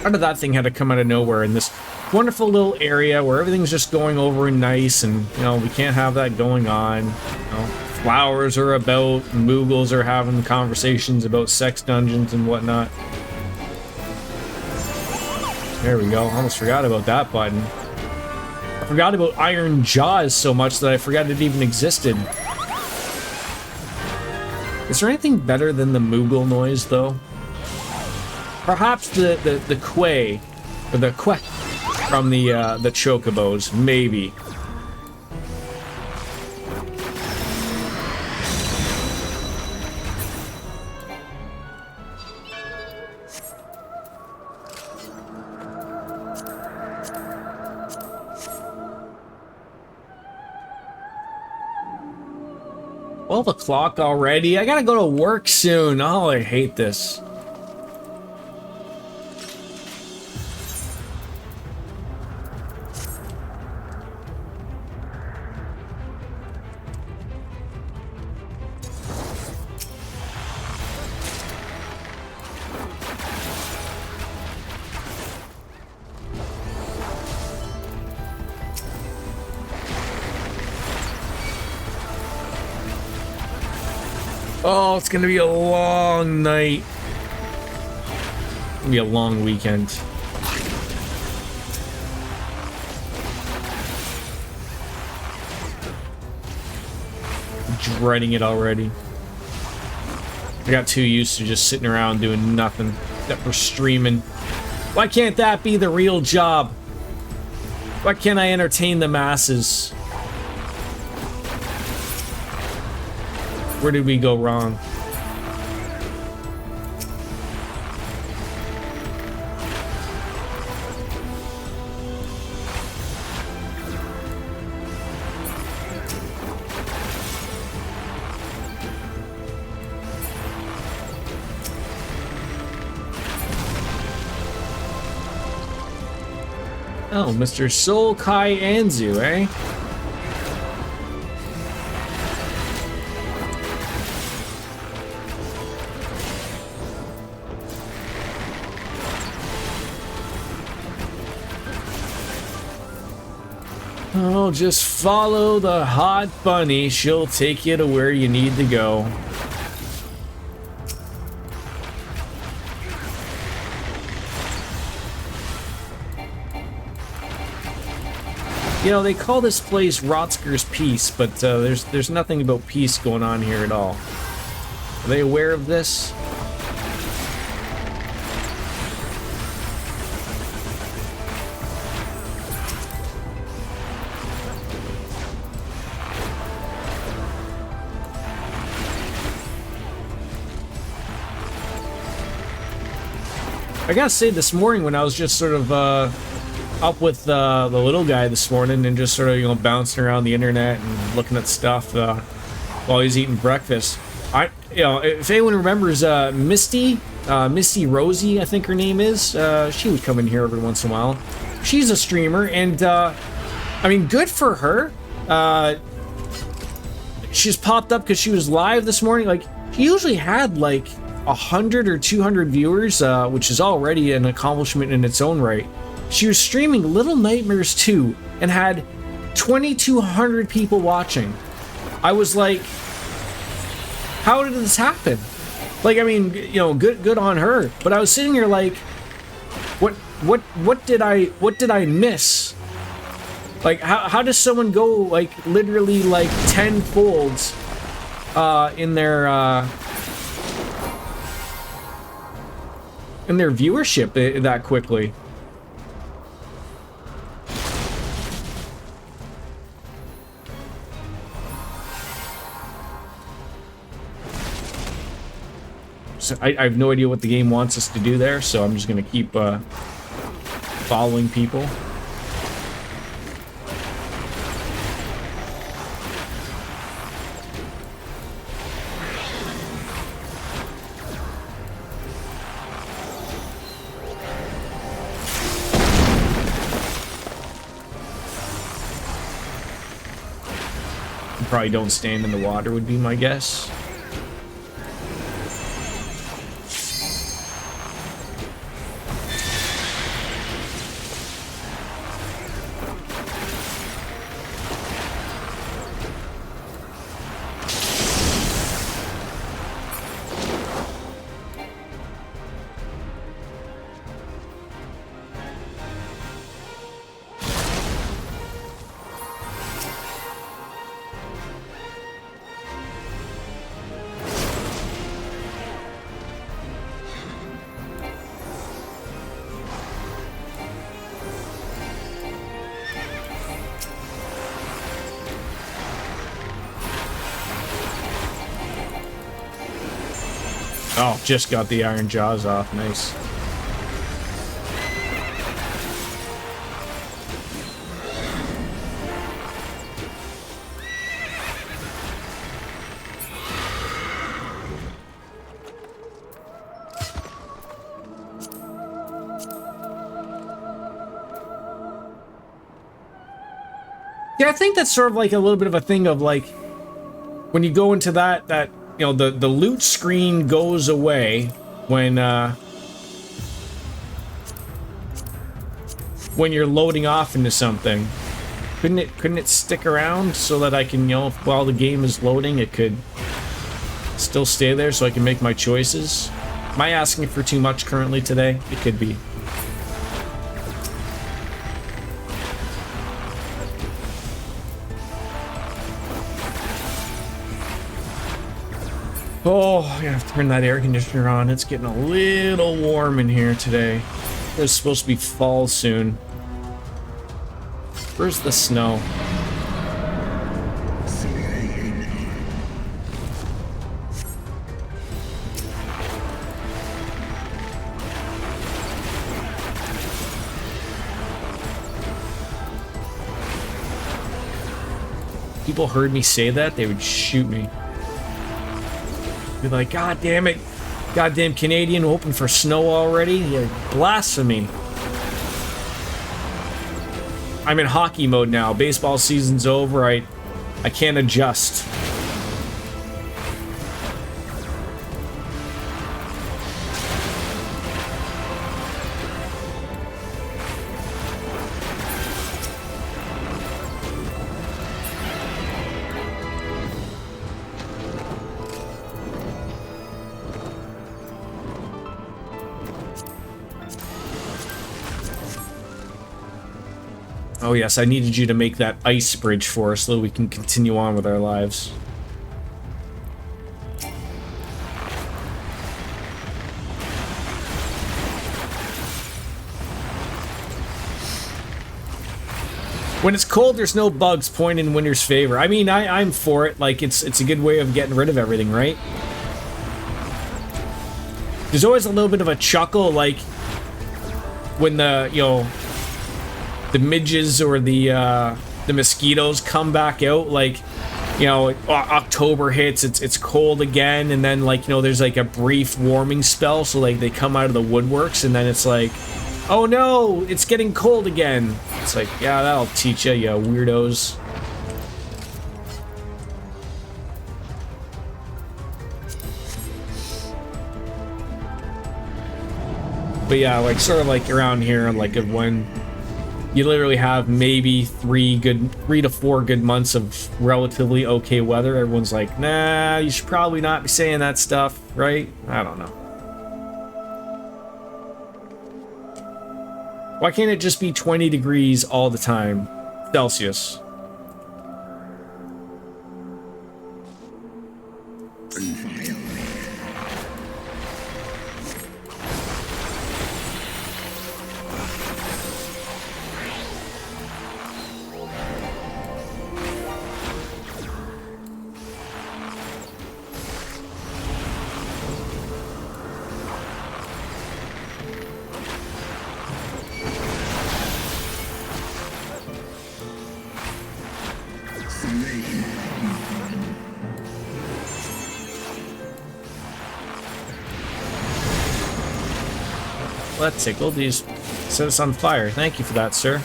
How did that thing had to come out of nowhere in this wonderful little area where everything's just going over nice, and, you know, we can't have that going on. You know, flowers are about, Moogles are having conversations about sex dungeons and whatnot. There we go. Almost forgot about that button. I forgot about Iron Jaws so much that I forgot it even existed. Is there anything better than the Moogle noise, though? Perhaps the quay, or the quack from the chocobos, maybe. Well, the clock already. I gotta go to work soon. Oh, I hate this. Oh, it's gonna be a long night. It's gonna be a long weekend. Dreading it already. I got too used to just sitting around doing nothing except for streaming. Why can't that be the real job? Why can't I entertain the masses? Where did we go wrong? Oh, Mr. Soul Kai Anzu, eh? Oh, just follow the hot bunny. She'll take you to where you need to go. You know, they call this place Rotsker's Peace, but there's nothing about peace going on here at all. Are they aware of this? I gotta say, this morning when I was just sort of up with the little guy this morning and just sort of, you know, bouncing around the internet and looking at stuff, while he's eating breakfast. If anyone remembers Misty Rosie, I think her name is, she would come in here every once in a while. She's a streamer, and I mean, good for her. She's popped up because she was live this morning. Like, she usually had like 100 or 200 viewers, which is already an accomplishment in its own right. She was streaming Little Nightmares 2 and had 2,200 people watching. I was like, how did this happen? Like, I mean, you know, good on her. But I was sitting here like, what did I miss? Like, how does someone go like literally like 10-fold in their viewership that quickly? So I have no idea what the game wants us to do there, so I'm just gonna keep following people. Probably don't stand in the water would be my guess. Oh, just got the iron jaws off. Nice. Yeah, I think that's sort of like a little bit of a thing of like when you go into that you know, the loot screen goes away when you're loading off into something. Couldn't it stick around so that I can, you know, while the game is loading, it could still stay there so I can make my choices? Am I asking for too much currently today? It could be. Oh, I have to turn that air conditioner on. It's getting a little warm in here today. It's supposed to be fall soon. Where's the snow? People heard me say that, they would shoot me. Be like, God damn it, goddamn Canadian hoping for snow already? Yeah, blasphemy. I'm in hockey mode now. Baseball season's over. I can't adjust. Oh yes, I needed you to make that ice bridge for us so that we can continue on with our lives. When it's cold, there's no bugs. Point in winter's favor. I mean, I'm for it. Like, it's a good way of getting rid of everything, right? There's always a little bit of a chuckle, like when the, you know, the midges or the mosquitoes come back out. Like, you know, October hits, it's cold again, and then, like, you know, there's like a brief warming spell, so like they come out of the woodworks, and then it's like, oh no, it's getting cold again. It's like, yeah, that'll teach you, you weirdos. But yeah, like, sort of like around here, like when you literally have maybe 3 to 4 good months of relatively okay weather, everyone's like, nah, you should probably not be saying that stuff, right? I don't know. Why can't it just be 20 degrees all the time, Celsius? That tickled. These set us on fire. Thank you for that, sir.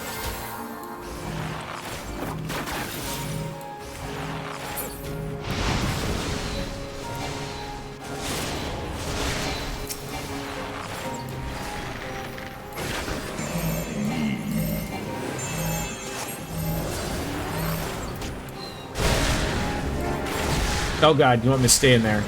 Oh god, you want me to stay in there?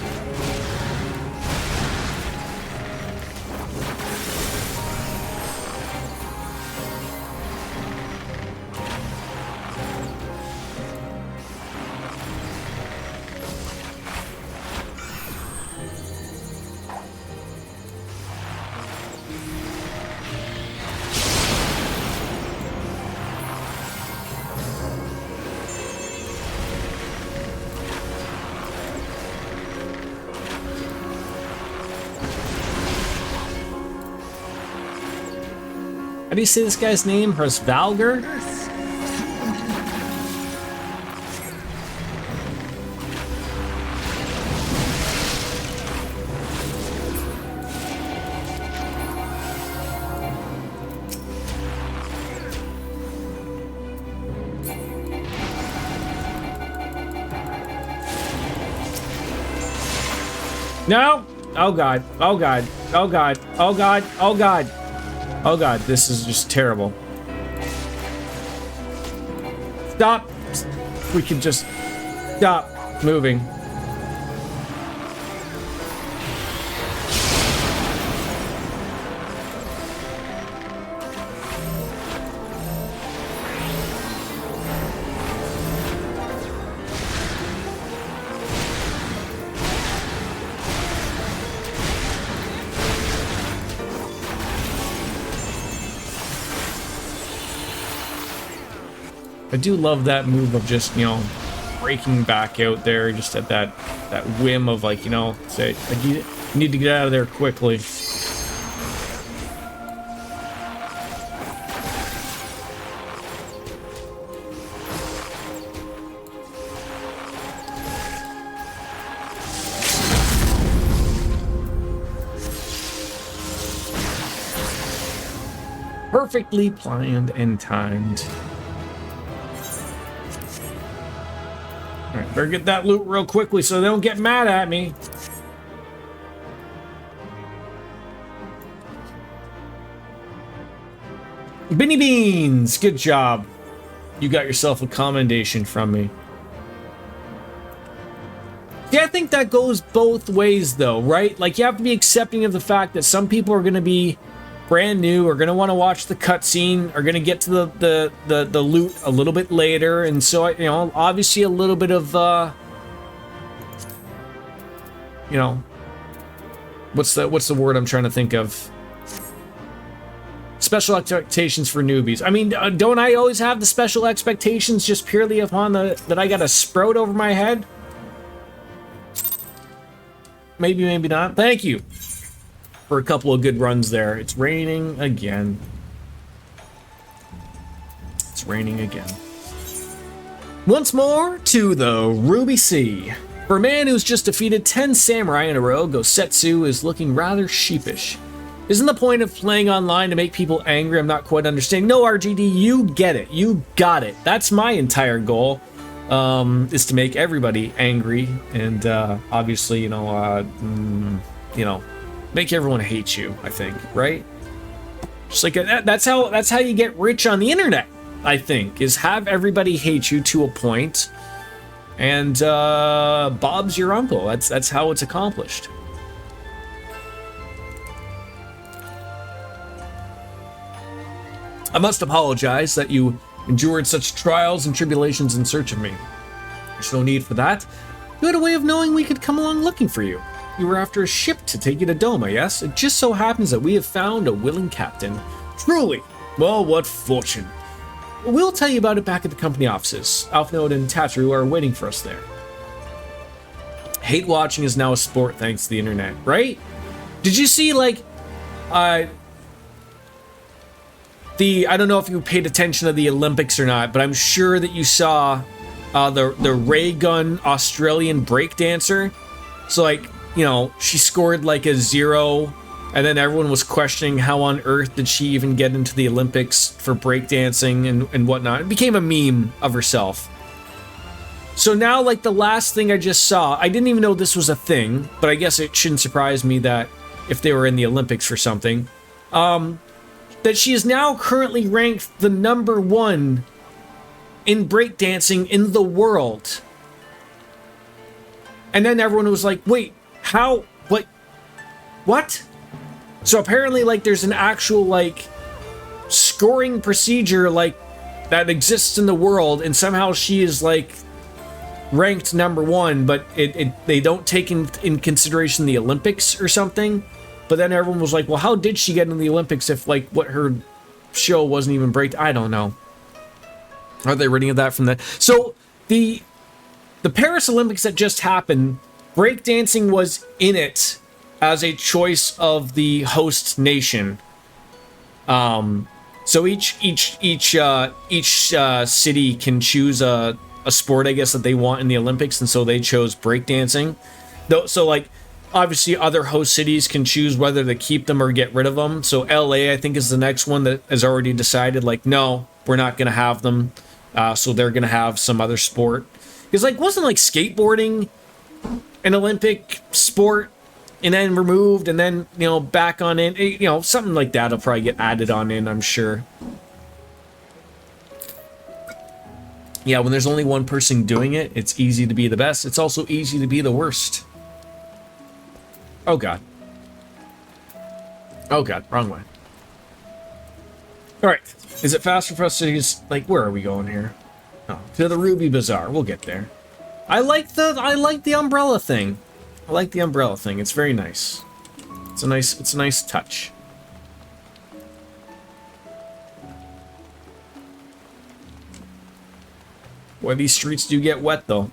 How do you say this guy's name? Hrsvalger? No! Oh god. Oh god. Oh god. Oh god. Oh god. Oh god, this is just terrible. Stop! We can just stop moving. I do love that move of just, you know, breaking back out there just at that whim of, like, you know, say, I need to get out of there quickly. Perfectly planned and timed. Alright, better get that loot real quickly so they don't get mad at me. Binny Beans! Good job. You got yourself a commendation from me. Yeah, I think that goes both ways though, right? Like, you have to be accepting of the fact that some people are going to be brand new, are going to want to watch the cutscene, are going to get to the loot a little bit later, and so, you know, obviously a little bit of, you know, what's the word I'm trying to think of? Special expectations for newbies. I mean, don't I always have the special expectations just purely upon that I got a sprout over my head? Maybe, maybe not. Thank you for a couple of good runs there. It's raining again. It's raining again. Once more to the Ruby Sea. For a man who's just defeated 10 samurai in a row, Gosetsu is looking rather sheepish. Isn't the point of playing online to make people angry? I'm not quite understanding. No, RGD, you get it. You got it. That's my entire goal, is to make everybody angry and obviously, make everyone hate you, I think, right? Just like that's how you get rich on the internet, I think, is have everybody hate you to a point, and Bob's your uncle. That's how it's accomplished. I must apologize that you endured such trials and tribulations in search of me. There's no need for that. You had a way of knowing we could come along looking for you. You were after a ship to take you to Doma, yes? It just so happens that we have found a willing captain. Truly! Well, what fortune. We'll tell you about it back at the company offices. Alphnode and Tatru are waiting for us there. Hate watching is now a sport thanks to the internet, right? Did you see, I don't know if you paid attention to the Olympics or not, but I'm sure that you saw the ray gun Australian breakdancer. So she scored a 0, and then everyone was questioning how on earth did she even get into the Olympics for breakdancing and whatnot. It became a meme of herself. So now, the last thing I just saw, I didn't even know this was a thing, but I guess it shouldn't surprise me that if they were in the Olympics for something, that she is now currently ranked the #1 in breakdancing in the world. And then everyone was like, wait, how, what? So apparently, there's an actual, scoring procedure, that exists in the world, and somehow she is, ranked #1, but they don't take in consideration the Olympics or something. But then everyone was like, well, how did she get in the Olympics if, what her show wasn't even break? I don't know. Are they reading of that from that? So, the Paris Olympics that just happened, breakdancing was in it as a choice of the host nation. So each city can choose a sport, I guess, that they want in the Olympics, and so they chose breakdancing. So, obviously, other host cities can choose whether to keep them or get rid of them. So LA, I think, is the next one that has already decided, no, we're not going to have them. So they're going to have some other sport. Because, wasn't, skateboarding an Olympic sport and then removed and then, back on in? Something like that will probably get added on in, I'm sure. Yeah, when there's only one person doing it, it's easy to be the best. It's also easy to be the worst. Oh god. Oh god, wrong way. Alright. Is it faster for us to just, where are we going here? Oh, to the Ruby Bazaar. We'll get there. I like the umbrella thing. I like the umbrella thing. It's very nice. It's a nice touch. Boy, these streets do get wet though.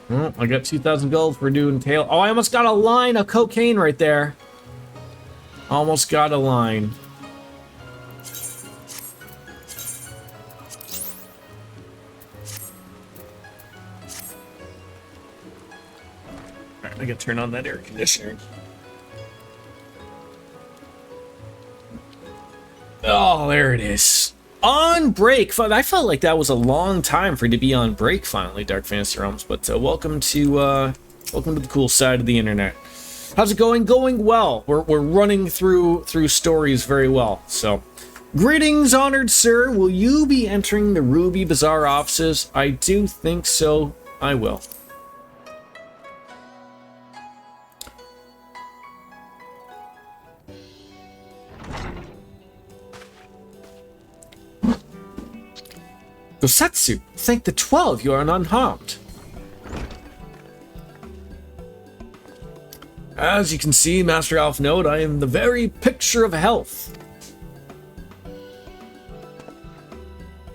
Oh, I got 2,000 gold for doing tail. Oh, I almost got a line of cocaine right there. Almost got a line. Alright, I gotta turn on that air conditioner. Oh, there it is. On break. I felt like that was a long time for it to be on break finally, Dark Fantasy Realms, but welcome to the cool side of the internet. How's it going? Going well. We're running through stories very well. So, greetings, honored sir. Will you be entering the Ruby Bazaar offices? I do think so. I will. Gosetsu, thank the 12 you are unharmed. As you can see, Master Alphnode, I am the very picture of health.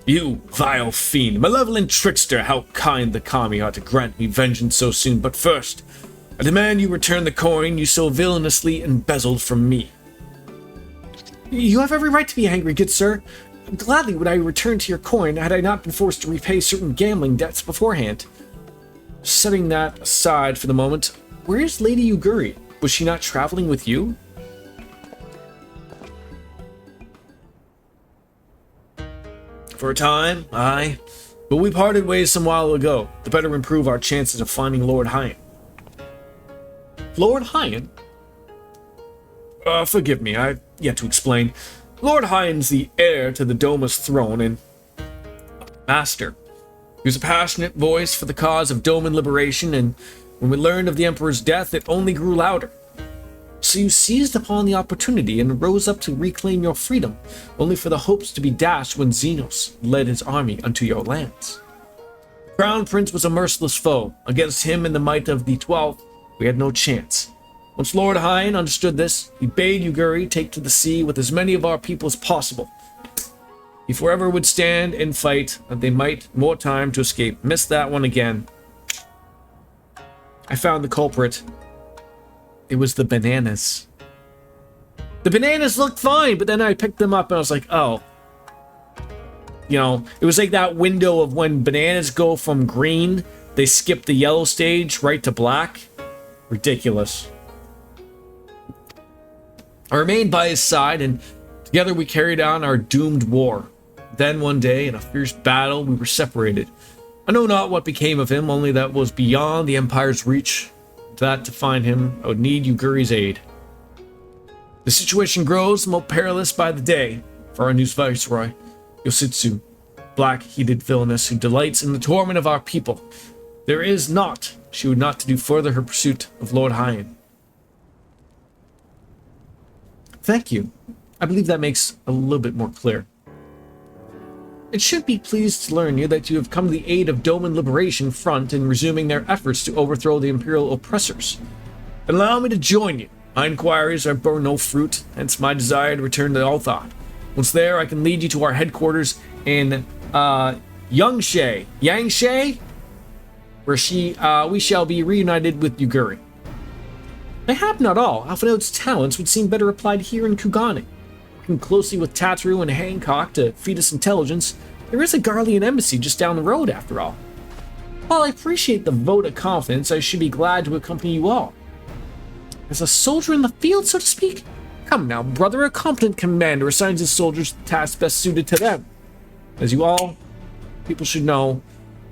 You, vile fiend, malevolent trickster, how kind the kami ought to grant me vengeance so soon, but first, I demand you return the coin you so villainously embezzled from me. You have every right to be angry, good sir. Gladly would I return to your coin had I not been forced to repay certain gambling debts beforehand. Setting that aside for the moment, where is Lady Yuguri? Was she not traveling with you? For a time, aye, but we parted ways some while ago, to better improve our chances of finding Lord Hyan. Lord Hyan? Forgive me, I've yet to explain. Lord Hyan's the heir to the Doma's throne and master. He was a passionate voice for the cause of Doman liberation, and when we learned of the Emperor's death, it only grew louder. So you seized upon the opportunity and rose up to reclaim your freedom, only for the hopes to be dashed when Xenos led his army unto your lands. The Crown Prince was a merciless foe. Against him and the might of the 12, we had no chance. Once Lord Hyan understood this, he bade Yuguri take to the sea with as many of our people as possible. He forever would stand and fight, that they might more time to escape. Missed that one again. I found the culprit. It was the bananas. The bananas looked fine, but then I picked them up and I was like, oh. You know, it was like that window of when bananas go from green, they skip the yellow stage right to black. Ridiculous. I remained by his side, and together we carried on our doomed war. Then one day, in a fierce battle, we were separated. I know not what became of him, only that was beyond the Empire's reach. That to find him, I would need Yuguri's aid. The situation grows more perilous by the day for our new viceroy, Yositsu, black-heated villainess who delights in the torment of our people. There is naught she would not to do further her pursuit of Lord Hyan. Thank you. I believe that makes a little bit more clear. It should be pleased to learn you that you have come to the aid of Doman Liberation Front in resuming their efforts to overthrow the Imperial oppressors. Allow me to join you. My inquiries are borne no fruit, hence my desire to return to Althod. Once there, I can lead you to our headquarters in Yangshe, where we shall be reunited with Yuguri. Mayhap not all. Alphinaud's talents would seem better applied here in Kugane. Working closely with Tatru and Hancock to feed us intelligence, there is a Garlean embassy just down the road after all. While I appreciate the vote of confidence, I should be glad to accompany you all. As a soldier in the field, so to speak? Come now, brother, a competent commander assigns his soldiers the tasks best suited to them. As you all people should know,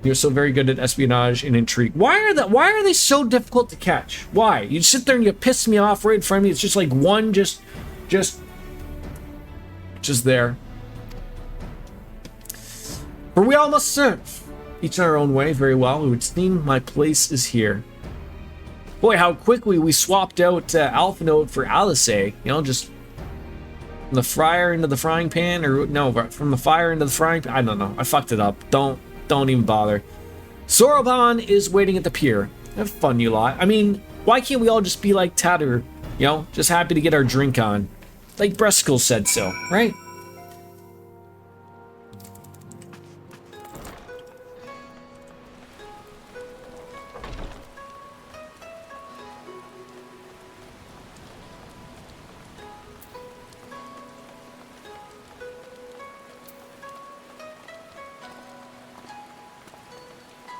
you're so very good at espionage and intrigue. Why are they so difficult to catch? Why? You sit there and you piss me off right in front of me. It's just like one just there. For we all must serve, each in our own way. Very well. It would seem my place is here. Boy, how quickly we swapped out Alphinaud for Alice. You know, just from the fryer into the frying pan, or no, from the fire into the frying pan. I don't know. I fucked it up. Don't even bother. Soroban is waiting at the pier. Have fun, you lot. I mean, why can't we all just be like Tatter? You know, just happy to get our drink on. Like Breskill said so, right?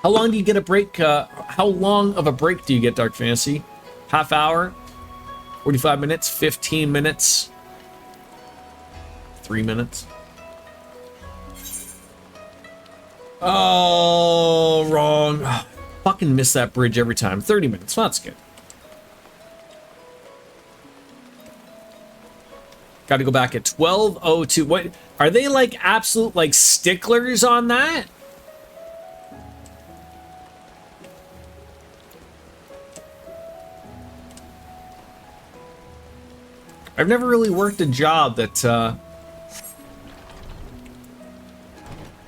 How long do you get a break? How long of a break do you get, Dark Fantasy? Half hour? 45 minutes? 15 minutes? 3 minutes? Oh, wrong. Oh, fucking miss that bridge every time. 30 minutes. Well, that's good. Got to go back at 12:02. What? Are they like absolute like sticklers on that? I've never really worked a job that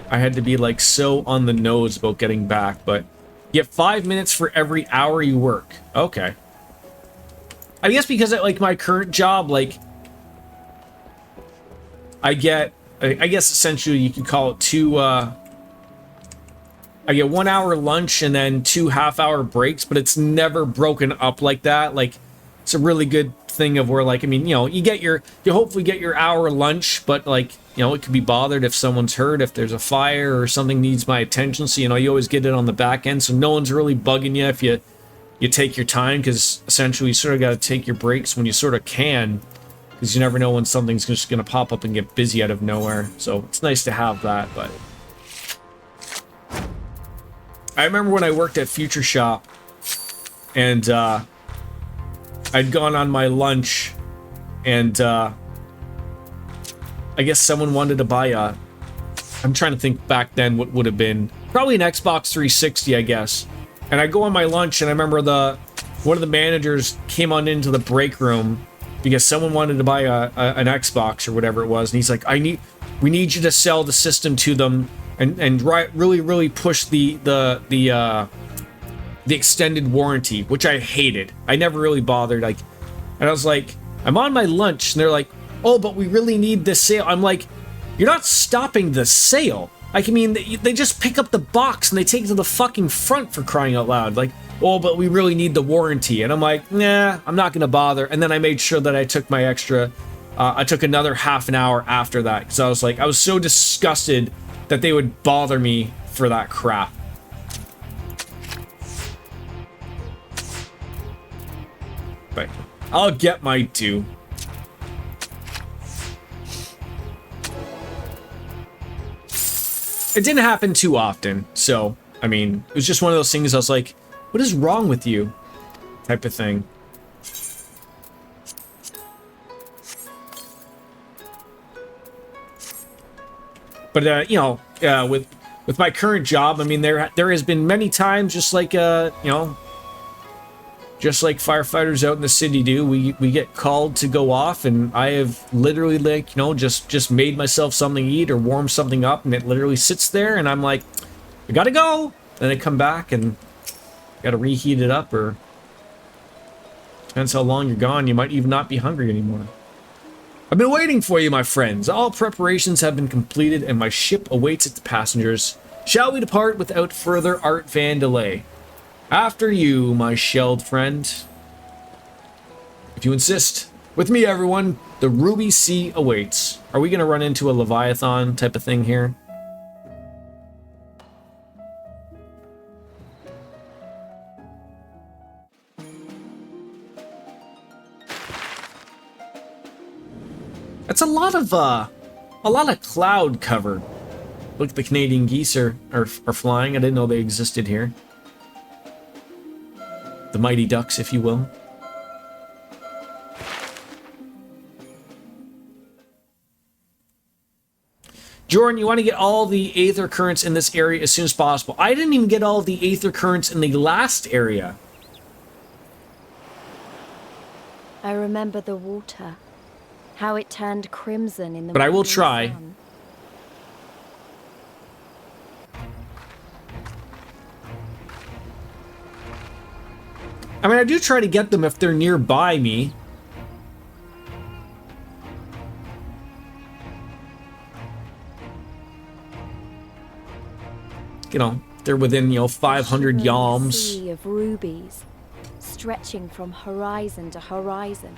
I had to be like so on the nose about getting back, but you get 5 minutes for every hour you work. Okay. I guess because at like my current job, like I get I guess essentially you could call it two, I get 1 hour lunch and then 2 half-hour breaks, but it's never broken up like that. Like, it's a really good thing of where, like, I mean, you know, you hopefully get your hour lunch, but, like, you know, it could be bothered if someone's hurt, if there's a fire or something needs my attention. So, you know, you always get it on the back end, so no one's really bugging you if you take your time, because essentially you sort of got to take your breaks when you sort of can, because you never know when something's just going to pop up and get busy out of nowhere. So it's nice to have that. But I remember when I worked at Future Shop, and I'd gone on my lunch, and I guess someone wanted to buy a, I'm trying to think back then what would have been, probably an Xbox 360, I guess. And I go on my lunch, and I remember one of the managers came on into the break room because someone wanted to buy an Xbox or whatever it was, and he's like, we need you to sell the system to them and really push the extended warranty, which I hated. I never really bothered. Like, and I was like, I'm on my lunch, and they're like, oh, but we really need this sale. I'm like, you're not stopping the sale. Like, I mean, they just pick up the box and they take it to the fucking front, for crying out loud. Like, oh, but we really need the warranty. And I'm like, nah, I'm not gonna bother. And then I made sure that I took my extra, I took another half an hour after that, because I was like, I was so disgusted that they would bother me for that crap. But I'll get my due. It didn't happen too often, so, I mean, it was just one of those things I was like, what is wrong with you? Type of thing. But, you know, with my current job, I mean, there has been many times, just like, you know, just like firefighters out in the city do, we get called to go off, and I have literally, like, you know, just made myself something to eat or warm something up, and it literally sits there, and I'm like, I gotta go. Then I come back and gotta reheat it up, or depends how long you're gone, you might even not be hungry anymore. I've been waiting for you, my friends. All preparations have been completed, and my ship awaits its passengers. Shall we depart without further art van delay? After you, my shelled friend. If you insist. With me, everyone, the Ruby Sea awaits. Are we gonna run into a Leviathan type of thing here? That's a lot of cloud cover. Look, the Canadian geese are flying. I didn't know they existed here. The mighty ducks, if you will. Jordan, you want to get all the aether currents in this area as soon as possible. I didn't even get all the aether currents in the last area. I remember the water. How it turned crimson in the But I will morning try. sun. I mean, I do try to get them if they're nearby me. You know, they're within, you know, 500 yalms. Sea of rubies, stretching from horizon to horizon.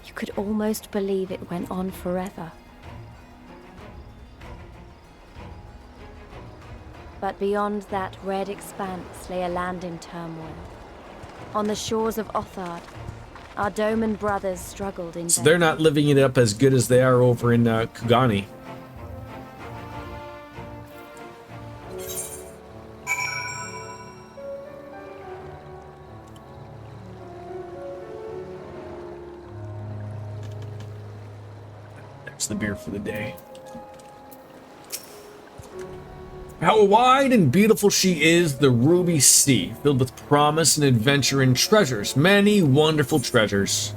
You could almost believe it went on forever. But beyond that red expanse lay a land in turmoil. On the shores of Othard, our Doman brothers struggled in So they're not living it up as good as they are over in Kugani. There's the beer for the day. How wide and beautiful she is, the Ruby Sea, filled with promise and adventure and treasures, many wonderful treasures.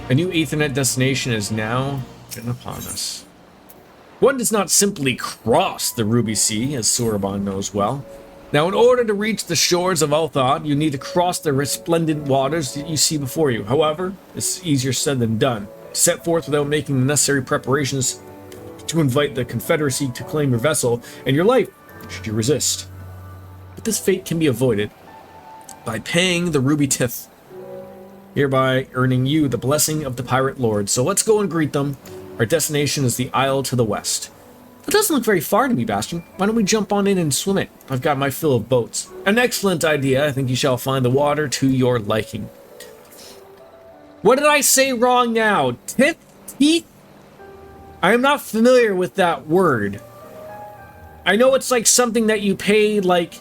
A new Aethernet destination is now been upon us. One does not simply cross the Ruby Sea, as Soraban knows well. Now, in order to reach the shores of Althod, you need to cross the resplendent waters that you see before you. However, it's easier said than done. set forth without making the necessary preparations to invite the Confederacy to claim your vessel and your life, should you resist. But this fate can be avoided by paying the ruby tithe, hereby earning you the blessing of the pirate lord. So let's go and greet them. Our destination is the isle to the west. That doesn't look very far to me, Bastion. Why don't we jump on in and swim it? I've got my fill of boats. An excellent idea. I think you shall find the water to your liking. What did I say wrong now? Tith? Teeth? I am not familiar with that word. I know it's like something that you pay, like...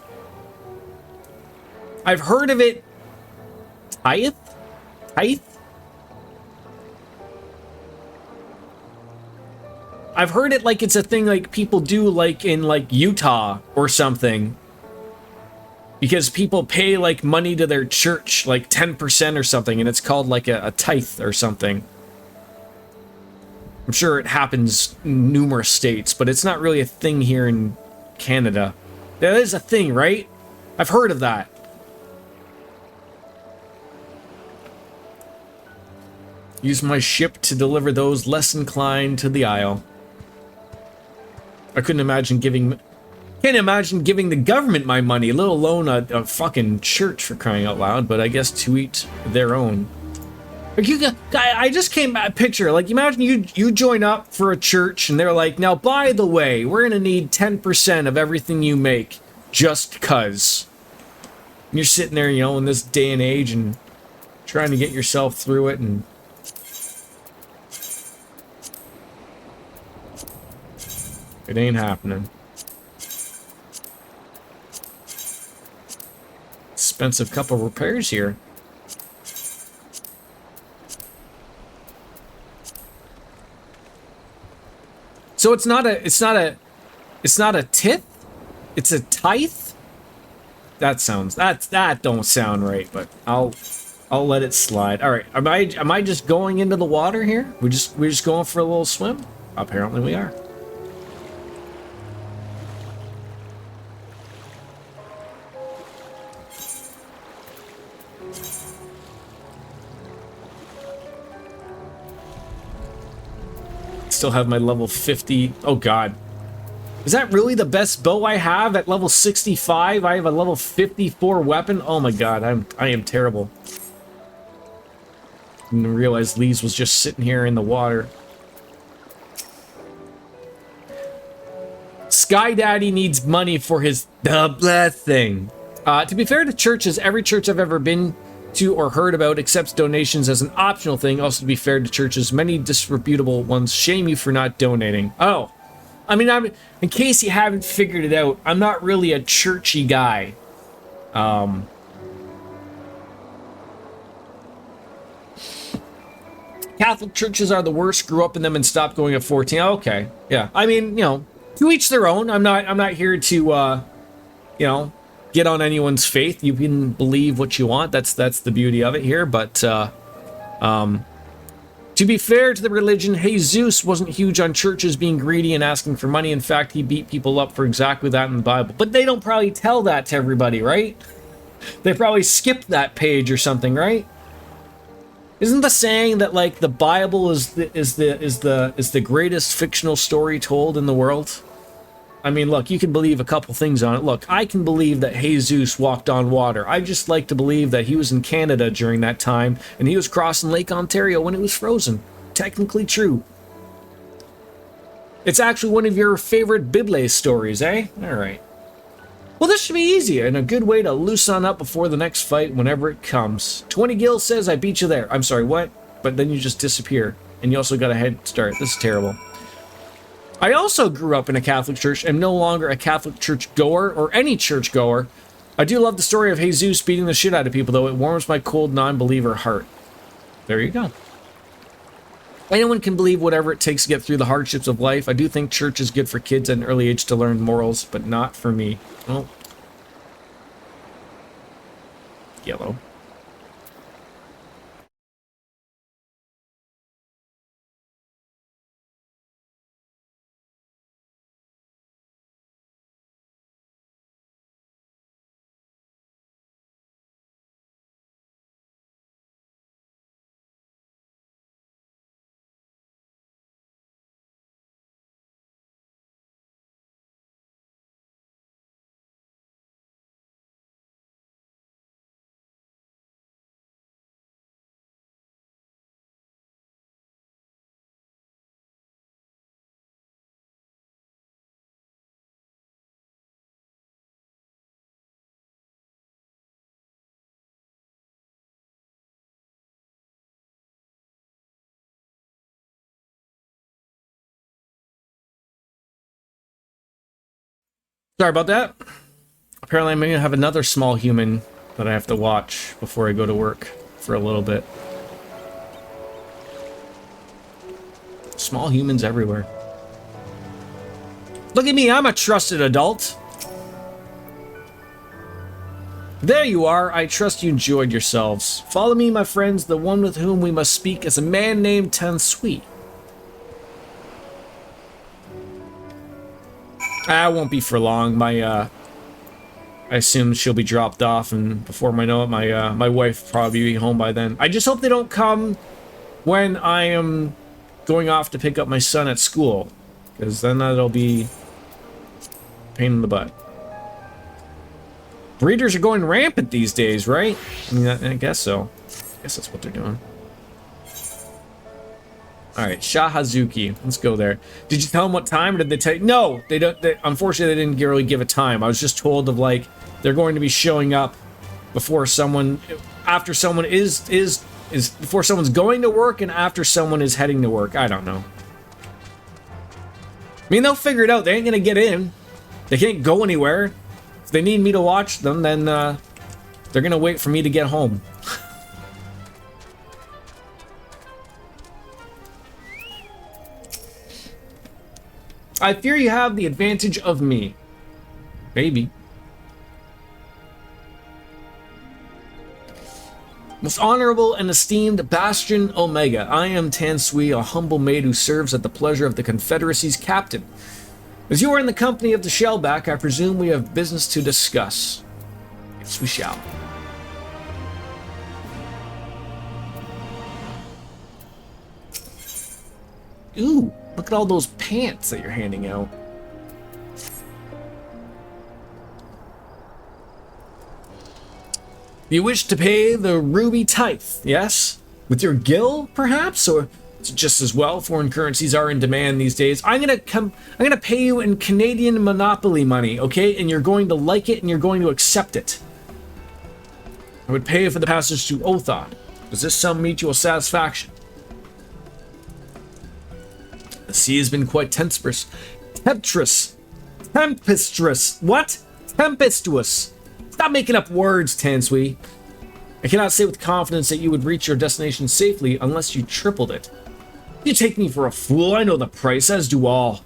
I've heard of it... Tithe? Tithe? I've heard it like it's a thing like people do like in like Utah or something. Because people pay like money to their church, like 10% or something, and it's called like a tithe or something. I'm sure it happens in numerous states, but it's not really a thing here in Canada. That is a thing, right? I've heard of that. Use my ship to deliver those less inclined to the isle. I couldn't imagine giving... Can't imagine giving the government my money, let alone a fucking church, for crying out loud, but I guess to each their own. Like I just came back picture, like imagine you join up for a church and they're like, now by the way, we're gonna need 10% of everything you make, just cuz. And you're sitting there, you know, in this day and age and trying to get yourself through it, and it ain't happening. Expensive couple repairs here. So it's not a tithe? It's a tithe? That don't sound right, but I'll let it slide. All right, am I just going into the water here? We're just going for a little swim? Apparently we are. Still have my level 50. Oh god. Is that really the best bow I have at level 65? I have a level 54 weapon? Oh my god, I am terrible. Didn't realize Lee's was just sitting here in the water. Sky Daddy needs money for his blessing. To be fair to churches, every church I've ever been to or heard about accepts donations as an optional thing. Also, to be fair to churches, many disreputable ones shame you for not donating. Oh, I mean, in case you haven't figured it out, I'm not really a churchy guy. Catholic churches are the worst. Grew up in them and stopped going at 14. Okay, yeah. I mean, you know, to each their own. I'm not here to, you know, get on anyone's faith. You can believe what you want. That's the beauty of it here. But to be fair to the religion, Jesus wasn't huge on churches being greedy and asking for money. In fact, he beat people up for exactly that in the Bible. But they don't probably tell that to everybody, right? They probably skipped that page or something, right? Isn't the saying that like the Bible is the greatest fictional story told in the world? I mean, look, you can believe a couple things on it. Look, I can believe that Jesus walked on water. I just like to believe that he was in Canada during that time, and he was crossing Lake Ontario when it was frozen. Technically true. It's actually one of your favorite Bible stories, eh? Alright. Well, this should be easy, and a good way to loosen up before the next fight whenever it comes. 20 Gil says, I beat you there. I'm sorry, what? But then you just disappear, and you also got a head start. This is terrible. I also grew up in a Catholic church and am no longer a Catholic church goer or any church goer. I do love the story of Jesus beating the shit out of people, though. It warms my cold non-believer heart. There you go. Anyone can believe whatever it takes to get through the hardships of life. I do think church is good for kids at an early age to learn morals, but not for me. Well, yellow. Sorry about that. Apparently I'm going to have another small human that I have to watch before I go to work for a little bit. Small humans everywhere. Look at me, I'm a trusted adult. There you are, I trust you enjoyed yourselves. Follow me, my friends, the one with whom we must speak is a man named Tansui. I won't be for long. I assume she'll be dropped off, and before I know it, my wife will probably be home by then. I just hope they don't come when I am going off to pick up my son at school, because then that'll be a pain in the butt. Breeders are going rampant these days, right? I mean, I guess so. I guess that's what they're doing. Alright, Shahazuki. Let's go there. Did you tell them what time, or did they tell you? No, they don't. Unfortunately, they didn't really give a time. I was just told of, like, they're going to be showing up before someone, after someone before someone's going to work and after someone is heading to work. I don't know. I mean, they'll figure it out. They ain't gonna get in. They can't go anywhere. If they need me to watch them, then they're gonna wait for me to get home. I fear you have the advantage of me. Maybe. Most honorable and esteemed Bastion Omega, I am Tansui, a humble maid who serves at the pleasure of the Confederacy's captain. As you are in the company of the Shellback, I presume we have business to discuss. Yes, we shall. Ooh, look at all those pants that you're handing out. You wish to pay the ruby tithe, yes? With your gil, perhaps? Or just as well, foreign currencies are in demand these days. I'm gonna pay you in Canadian monopoly money, okay? And you're going to like it and you're going to accept it. I would pay for the passage to Othod. Does this sum mutual satisfaction? The sea has been quite tempestuous. What? Tempestuous. Stop making up words, Tansui. I cannot say with confidence that you would reach your destination safely unless you tripled it. You take me for a fool. I know the price, as do all.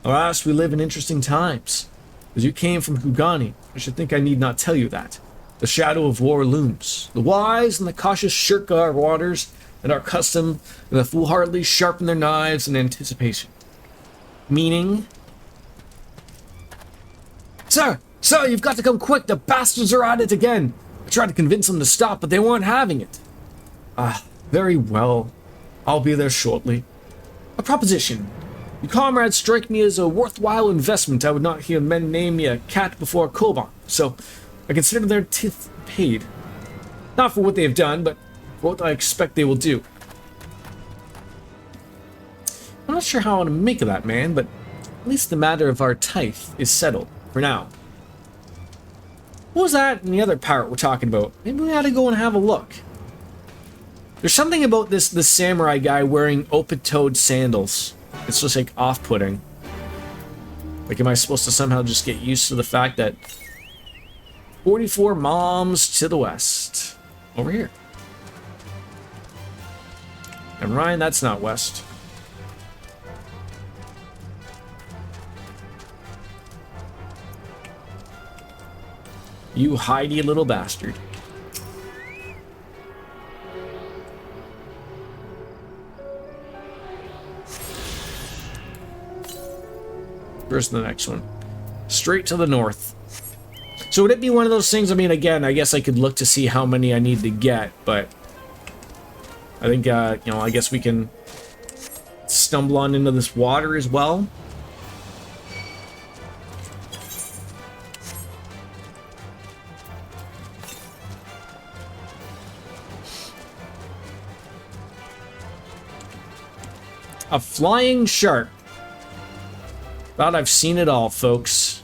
Alas, we live in interesting times. As you came from Hugani, I should think I need not tell you that. The shadow of war looms. The wise and the cautious shirk our waters and our custom, and the foolhardily sharpen their knives in anticipation. Meaning? Sir, you've got to come quick. The bastards are at it again. I tried to convince them to stop, but they weren't having it. Very well. I'll be there shortly. A proposition. Your comrades strike me as a worthwhile investment. I would not hear men name me a cat before Koban, so I consider their tithe paid. Not for what they have done, but for what I expect they will do. I'm not sure how I want to make of that, man, but at least the matter of our tithe is settled, for now. What was that in the other part we're talking about? Maybe we ought to go and have a look. There's something about this samurai guy wearing open-toed sandals. It's just like off-putting. Like, am I supposed to somehow just get used to the fact that 44 moms to the west. Over here. And Ryan, that's not west. You hidey little bastard. Where's the next one? Straight to the north. So would it be one of those things? I mean, again, I guess I could look to see how many I need to get, but I think, you know, I guess we can stumble on into this water as well. A flying shark. Thought I've seen it all, folks.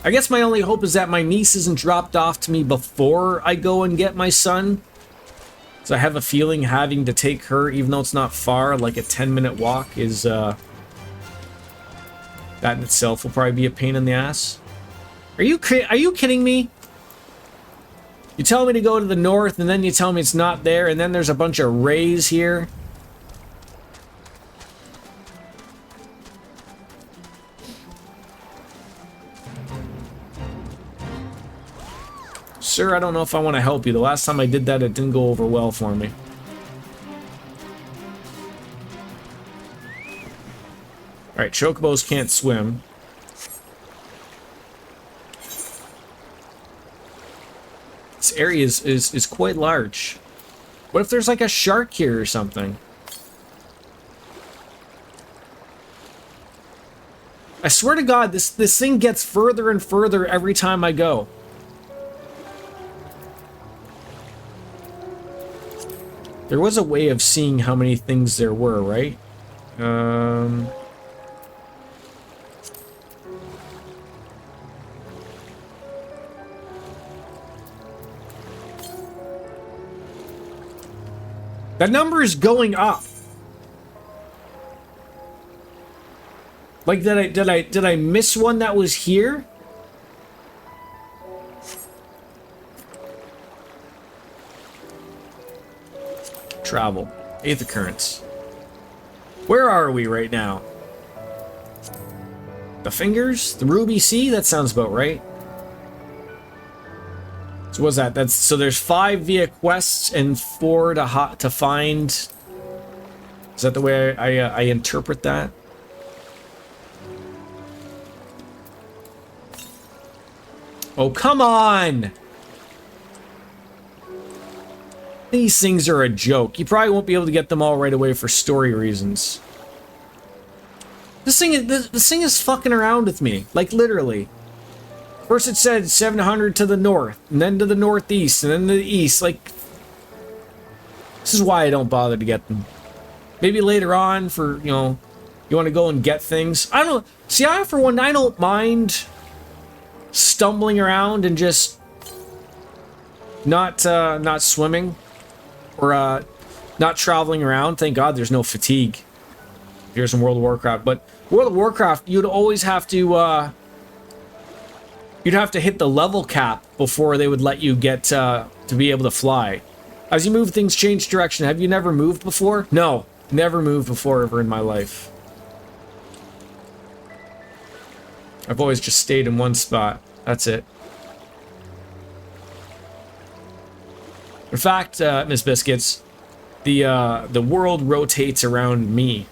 I guess my only hope is that my niece isn't dropped off to me before I go and get my son. So I have a feeling having to take her, even though it's not far, like a 10-minute walk, is that in itself will probably be a pain in the ass. Are you kidding me? You tell me to go to the north, and then you tell me it's not there, and then there's a bunch of rays here. Sir, I don't know if I want to help you. The last time I did that, it didn't go over well for me. Alright, chocobos can't swim. This area is quite large. What if there's like a shark here or something? I swear to God, this thing gets further and further every time I go. There was a way of seeing how many things there were, right? That number is going up. Like, did I miss one that was here? Travel. Eighth occurrence. Where are we right now? The Fingers? The Ruby Sea? That sounds about right. So what's that? So there's 5 via quests and 4 to find. Is that the way I interpret that? Oh, come on! These things are a joke. You probably won't be able to get them all right away for story reasons. This thing is fucking around with me. Like, literally. First it said 700 to the north, and then to the northeast, and then to the east. Like, this is why I don't bother to get them. Maybe later on for, you know, you want to go and get things. I don't... See, for one, I don't mind stumbling around and just not swimming. Or not traveling around. Thank God there's no fatigue. Here's in World of Warcraft. But World of Warcraft, you'd always have to you'd have to hit the level cap before they would let you get to be able to fly. As you move, things change direction. Have you never moved before? No, never moved before ever in my life. I've always just stayed in one spot. That's it. In fact, Miss Biscuits, the world rotates around me.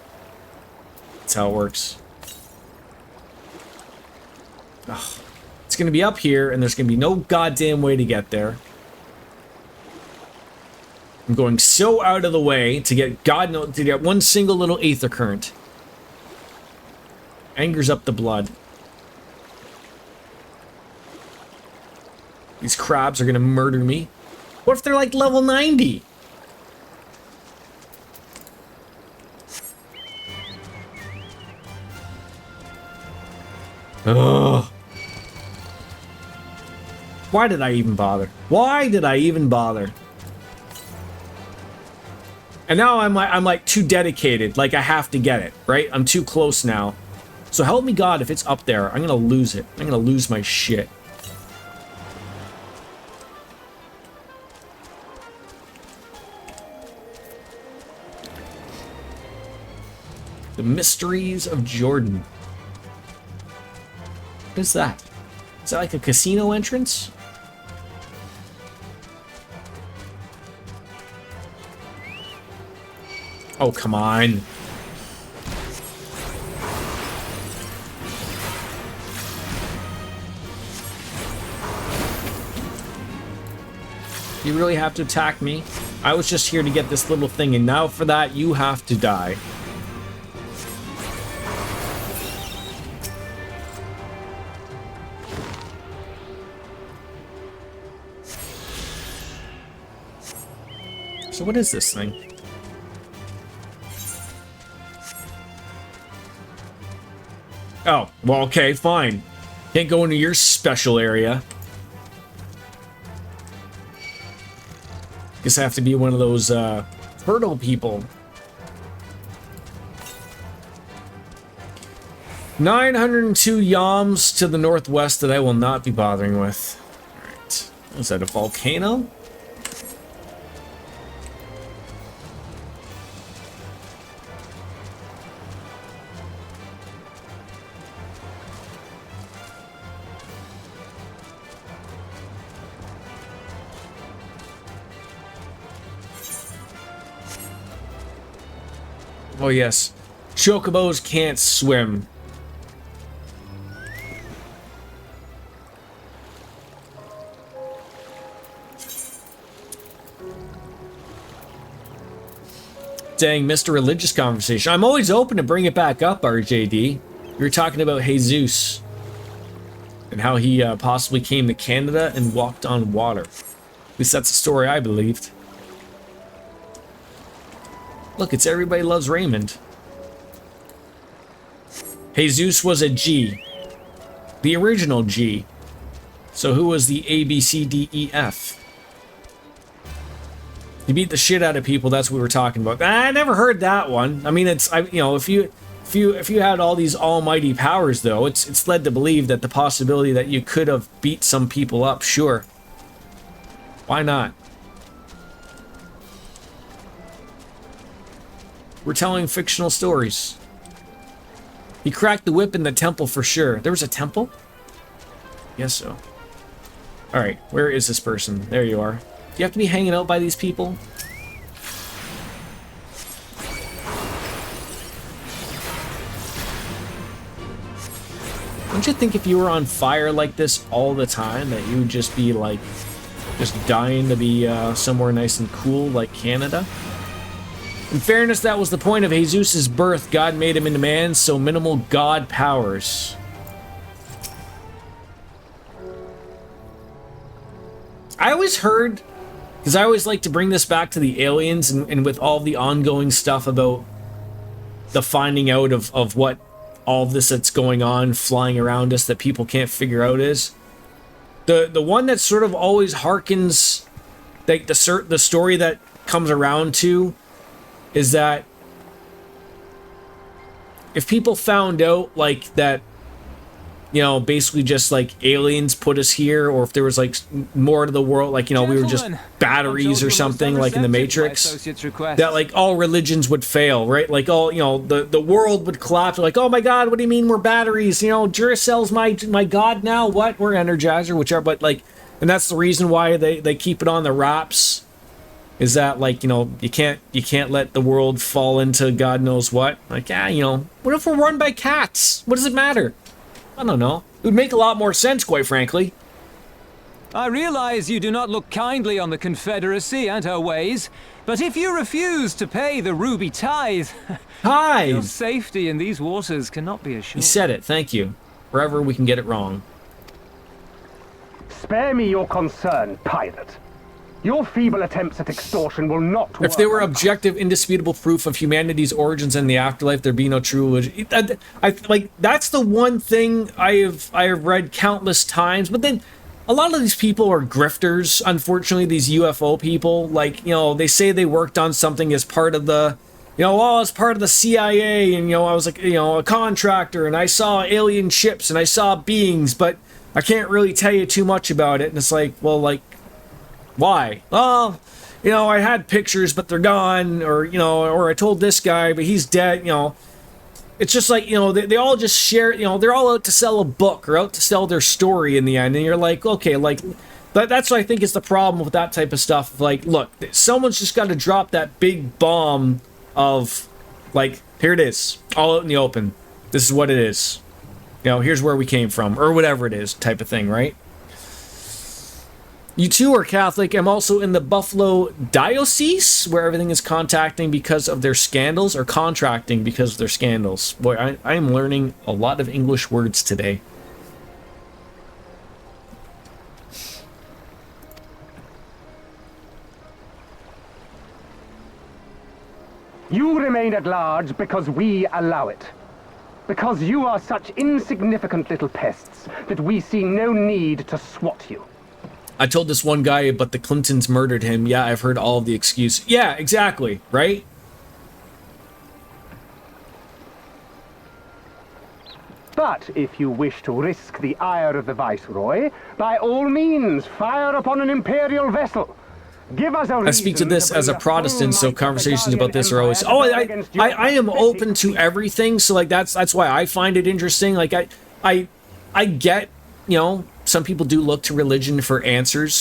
That's how it works. Ugh. It's gonna be up here, and there's gonna be no goddamn way to get there. I'm going so out of the way to get to get one single little aether current. Anger's up the blood. These crabs are gonna murder me. What if they're like level 90? Ugh. Why did I even bother? Why did I even bother? And now I'm like too dedicated. Like I have to get it, right? I'm too close now. So help me God, if it's up there, I'm gonna lose it. I'm gonna lose my shit. The Mysteries of Jordan. What is that? Is that like a casino entrance? Oh, come on. You really have to attack me? I was just here to get this little thing, and now for that, you have to die. So what is this thing? Oh, well, okay, fine. Can't go into your special area. Guess I have to be one of those turtle people. 902 yams to the northwest that I will not be bothering with. Alright. Is that a volcano? Oh yes, chocobos can't swim. Dang, missed a religious conversation. I'm always open to bring it back up, RJD. You were talking about Jesus and how he possibly came to Canada and walked on water. At least that's the story I believed. Look, it's Everybody Loves Raymond. Jesus was a G. The original G. So who was the A, B, C, D, E, F? You beat the shit out of people, that's what we were talking about. I never heard that one. I mean, it's, you know, if you had all these almighty powers, though, it's led to believe that the possibility that you could have beat some people up, sure. Why not? We're telling fictional stories. He cracked the whip in the temple for sure. There was a temple? Yes, so. Alright, where is this person? There you are. Do you have to be hanging out by these people? Don't you think if you were on fire like this all the time that you would just be like, just dying to be somewhere nice and cool like Canada? In fairness, that was the point of Jesus' birth. God made him into man, so minimal God powers. I always heard, because I always like to bring this back to the aliens, and with all the ongoing stuff about the finding out of what all of this that's going on, flying around us that people can't figure out is, the one that sort of always harkens, like the story that comes around to, is that if people found out like that, you know, basically just like aliens put us here, or if there was like more to the world, like, you know, we were just batteries or something like in the Matrix, that like all religions would fail, right? Like all, you know, the world would collapse. Like, oh my God, what do you mean we're batteries? You know, Duracell's my God now. What? We're Energizer, whichever. But like, and that's the reason why they keep it on the wraps. Is that like, you know, you can't let the world fall into God knows what? Like, yeah, you know, what if we're run by cats? What does it matter? I don't know. It would make a lot more sense, quite frankly. I realize you do not look kindly on the Confederacy and her ways, but if you refuse to pay the ruby tithe, your safety in these waters cannot be assured. You said it, thank you. Wherever we can get it wrong. Spare me your concern, pilot. Your feeble attempts at extortion will not work. If there were objective, indisputable proof of humanity's origins and the afterlife, there'd be no true religion. Like, that's the one thing I have read countless times. But then, a lot of these people are grifters. Unfortunately, these UFO people, like, you know, they say they worked on something as part of the, you know, oh, as part of the CIA, and, you know, I was like, you know, a contractor, and I saw alien ships, and I saw beings, but I can't really tell you too much about it. And it's like, well, like, why? Well, you know, I had pictures, but they're gone, or, you know, or I told this guy, but he's dead, you know. It's just like, you know, they all just share, you know, they're all out to sell a book or out to sell their story in the end, and you're like, okay, like, that's what I think is the problem with that type of stuff. Like, look, someone's just got to drop that big bomb of, like, here it is, all out in the open. This is what it is. You know, here's where we came from, or whatever it is, type of thing, right? You too are Catholic. I'm also in the Buffalo Diocese, where everything is contacting because of their scandals, or contracting because of their scandals. Boy, I am learning a lot of English words today. You remain at large because we allow it. Because you are such insignificant little pests that we see no need to swat you. I told this one guy, but the Clintons murdered him. Yeah, I've heard all of the excuses. Yeah, exactly, right? But if you wish to risk the ire of the Viceroy, by all means, fire upon an Imperial vessel. Give us a reason. I speak to this as a Protestant, so conversations about this are always... Oh, I am open to everything, so like that's why I find it interesting. Like I get, you know, some people do look to religion for answers.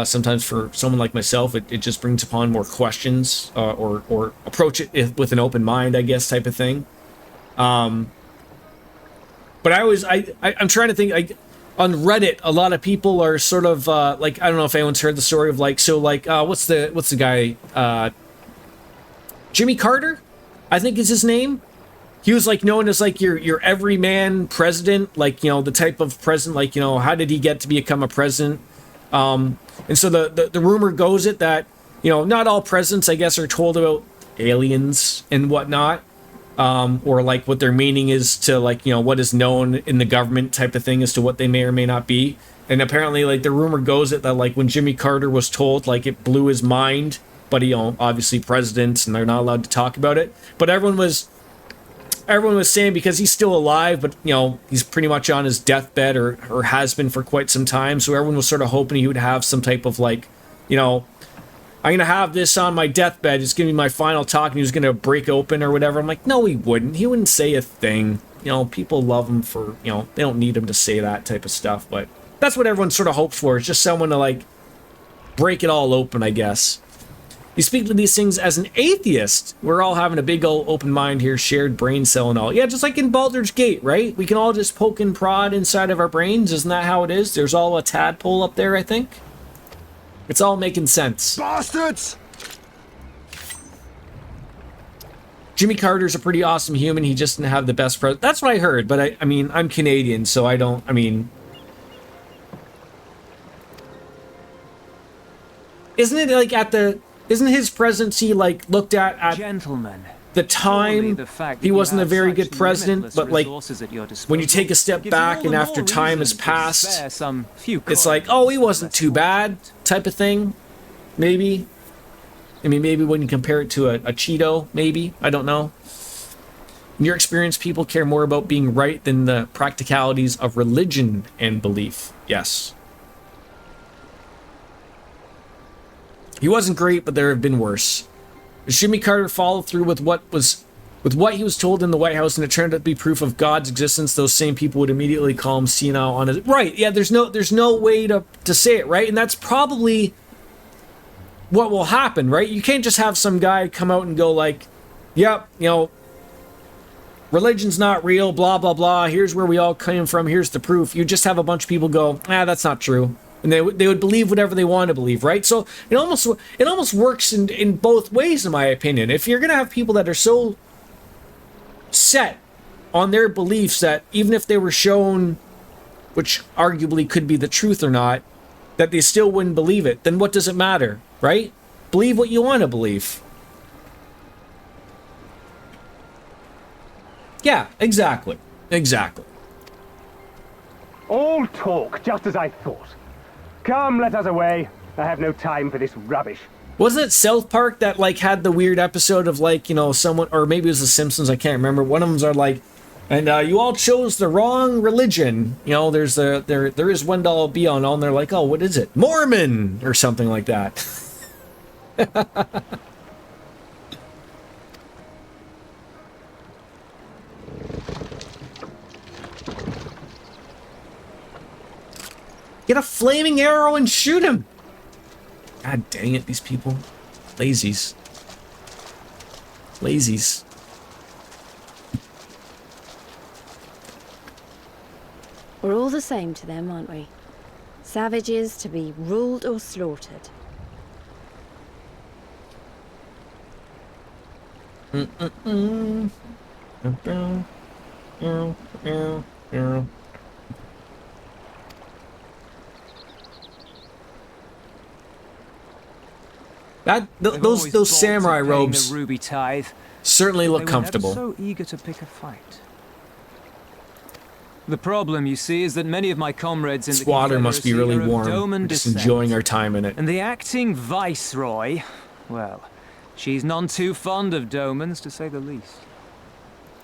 Sometimes for someone like myself, it just brings upon more questions, or approach it with an open mind, I guess, type of thing. But I'm trying to think, like, on Reddit, a lot of people are sort of, like, I don't know if anyone's heard the story of, like, so, like, what's the guy, Jimmy Carter, I think is his name. He was, like, known as, like, your everyman president, like, you know, the type of president, like, you know, how did he get to become a president? And so the rumor goes it that, you know, not all presidents, I guess, are told about aliens and whatnot. Or like what their meaning is to, like, you know, what is known in the government type of thing as to what they may or may not be. And apparently, like, the rumor goes it that, like, when Jimmy Carter was told, like, it blew his mind, but, you know, obviously presidents and they're not allowed to talk about it. But everyone was saying because he's still alive, but, you know, he's pretty much on his deathbed or has been for quite some time. So everyone was sort of hoping he would have some type of, like, you know, I'm going to have this on my deathbed. It's going to be my final talk, and he was going to break open or whatever. I'm like, no, he wouldn't. He wouldn't say a thing. You know, people love him for, you know, they don't need him to say that type of stuff. But that's what everyone sort of hopes for. It's just someone to, like, break it all open, I guess. You speak to these things as an atheist. We're all having a big old open mind here, shared brain cell and all. Yeah, just like in Baldur's Gate, right? We can all just poke and prod inside of our brains. Isn't that how it is? There's all a tadpole up there, I think. It's all making sense. Bastards! Jimmy Carter's a pretty awesome human. He just didn't have the best president. That's what I heard, but I mean, I'm Canadian, so I don't, I mean... Isn't it like isn't his presidency, like, looked at Gentlemen, the time he wasn't a very good president, but, like, when you take a step back and after time has passed, it's like, oh, he wasn't too bad type of thing, maybe. I mean, maybe when you compare it to a Cheeto, maybe, I don't know. In your experience, people care more about being right than the practicalities of religion and belief. Yes. He wasn't great, but there have been worse. Does Jimmy Carter follow through with what he was told in the White House, and it turned out to be proof of God's existence? Those same people would immediately call him senile on his... Right, yeah, there's no way to say it, right? And that's probably what will happen, right? You can't just have some guy come out and go like, yep, you know, religion's not real, blah, blah, blah, here's where we all came from, here's the proof. You just have a bunch of people go, that's not true. And they would believe whatever they want to believe, right? So it almost works in both ways, in my opinion. If you're gonna have people that are so set on their beliefs that even if they were shown, which arguably could be the truth or not, that they still wouldn't believe it, then what does it matter, right? Believe what you want to believe. Yeah, exactly. Exactly. All talk, just as I thought. Come, let us away. I have no time for this rubbish. Wasn't it South Park that, like, had the weird episode of, like, you know, someone, or maybe it was The Simpsons, I can't remember. One of them are like, and you all chose the wrong religion. You know, there is one dollar be on all, and they're like, oh, what is it? Mormon! Or something like that. Get a flaming arrow and shoot him! God dang it, these people. Lazies. Lazies. We're all the same to them, aren't we? Savages to be ruled or slaughtered. Those samurai robes the ruby tithe. certainly look They were comfortable. never so eager to pick a fight. The problem, you see, is that many of my comrades in This the water must be really Confederacy are of warm. Doman We're just descent. enjoying our time in it. And the acting viceroy, well, she's none too fond of Domans, to say the least.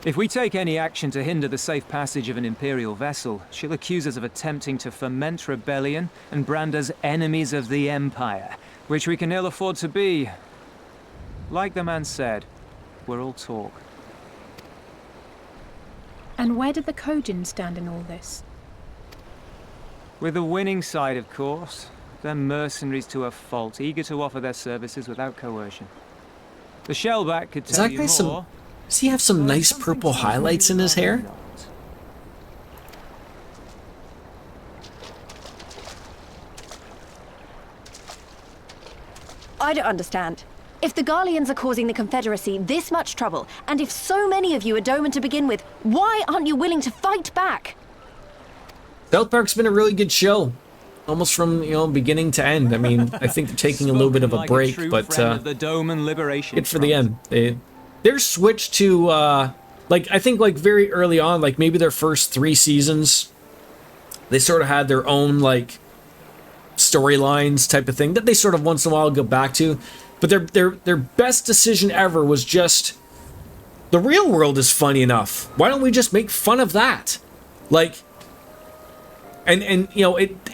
If we take any action to hinder the safe passage of an Imperial vessel, she'll accuse us of attempting to foment rebellion and brand us enemies of the Empire, which we can ill afford to be. Like the man said, we're all talk. And where did the Kojin stand in all this? With the winning side, of course. They're mercenaries to a fault, eager to offer their services without coercion. The Shellback could tell you more. Does he have some nice purple highlights in his hair? I don't understand. If the Garleans are causing the Confederacy this much trouble, and if so many of you are Doman to begin with, why aren't you willing to fight back? South Park's been a really good show. Almost from, beginning to end. I mean, I think they're taking a little bit of a break, but the Doman Liberation good for the end. They're switched to, I think, very early on, maybe their first 3 seasons, they sort of had their own, storylines type of thing that they sort of once in a while go back to. But their best decision ever was just, the real world is funny enough. Why don't we just make fun of that? It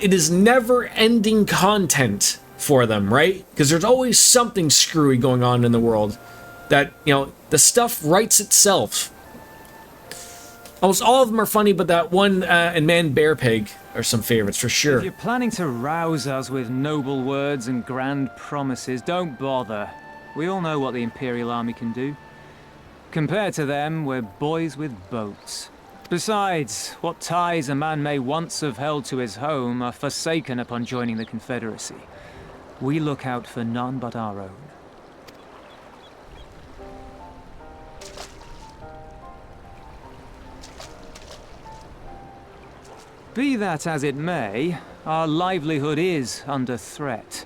is never-ending content for them, right? Because there's always something screwy going on in the world that, the stuff writes itself. Almost all of them are funny, but that one and Man Bear Pig are some favorites for sure. If you're planning to rouse us with noble words and grand promises, don't bother. We all know what the Imperial Army can do. Compared to them, we're boys with boats. Besides, what ties a man may once have held to his home are forsaken upon joining the Confederacy. We look out for none but our own. Be that as it may, our livelihood is under threat,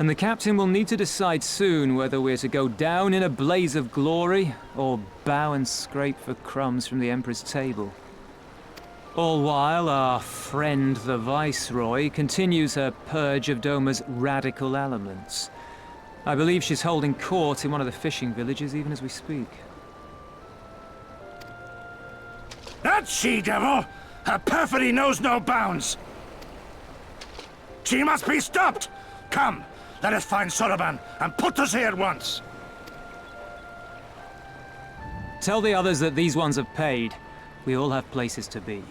and the captain will need to decide soon whether we're to go down in a blaze of glory or bow and scrape for crumbs from the Emperor's table. All while our friend the Viceroy continues her purge of Doma's radical elements. I believe she's holding court in one of the fishing villages even as we speak. That she-devil! Her perfidy knows no bounds! She must be stopped! Come, let us find Soroban and put us here at once! Tell the others that these ones have paid. We all have places to be.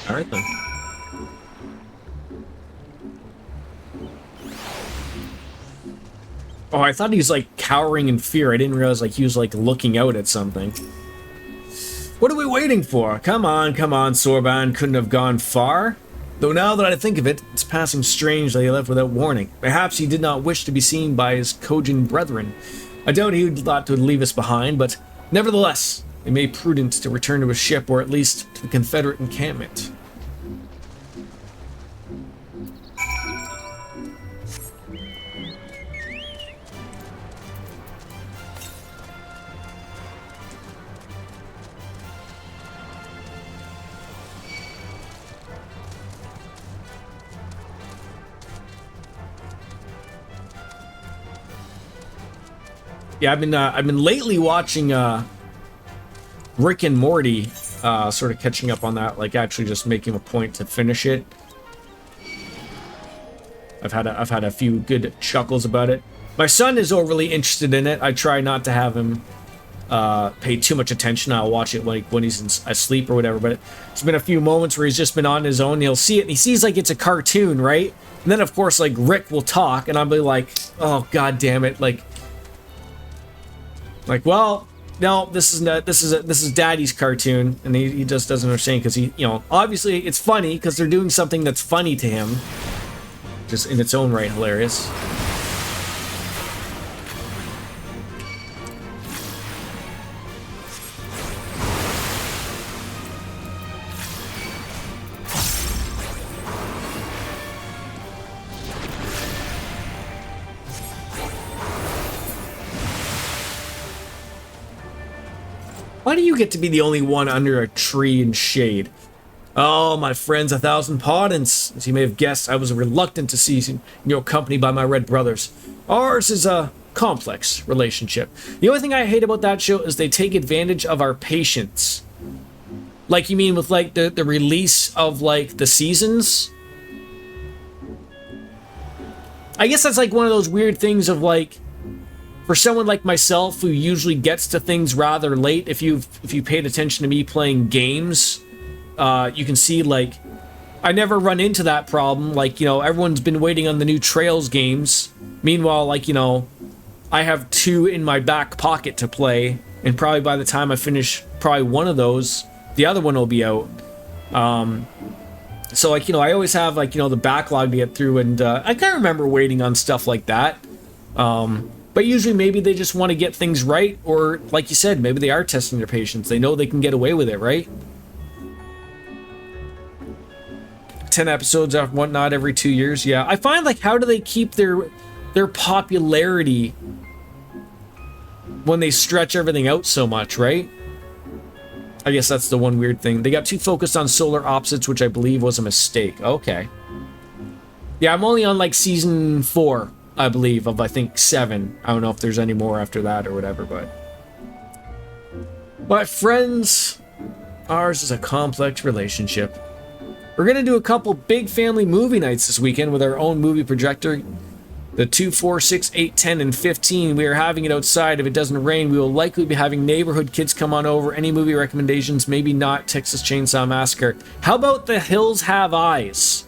All right then. Oh, I thought he was cowering in fear. I didn't realize he was looking out at something. What are we waiting for? Come on, Sorban couldn't have gone far. Though now that I think of it, it's passing strange that he left without warning. Perhaps he did not wish to be seen by his Kojin brethren. I doubt he would thought to leave us behind, but nevertheless, it may be prudent to return to his ship, or at least to the Confederate encampment. Yeah, I've been lately watching Rick and Morty, sort of catching up on that, actually just making a point to finish it. I've had a few good chuckles about it. My son is overly interested in it. I try not to have him pay too much attention. I'll watch it when he's asleep or whatever, but it's been a few moments where he's just been on his own. He'll see it and he sees it's a cartoon, right? And then of course Rick will talk and I'll be like, oh god damn it, well, no, this is Daddy's cartoon, and he just doesn't understand because he, obviously it's funny because they're doing something that's funny to him, just in its own right hilarious. Why do you get to be the only one under a tree in shade? Oh, my friends, 1,000 pardons. As you may have guessed, I was reluctant to see your company by my red brothers. Ours is a complex relationship. The only thing I hate about that show is they take advantage of our patience. Like, you mean with, like, the release of, like, the seasons? I guess that's, like, one of those weird things of, like, for someone like myself who usually gets to things rather late, if you paid attention to me playing games, you can see, like, I never run into that problem. Like, you know, everyone's been waiting on the new Trails games. Meanwhile, like, you know, I have 2 in my back pocket to play, and probably by the time I finish probably one of those, the other one will be out. So, like, you know, I always have, like, you know, the backlog to get through, and I can't remember waiting on stuff like that. But usually maybe they just want to get things right, or, like you said, maybe they are testing their patience. They know they can get away with it, right? 10 episodes or whatnot every 2 years. Yeah, I find, like, how do they keep their popularity when they stretch everything out so much, right? I guess that's the one weird thing. They got too focused on solar opposites, which I believe was a mistake. Okay. Yeah, I'm only on, like, season 4, I believe, of, I think, 7. I don't know if there's any more after that or whatever, but... My friends, ours is a complex relationship. We're going to do a couple big family movie nights this weekend with our own movie projector. The 2, 4, 6, 8, 10, and 15. We are having it outside. If it doesn't rain, we will likely be having neighborhood kids come on over. Any movie recommendations? Maybe not Texas Chainsaw Massacre. How about The Hills Have Eyes?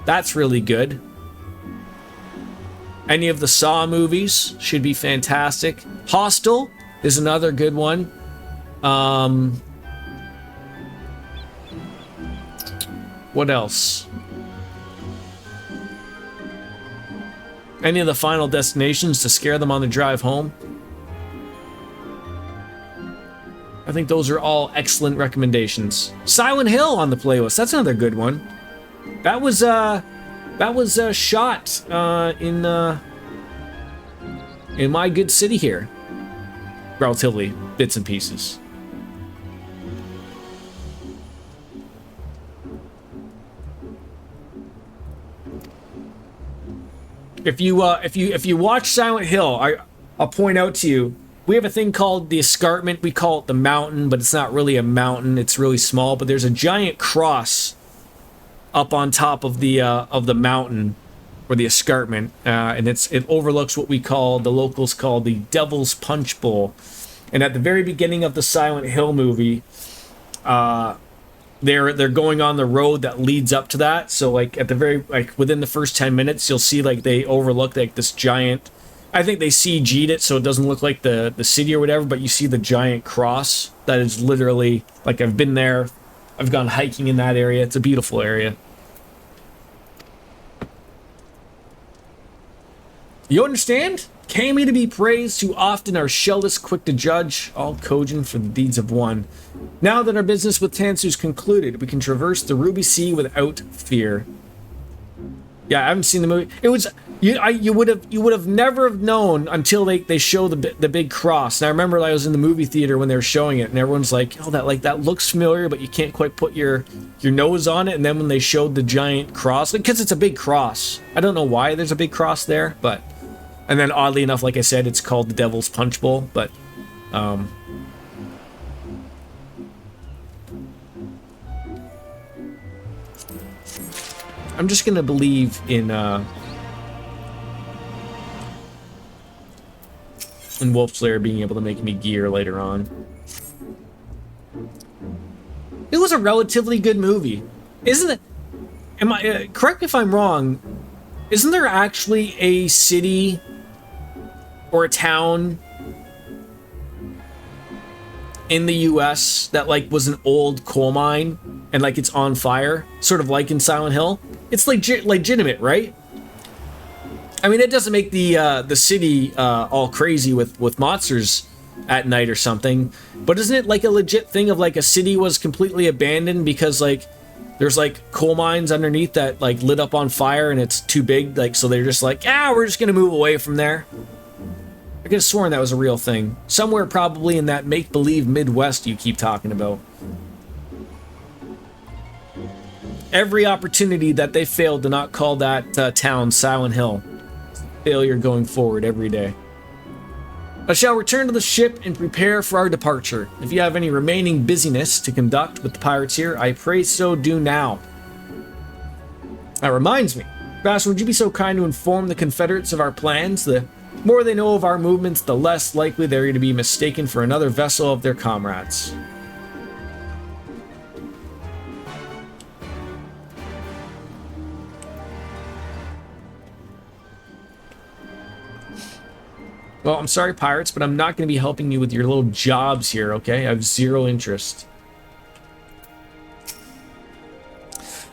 That's really good. Any of the Saw movies should be fantastic. Hostel is another good one. What else? Any of the Final Destinations to scare them on the drive home? I think those are all excellent recommendations. Silent Hill on the playlist. That's another good one. That was shot in my good city here. Relatively bits and pieces. If you watch Silent Hill, I'll point out to you, we have a thing called the escarpment. We call it the mountain, but it's not really a mountain. It's really small. But there's a giant cross up on top of the mountain, or the escarpment, and it overlooks what the locals call the Devil's Punch Bowl. And at the very beginning of the Silent Hill movie, they're going on the road that leads up to that. So, like, at the very, like, within the first 10 minutes, you'll see, like, they overlook, like, this giant, I think they CG'd it so it doesn't look like the city or whatever, but you see the giant cross that is literally, like, I've been there, I've gone hiking in that area. It's a beautiful area. You understand? Kami to be praised, too often are shellless, quick to judge, all cogent for the deeds of one. Now that our business with Tansu's concluded, we can traverse the Ruby Sea without fear. Yeah, I haven't seen the movie. It was you would have never have known until they show the big cross. And I remember I was in the movie theater when they were showing it, and everyone's like, "Oh, that looks familiar," but you can't quite put your nose on it. And then when they showed the giant cross, because it's a big cross, I don't know why there's a big cross there, but. And then, oddly enough, like I said, it's called the Devil's Punch Bowl, but, I'm just gonna believe in Wolfslayer being able to make me gear later on. It was a relatively good movie. Isn't it? Correct me if I'm wrong, isn't there actually a city or a town in the US that, like, was an old coal mine and, like, it's on fire, sort of like in Silent Hill? It's legitimate, right? I mean, it doesn't make the city all crazy with monsters at night or something, but isn't it like a legit thing of, like, a city was completely abandoned because, like, there's, like, coal mines underneath that, like, lit up on fire and it's too big, like, so they're just like, we're just gonna move away from there. I could have sworn that was a real thing. Somewhere probably in that make-believe Midwest you keep talking about. Every opportunity that they failed to not call that town Silent Hill. Failure going forward every day. I shall return to the ship and prepare for our departure. If you have any remaining business to conduct with the pirates here, I pray so do now. That reminds me. Bastion, would you be so kind to inform the Confederates of our plans? The more they know of our movements, the less likely they're to be mistaken for another vessel of their comrades. Well, I'm sorry, pirates, but I'm not going to be helping you with your little jobs here, okay? I have zero interest.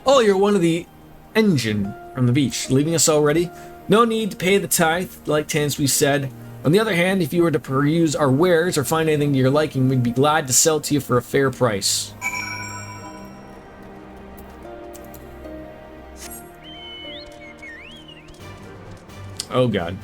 Oh, you're one of the engine from the beach. Leaving us already? No need to pay the tithe, like Tansui said. On the other hand, if you were to peruse our wares or find anything to your liking, we'd be glad to sell to you for a fair price. Oh, God.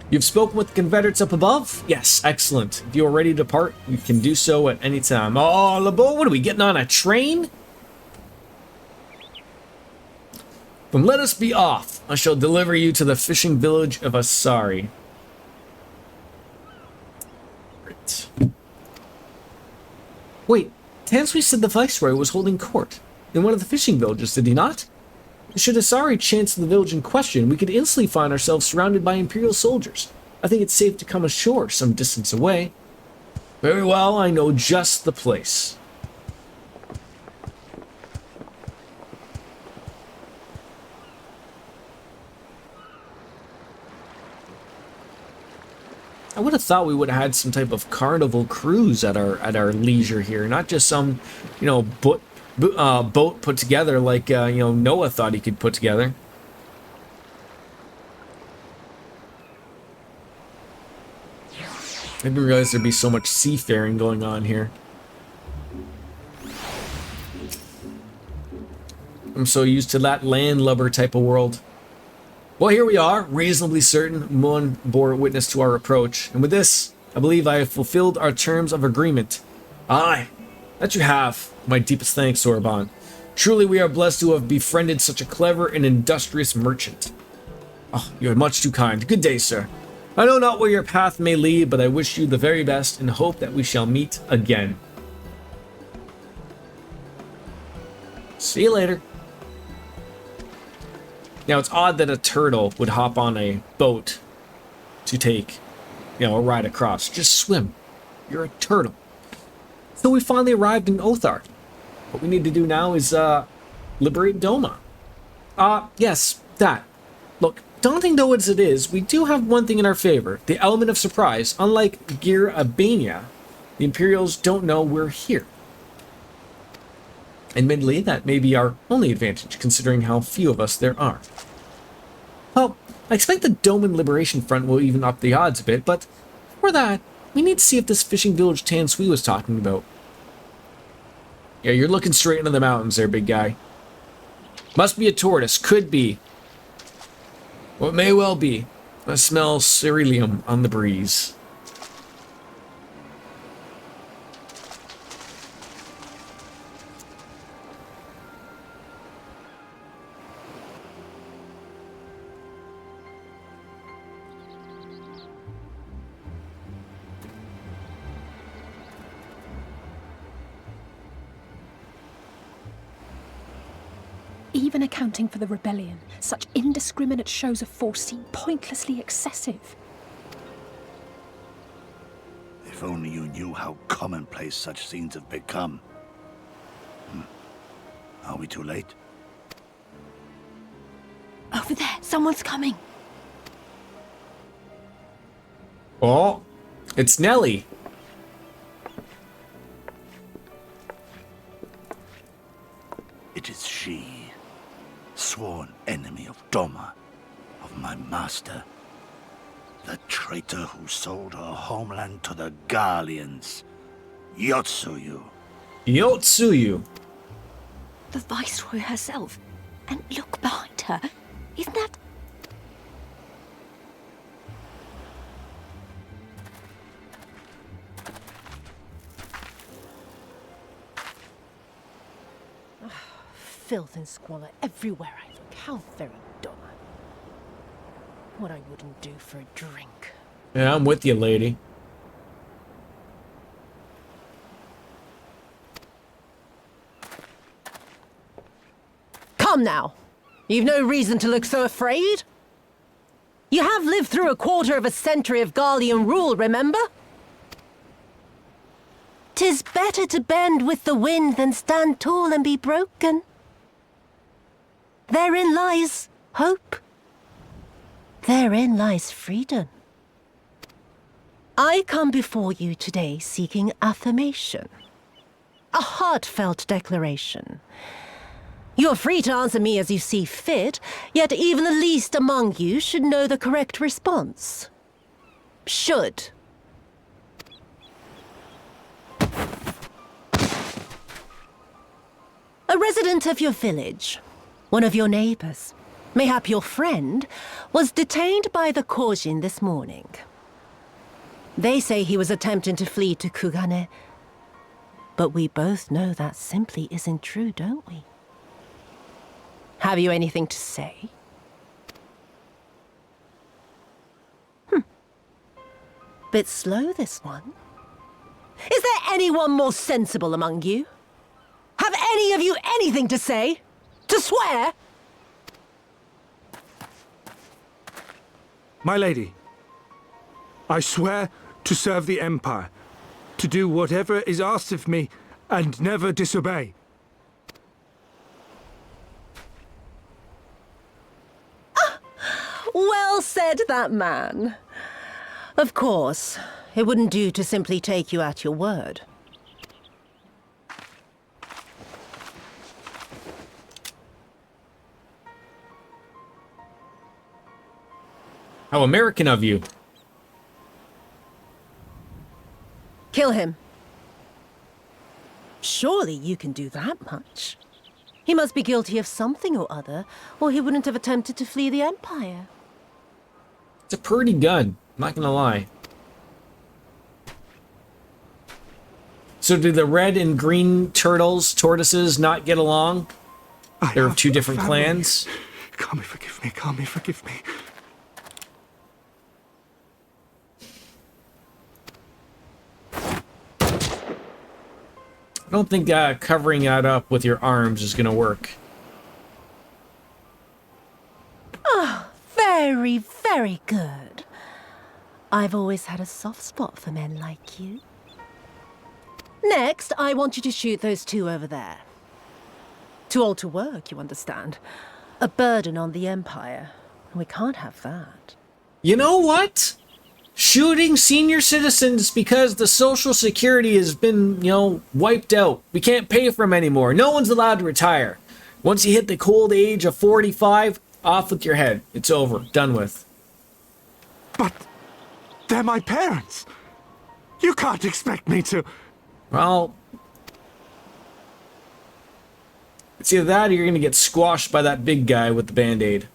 You've spoken with the Confederates up above? Yes, excellent. If you are ready to depart, you can do so at any time. Oh, LeBeau, what are we, getting on a train? Then let us be off. I shall deliver you to the fishing village of Asari. Great. Wait, Tansui said the Viceroy was holding court in one of the fishing villages, did he not? Should Asari chance the village in question, we could instantly find ourselves surrounded by Imperial soldiers. I think it's safe to come ashore some distance away. Very well, I know just the place. I would have thought we would have had some type of carnival cruise at our leisure here, not just some, you know, boat put together like you know, Noah thought he could put together. I didn't realize there'd be so much seafaring going on here. I'm so used to that landlubber type of world. Well, here we are, reasonably certain Moon bore witness to our approach, and with this, I believe I have fulfilled our terms of agreement. Aye, that you have. My deepest thanks, Orban. Truly we are blessed to have befriended such a clever and industrious merchant. Oh, you are much too kind. Good day, sir. I know not where your path may lead, but I wish you the very best and hope that we shall meet again. See you later. Now, it's odd that a turtle would hop on a boat to take, you know, a ride across. Just swim. You're a turtle. So we finally arrived in Othar. What we need to do now is, liberate Doma. Yes, that. Look, daunting though as it is, we do have one thing in our favor. The element of surprise. Unlike Gir Albania, the Imperials don't know we're here. Admittedly, that may be our only advantage, considering how few of us there are. Well, I expect the Doman Liberation Front will even up the odds a bit, but for that, we need to see if this fishing village Tansui was talking about. Yeah, you're looking straight into the mountains there, big guy. Must be a tortoise. Could be. Well, it may well be. I smell cerealium on the breeze. Even accounting for the rebellion, such indiscriminate shows of force seem pointlessly excessive. If only you knew how commonplace such scenes have become. Are we too late? Over there, someone's coming. Oh, it's Nelly. It is she. Sworn enemy of Doma, of my master. The traitor who sold her homeland to the Garleans. Yotsuyu. Yotsuyu. The Viceroy herself. And look behind her. Isn't that... Filth and squalor everywhere I look. How very dull. What I wouldn't do for a drink. Yeah, I'm with you, lady. Come now. You've no reason to look so afraid. You have lived through a quarter of a century of Garlean rule, remember? 'Tis better to bend with the wind than stand tall and be broken. Therein lies hope. Therein lies freedom. I come before you today seeking affirmation. A heartfelt declaration. You're free to answer me as you see fit, yet even the least among you should know the correct response. Should. A resident of your village, one of your neighbors, mayhap your friend, was detained by the Korjin this morning. They say he was attempting to flee to Kugane, but we both know that simply isn't true, don't we? Have you anything to say? Bit slow, this one. Is there anyone more sensible among you? Have any of you anything to say? To swear? My lady, I swear to serve the Empire, to do whatever is asked of me, and never disobey. Well said, that man. Of course, it wouldn't do to simply take you at your word. How American of you. Kill him. Surely you can do that much. He must be guilty of something or other, or he wouldn't have attempted to flee the Empire. It's a pretty gun, not gonna lie. So do the red and green tortoises not get along? They're of two different clans. Kami, forgive me. Kami, forgive me. I don't think covering that up with your arms is gonna work. Ah, very, very good. I've always had a soft spot for men like you. Next, I want you to shoot those two over there. Too old to work, you understand. A burden on the Empire. We can't have that. You know what? Shooting senior citizens because the Social Security has been, wiped out. We can't pay for them anymore. No one's allowed to retire. Once you hit the cold age of 45, off with your head. It's over. Done with. But they're my parents. You can't expect me to... Well, it's either that or you're going to get squashed by that big guy with the Band-Aid.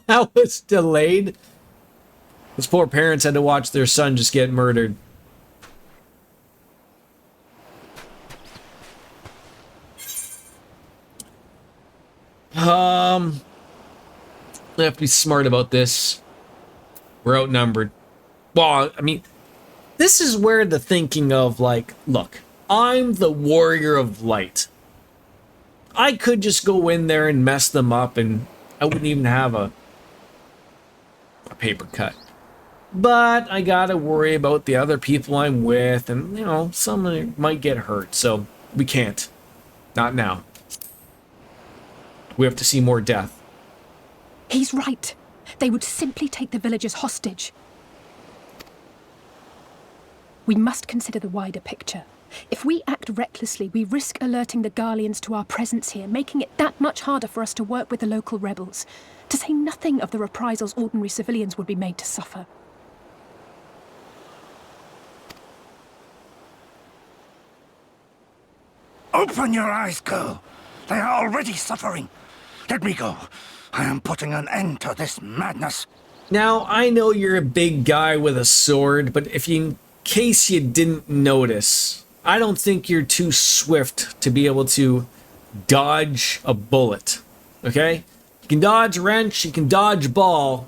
That was delayed. Those poor parents had to watch their son just get murdered. We have to be smart about this. We're outnumbered. Well, I mean, this is where the thinking of, like, look, I'm the warrior of light. I could just go in there and mess them up and I wouldn't even have a paper cut. But I gotta worry about the other people I'm with and, some might get hurt, so we can't. Not now. We have to see more death. He's right. They would simply take the villagers hostage. We must consider the wider picture. If we act recklessly, we risk alerting the Garleans to our presence here, making it that much harder for us to work with the local rebels. To say nothing of the reprisals ordinary civilians would be made to suffer. Open your eyes, girl. They are already suffering. Let me go. I am putting an end to this madness. Now, I know you're a big guy with a sword, but in case you didn't notice, I don't think you're too swift to be able to dodge a bullet. Okay? You can dodge wrench, you can dodge ball,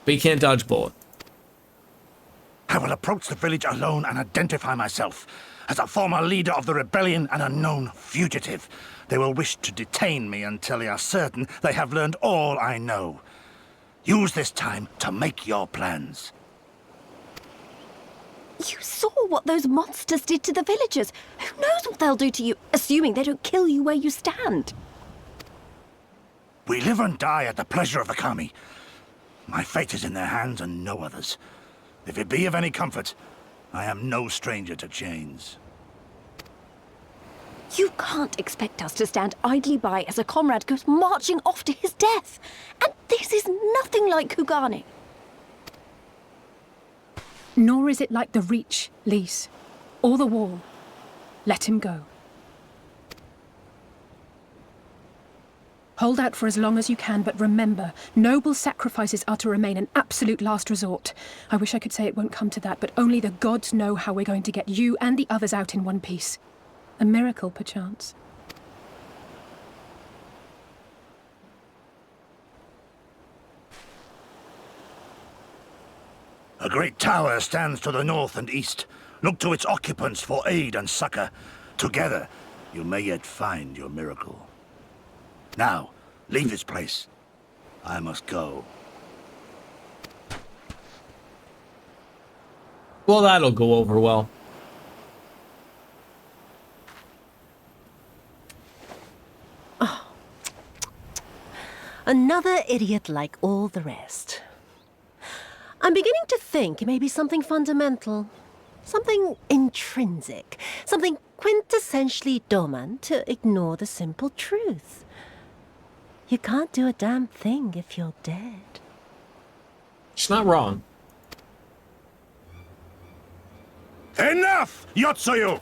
but you can't dodge bullet. I will approach the village alone and identify myself. As a former leader of the rebellion and a known fugitive, they will wish to detain me until they are certain they have learned all I know. Use this time to make your plans. You saw what those monsters did to the villagers. Who knows what they'll do to you, assuming they don't kill you where you stand? We live and die at the pleasure of the Kami. My fate is in their hands and no others. If it be of any comfort, I am no stranger to chains. You can't expect us to stand idly by as a comrade goes marching off to his death. And this is nothing like Kugane. Nor is it like the Reach, Lise, or the Wall. Let him go. Hold out for as long as you can, but remember, noble sacrifices are to remain an absolute last resort. I wish I could say it won't come to that, but only the gods know how we're going to get you and the others out in one piece. A miracle, perchance. A great tower stands to the north and east. Look to its occupants for aid and succor. Together, you may yet find your miracle. Now, leave this place. I must go. Well, that'll go over well. Another idiot like all the rest. I'm beginning to think it may be something fundamental, something intrinsic, something quintessentially Doman to ignore the simple truth. You can't do a damn thing if you're dead. She's not wrong. Enough, Yotsuyu!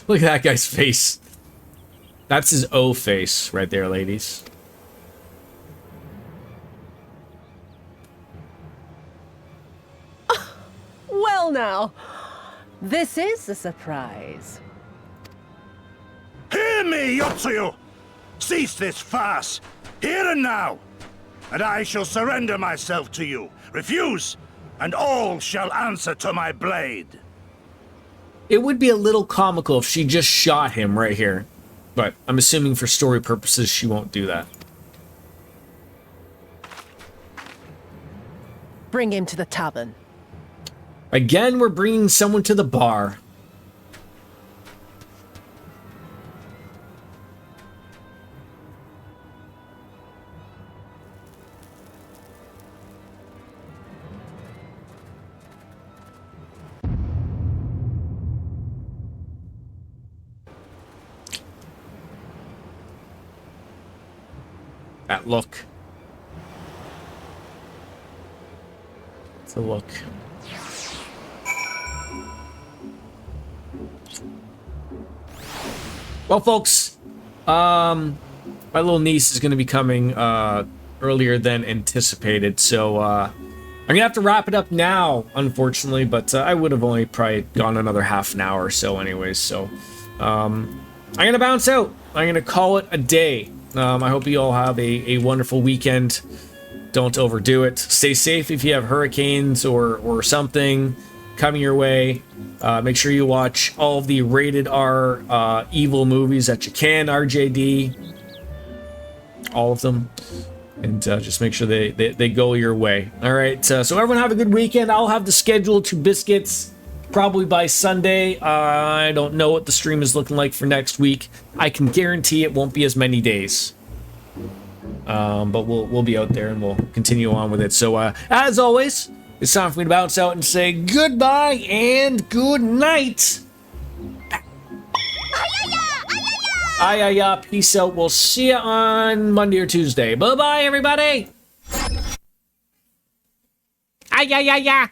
Look at that guy's face. That's his O face right there, ladies. Well now, this is a surprise. Hear me, Yotsuyu! Cease this farce, here and now, and I shall surrender myself to you. Refuse, and all shall answer to my blade. It would be a little comical if she just shot him right here, but I'm assuming for story purposes she won't do that. Bring him to the tavern. Again, we're bringing someone to the bar. That look. It's a look. Well, folks, my little niece is going to be coming earlier than anticipated, so I'm going to have to wrap it up now, unfortunately, but I would have only probably gone another half an hour or so anyways, so I'm going to bounce out. I'm going to call it a day. I hope you all have a wonderful weekend. Don't overdo it. Stay safe if you have hurricanes or something coming your way. Make sure you watch all of the rated R evil movies that you can, RJD. All of them. And just make sure they go your way. All right, so everyone have a good weekend. I'll have the schedule to Biscuits probably by Sunday. I don't know what the stream is looking like for next week. I can guarantee it won't be as many days. But we'll be out there and we'll continue on with it. So as always, it's time for me to bounce out and say goodbye and good night. Ayaya, peace out. We'll see you on Monday or Tuesday. Bye-bye, everybody. Ayaya.